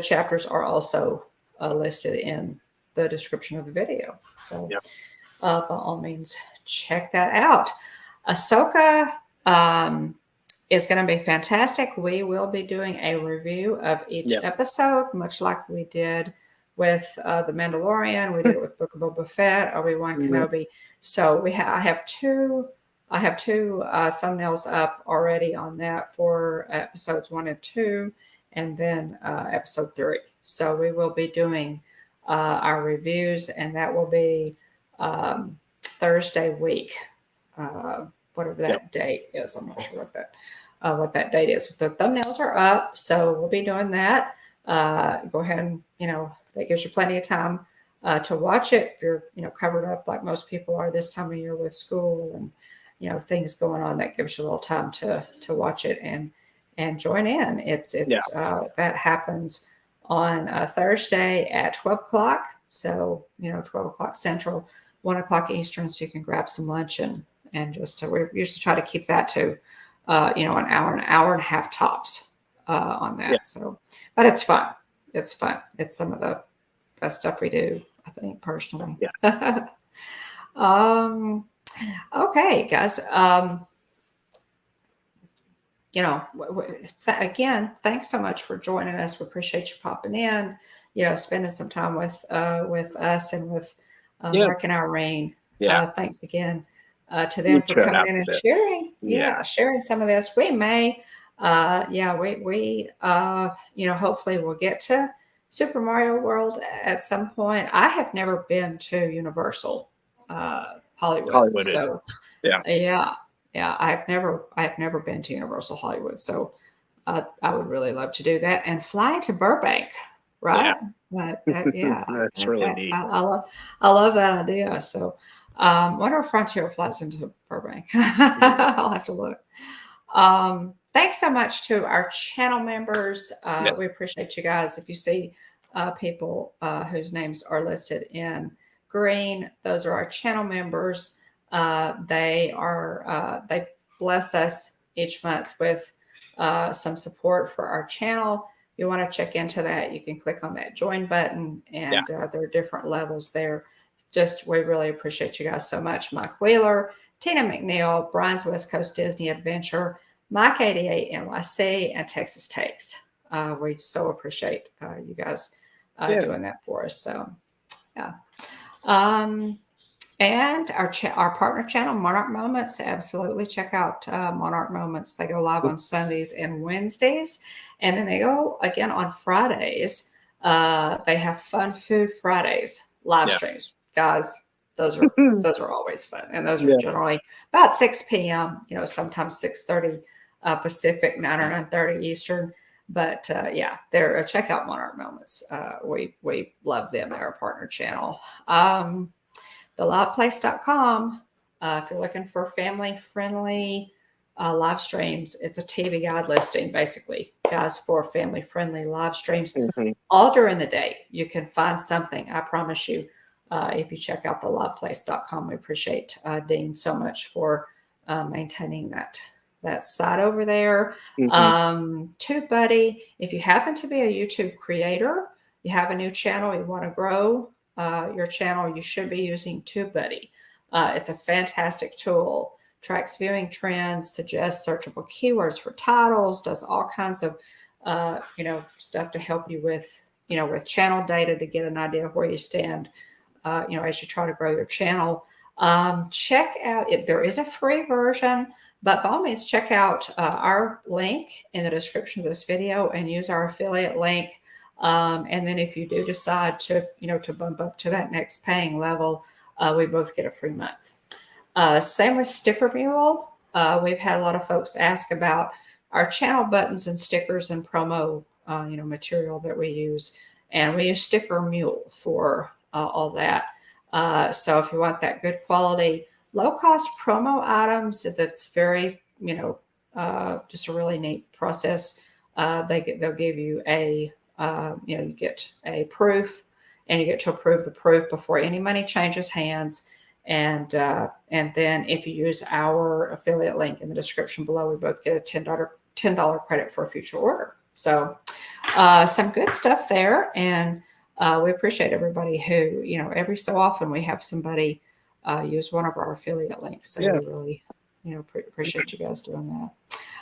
chapters are also listed in the description of the video. So by all means, check that out. Ahsoka is going to be fantastic. We will be doing a review of each episode, much like we did with The Mandalorian. We did it with Book of Boba Fett, Obi-Wan Kenobi. So I have two thumbnails up already on that for episodes 1 and 2, and then episode 3. So we will be doing our reviews, and that will be Thursday week, whatever that date is. I'm not sure what that date is. The thumbnails are up, so we'll be doing that. Go ahead and that gives you plenty of time to watch it if you're covered up like most people are this time of year with school and things going on. That gives you a little time to watch it and join in. It's that happens on Thursday at 12 o'clock. So 12 o'clock Central, 1 o'clock Eastern, so you can grab some lunch and just we usually try to keep that to an hour and a half tops on that. So, but it's fun. It's fun. It's some of the best stuff we do, I think, personally. Yeah. Okay, guys. Again, thanks so much for joining us. We appreciate you popping in, spending some time with us and with Mark and Irene. Thanks again to them for coming in and sharing. Sharing some of this. We may, hopefully we'll get to Super Mario World at some point. I have never been to Universal Hollywood. So I have never been to Universal Hollywood. So I would really love to do that and fly to Burbank. Right?
That's really neat.
I love that idea. So wonder if Frontier flies into Burbank. I'll have to look. Thanks so much to our channel members. We appreciate you guys. If you see people whose names are listed in green, those are our channel members. They bless us each month with some support for our channel. If you want to check into that, you can click on that join button, and there are different levels there. We really appreciate you guys so much. Mike Wheeler, Tina McNeil, Brian's West Coast Disney Adventure, Mike 88 NYC, and Texas Takes. We so appreciate you guys doing that for us. So, and our partner channel, Monarch Moments. Absolutely check out Monarch Moments. They go live on Sundays and Wednesdays, and then they go again on Fridays. They have Fun Food Fridays live streams, guys. Those are always fun, and those are generally about 6 p.m. Sometimes 6:30 Pacific, 9 or 9:30 Eastern. But they're check out Monarch Moments. We love them. They're a partner channel. TheLivePlace.com. If you're looking for family-friendly live streams, it's a TV guide listing, basically, guys, for family-friendly live streams all during the day. You can find something, I promise you, if you check out TheLivePlace.com. We appreciate Dean so much for maintaining that site over there. TubeBuddy, if you happen to be a YouTube creator, you have a new channel, you want to grow your channel, you should be using TubeBuddy. It's a fantastic tool. Tracks viewing trends, suggests searchable keywords for titles, does all kinds of stuff to help you with channel data to get an idea of where you stand as you try to grow your channel. Check out it. There is a free version, but by all means check out our link in the description of this video and use our affiliate link. And then if you do decide to bump up to that next paying level, we both get a free month. Same with Stickermule. We've had a lot of folks ask about our channel buttons and stickers and promo, material that we use, and we use Stickermule for all that. So if you want that good quality, low cost promo items, that's very, just a really neat process. They'll give you you get a proof, and you get to approve the proof before any money changes hands. And then if you use our affiliate link in the description below, we both get a $10 credit for a future order. So some good stuff there. And we appreciate everybody who, every so often we have somebody use one of our affiliate links. So we really, appreciate you guys doing that.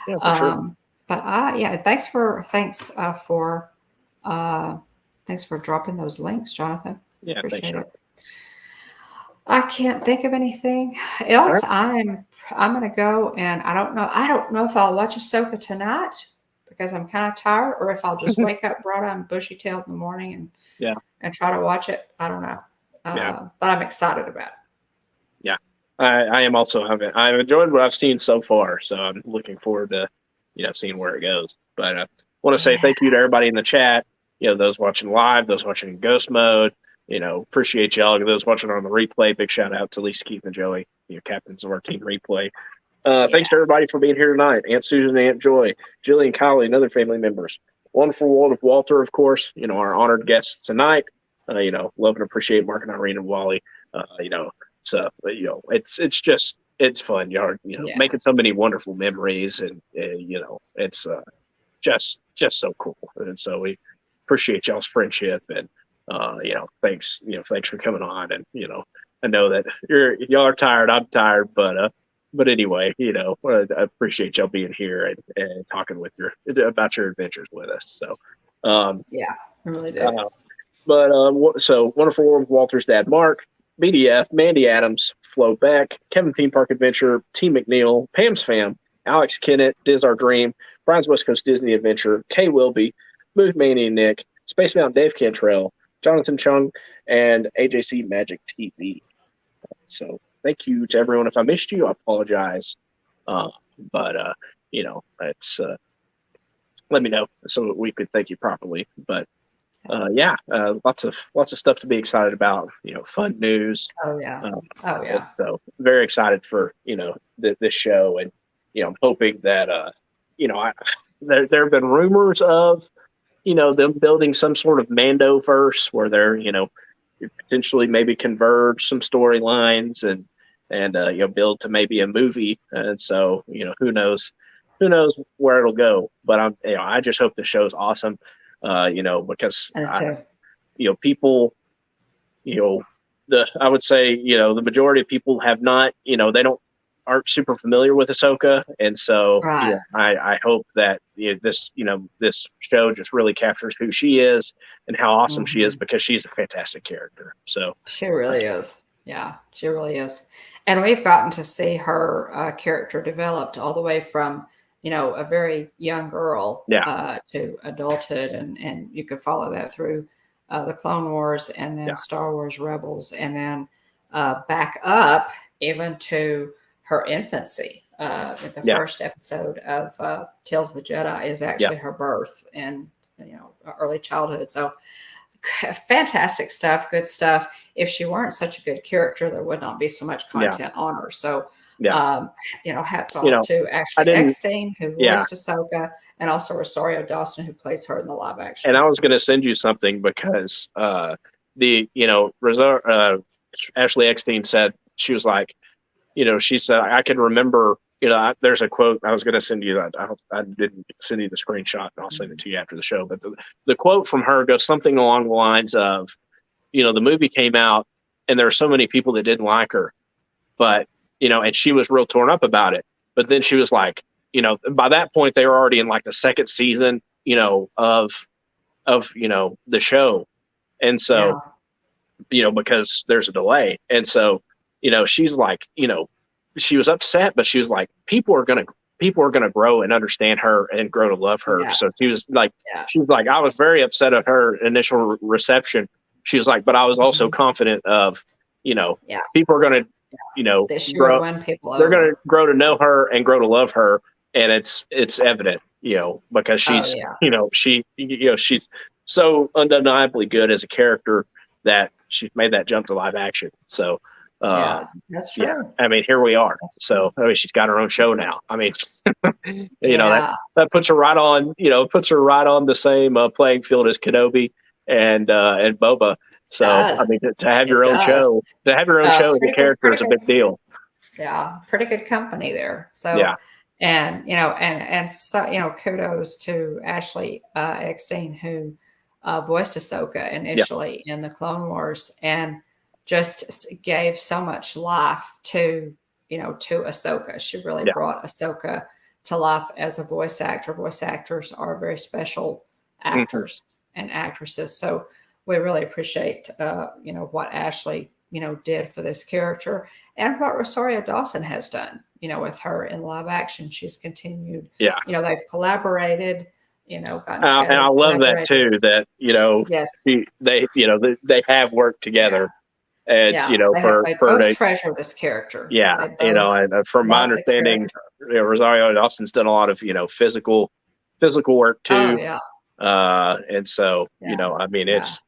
Yeah, for sure.
But thanks for dropping those links, Jonathan.
Yeah,
appreciate
thanks,
it. I can't think of anything else. Right. I'm gonna go, and I don't know if I'll watch Ahsoka tonight because I'm kind of tired, or if I'll just wake up bright-eyed and bushy-tailed in the morning and try to watch it. I don't know. But I'm excited about it.
Yeah, I am also I've enjoyed what I've seen so far, so I'm looking forward to seeing where it goes. But I want to say thank you to everybody in the chat. Those watching live, those watching in ghost mode. Appreciate y'all. Those watching on the replay, big shout out to Lisa, Keith, and Joey, captains of our team replay. Thanks to everybody for being here tonight. Aunt Susan, Aunt Joy, Jillian, Kylie, and other family members. Wonderful World of Walter, of course, our honored guests tonight. Love and appreciate Mark and Irene and Wally. It's fun. Y'all making so many wonderful memories, and it's just so cool. And so we appreciate y'all's friendship, and thanks for coming on. And I know that y'all are tired. I'm tired, but anyway, I appreciate y'all being here and talking about your adventures with us. So
I really do.
So Wonderful World with Walter's dad, Mark, BDF, Mandy Adams, Flo Beck, Kevin Theme Park Adventure, T McNeil, Pam's Fam, Alex Kennett, Diz Our Dream, Brian's West Coast Disney Adventure, Kay Wilby, Smooth Manny and Nick, Space Mountain Dave Cantrell, Jonathan Chung, and AJC Magic TV. So thank you to everyone. If I missed you, I apologize. It's let me know so we could thank you properly. But lots of stuff to be excited about. Fun news. So very excited for this show, and I'm hoping that there have been rumors of them building some sort of Mando verse where they're potentially maybe converge some storylines and build to maybe a movie. And so who knows where it'll go. But I just hope the show's awesome. Because people, I would say the majority of people have not, aren't super familiar with Ahsoka, and so I hope that this show just really captures who she is and how awesome she is, because she's a fantastic character. So
she really is. Yeah, she really is. And we've gotten to see her character developed all the way from a very young girl to adulthood, and you could follow that through the Clone Wars, and then Star Wars Rebels, and then back up even to her infancy. The first episode of Tales of the Jedi is actually her birth and early childhood. So fantastic stuff, good stuff. If she weren't such a good character, there would not be so much content on her. So hats off to Ashley Eckstein, who voiced Ahsoka, and also Rosario Dawson, who plays her in the live action.
And I was going to send you something because Ashley Eckstein said, she was like, she said, I can remember, there's a quote I was going to send you that I didn't send you the screenshot, and I'll send it to you after the show. But the quote from her goes something along the lines of, the movie came out and there were so many people that didn't like her, but, and she was real torn up about it. But then she was like, by that point they were already in like the second season, of the show. And so, because there's a delay. And so, she's like, she was upset, but she was like, people are going to grow and understand her and grow to love her. Yeah. So she was like, I was very upset at her initial reception. She was like, but I was also confident of,
Yeah.
people are going to,
This year
grow,
win people
they're
over.
going to grow to know her and grow to love her. And it's evident, because she's, she's so undeniably good as a character that she's made that jump to live action. So,
that's true.
yeah, I mean, here we are. So, I mean, she's got her own show now. I mean, that puts her right on, the same playing field as Kenobi and Boba. So, I mean, to have your own show, as a character is a big deal.
Yeah, pretty good company there. So,
yeah.
And so kudos to Ashley Eckstein, who voiced Ahsoka initially in the Clone Wars, and just gave so much life to Ahsoka. She really brought Ahsoka to life as a voice actor. Voice actors are very special actors and actresses, so we really appreciate what Ashley did for this character, and what Rosario Dawson has done with her in live action. She's continued.
Yeah.
They've collaborated. Gotten
and I love that too. That
yes,
they have worked together. As
they both treasure this character.
Yeah, and from my understanding, Rosario Dawson's done a lot of physical work too.
Oh yeah.
And so I mean, it's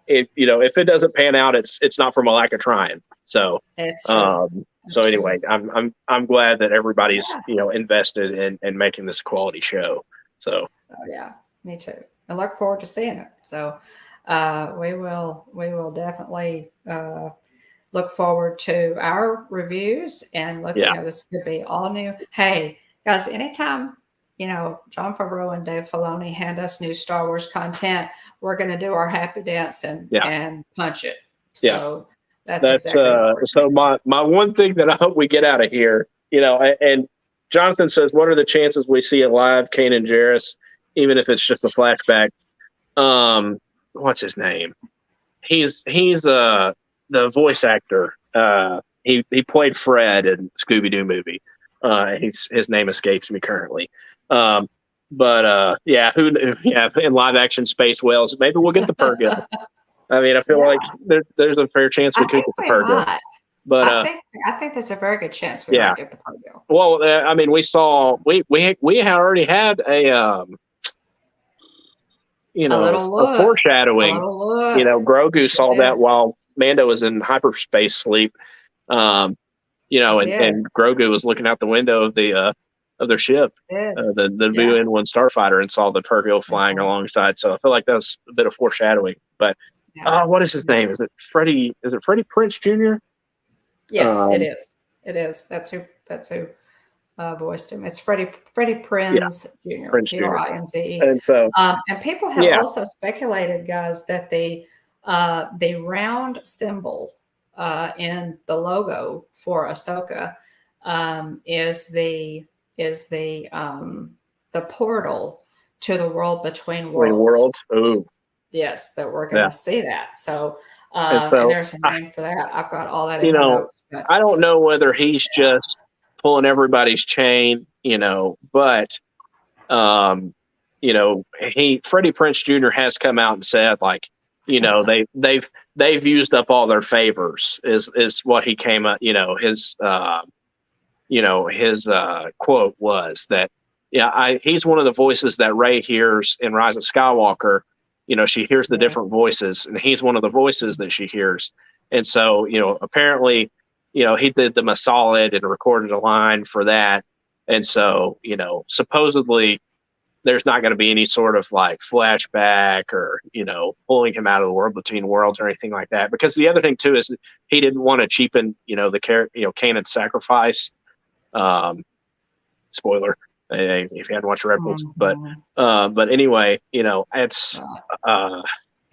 if it doesn't pan out, it's not from a lack of trying. So
it's
so anyway, I'm glad that everybody's invested in making this a quality show. So
yeah, me too. I look forward to seeing it. So we will definitely look forward to our reviews and look. This could be all new. Hey guys, anytime Jon Favreau and Dave Filoni hand us new Star Wars content, we're going to do our happy dance and punch it. So that's exactly
so my one thing that I hope we get out of here, and Jonathan says, what are the chances we see a live Kanan Jarrus, even if it's just a flashback? What's his name? He's the voice actor. He played Fred in Scooby Doo movie. His name escapes me currently. But in live action Space Whales, maybe we'll get the Purrgil. I mean, I feel like there's a fair chance we could get the Purrgil. But
I think there's a very good chance we might get the Purrgil.
Well, I mean, we had already had a a foreshadowing. Grogu saw that while Mando was in hyperspace sleep. And Grogu was looking out the window of their ship, the Vu N1 starfighter, and saw the Purrgil flying alongside. So I feel like that's a bit of foreshadowing. But what is his name? Is it Freddie? Is it Freddie Prinze Jr.?
Yes, it is. It is. That's who voiced him. It's Freddie Prinze Jr. Prinze.
And so,
and people have also speculated, guys, that the round symbol in the logo for Ahsoka is the portal to the world between worlds.
Ooh.
Yes, that we're going to see that. So, and there's a name for that. I've got all that in my notes. But,
I don't know whether he's just pulling everybody's chain, but Freddie Prinze Jr. has come out and said, like, they've used up all their favors is what he came up, his quote was that, he's one of the voices that Rey hears in Rise of Skywalker. She hears the different voices, and he's one of the voices that she hears. And so, apparently, he did them a solid and recorded a line for that. And so, supposedly there's not going to be any sort of like flashback or, pulling him out of the world between worlds or anything like that. Because the other thing too, is he didn't want to cheapen, the character, Kanan's sacrifice. Spoiler. If you hadn't watched Rebels, but anyway, it's who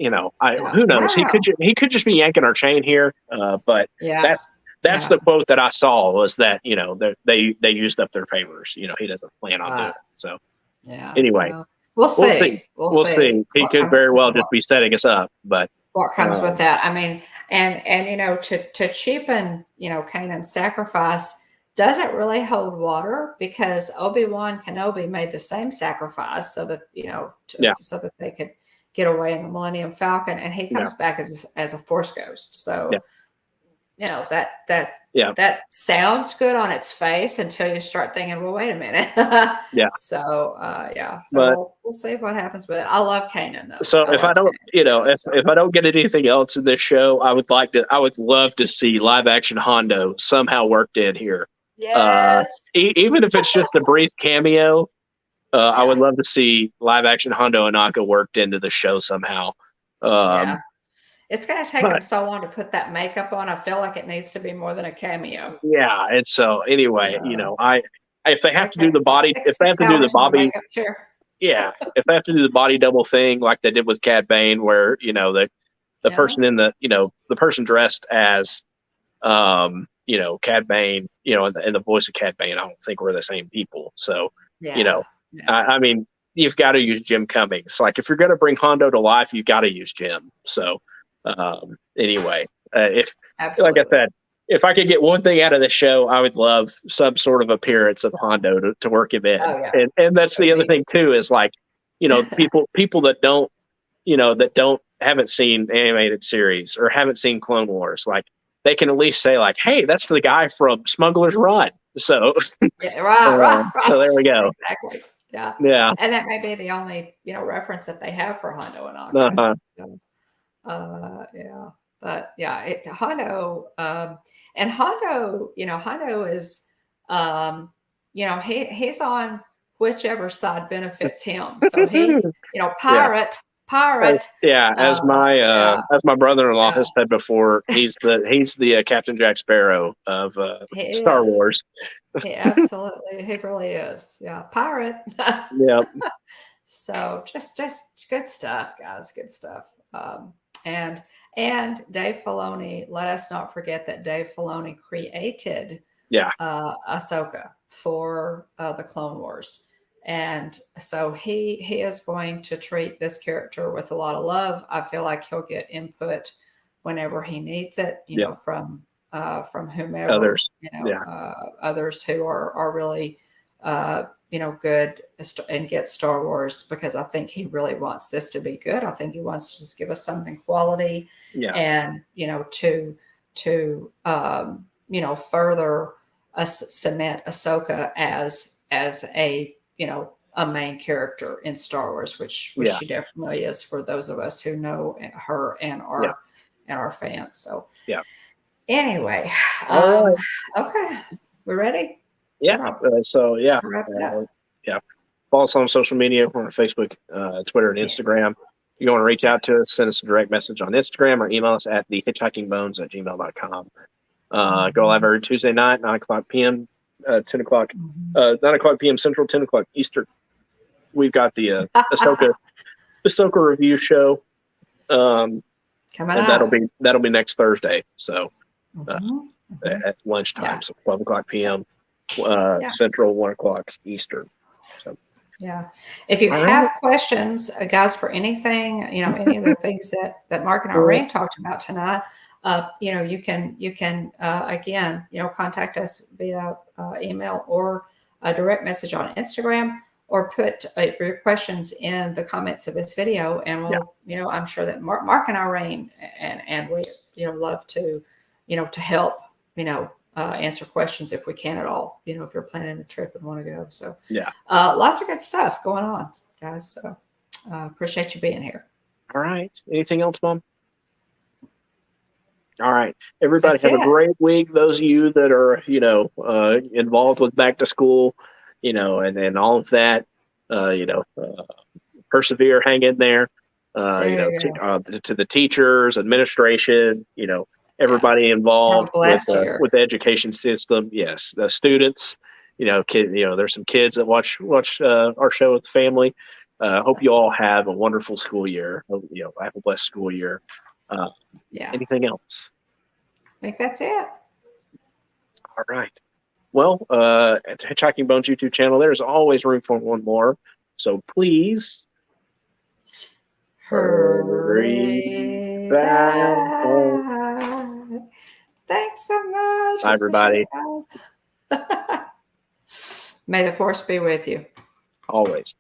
knows? He could just be yanking our chain here, but that's the quote that I saw was that they used up their favors. He doesn't plan on doing it. So anyway,
we'll see. We'll see.
He could very well just be setting us up, but
what comes with that? I mean, and to cheapen Kanan's sacrifice doesn't really hold water, because Obi-Wan Kenobi made the same sacrifice so that so that they could get away in the Millennium Falcon, and he comes back as a Force ghost. So you know,
Yeah.
that sounds good on its face until you start thinking, well, wait a minute.
Yeah.
So, yeah. So
But
we'll see what happens with it. I love Kanan though.
so if I don't, if I don't get anything else in this show, I would love to see live action Hondo somehow worked in here.
Yes.
Even if it's just a brief cameo, I would love to see live action Hondo Anaka worked into the show somehow.
Yeah. It's going to take him so long to put that makeup on. I feel like it needs to be more than a cameo.
Yeah, and so anyway, if they have to do the body, if they have to do the Bobby, yeah, if they have to do the body double thing like they did with Cad Bane, where the person in the the person dressed as Cad Bane, and the voice of Cad Bane, I don't think we're the same people. So I mean, you've got to use Jim Cummings. Like if you're going to bring Hondo to life, you've got to use Jim. So anyway, like I said, if I could get one thing out of the show, I would love some sort of appearance of Hondo to work him in.
Oh, yeah.
And that's the other thing too, is like, people that haven't seen animated series or haven't seen Clone Wars, like they can at least say like, hey, that's the guy from Smuggler's Run. So
right.
So there we go.
Exactly. Yeah.
Yeah.
And that may be the only, reference that they have for Hondo and Anka. So, yeah. But yeah, Hondo, and Hondo, Hondo is, he's on whichever side benefits him. So he, pirate.
As my brother-in-law has said before, he's the Captain Jack Sparrow of Star Wars.
He absolutely, he really is. Yeah, pirate.
Yeah.
So just good stuff, guys. Good stuff. And Dave Filoni, let us not forget that Dave Filoni created Ahsoka for the Clone Wars. And so he is going to treat this character with a lot of love. I feel like he'll get input whenever he needs it, from whomever,
others,
others who are really, good and get Star Wars, because I think he really wants this to be good. I think he wants to just give us something quality and, to further cement Ahsoka as a, a main character in Star Wars, which she definitely is for those of us who know her and are fans. So anyway, okay, we're ready.
Follow us on social media. We're on Facebook, Twitter, and Instagram. If you want to reach out to us, send us a direct message on Instagram or email us at thehitchhikingbones@gmail.com. Go live every Tuesday night, 9:00 p.m., 10 o'clock, 9:00 p.m. Central, 10 o'clock Eastern. We've got the Ahsoka review show.
Coming
up. That'll be next Thursday. So at lunchtime, so 12 o'clock p.m. Central, 1 o'clock Eastern. So.
Yeah. If you have questions, guys, for anything, any of the things that Mark and Irene talked about tonight, you can again, contact us via email or a direct message on Instagram, or put your questions in the comments of this video, and we'll, I'm sure that Mark and Irene and we, love to, to help, answer questions if we can at all, if you're planning a trip and want to go. So lots of good stuff going on, guys. So appreciate you being here.
All right. Anything else, Mom? All right. Everybody have a great week. Those of you that are, involved with back to school, and all of that, persevere, hang in there, to the teachers, administration, everybody involved with the education system. Yes. The students, there's some kids that watch our show with the family. Hope you all have a wonderful school year. Hope, have a blessed school year. Anything else?
I think that's it.
All right. Well, at the Hitchhiking Bones YouTube channel, there's always room for one more. So please hurry back.
Thanks so much.
Bye, everybody.
May the force be with you.
Always.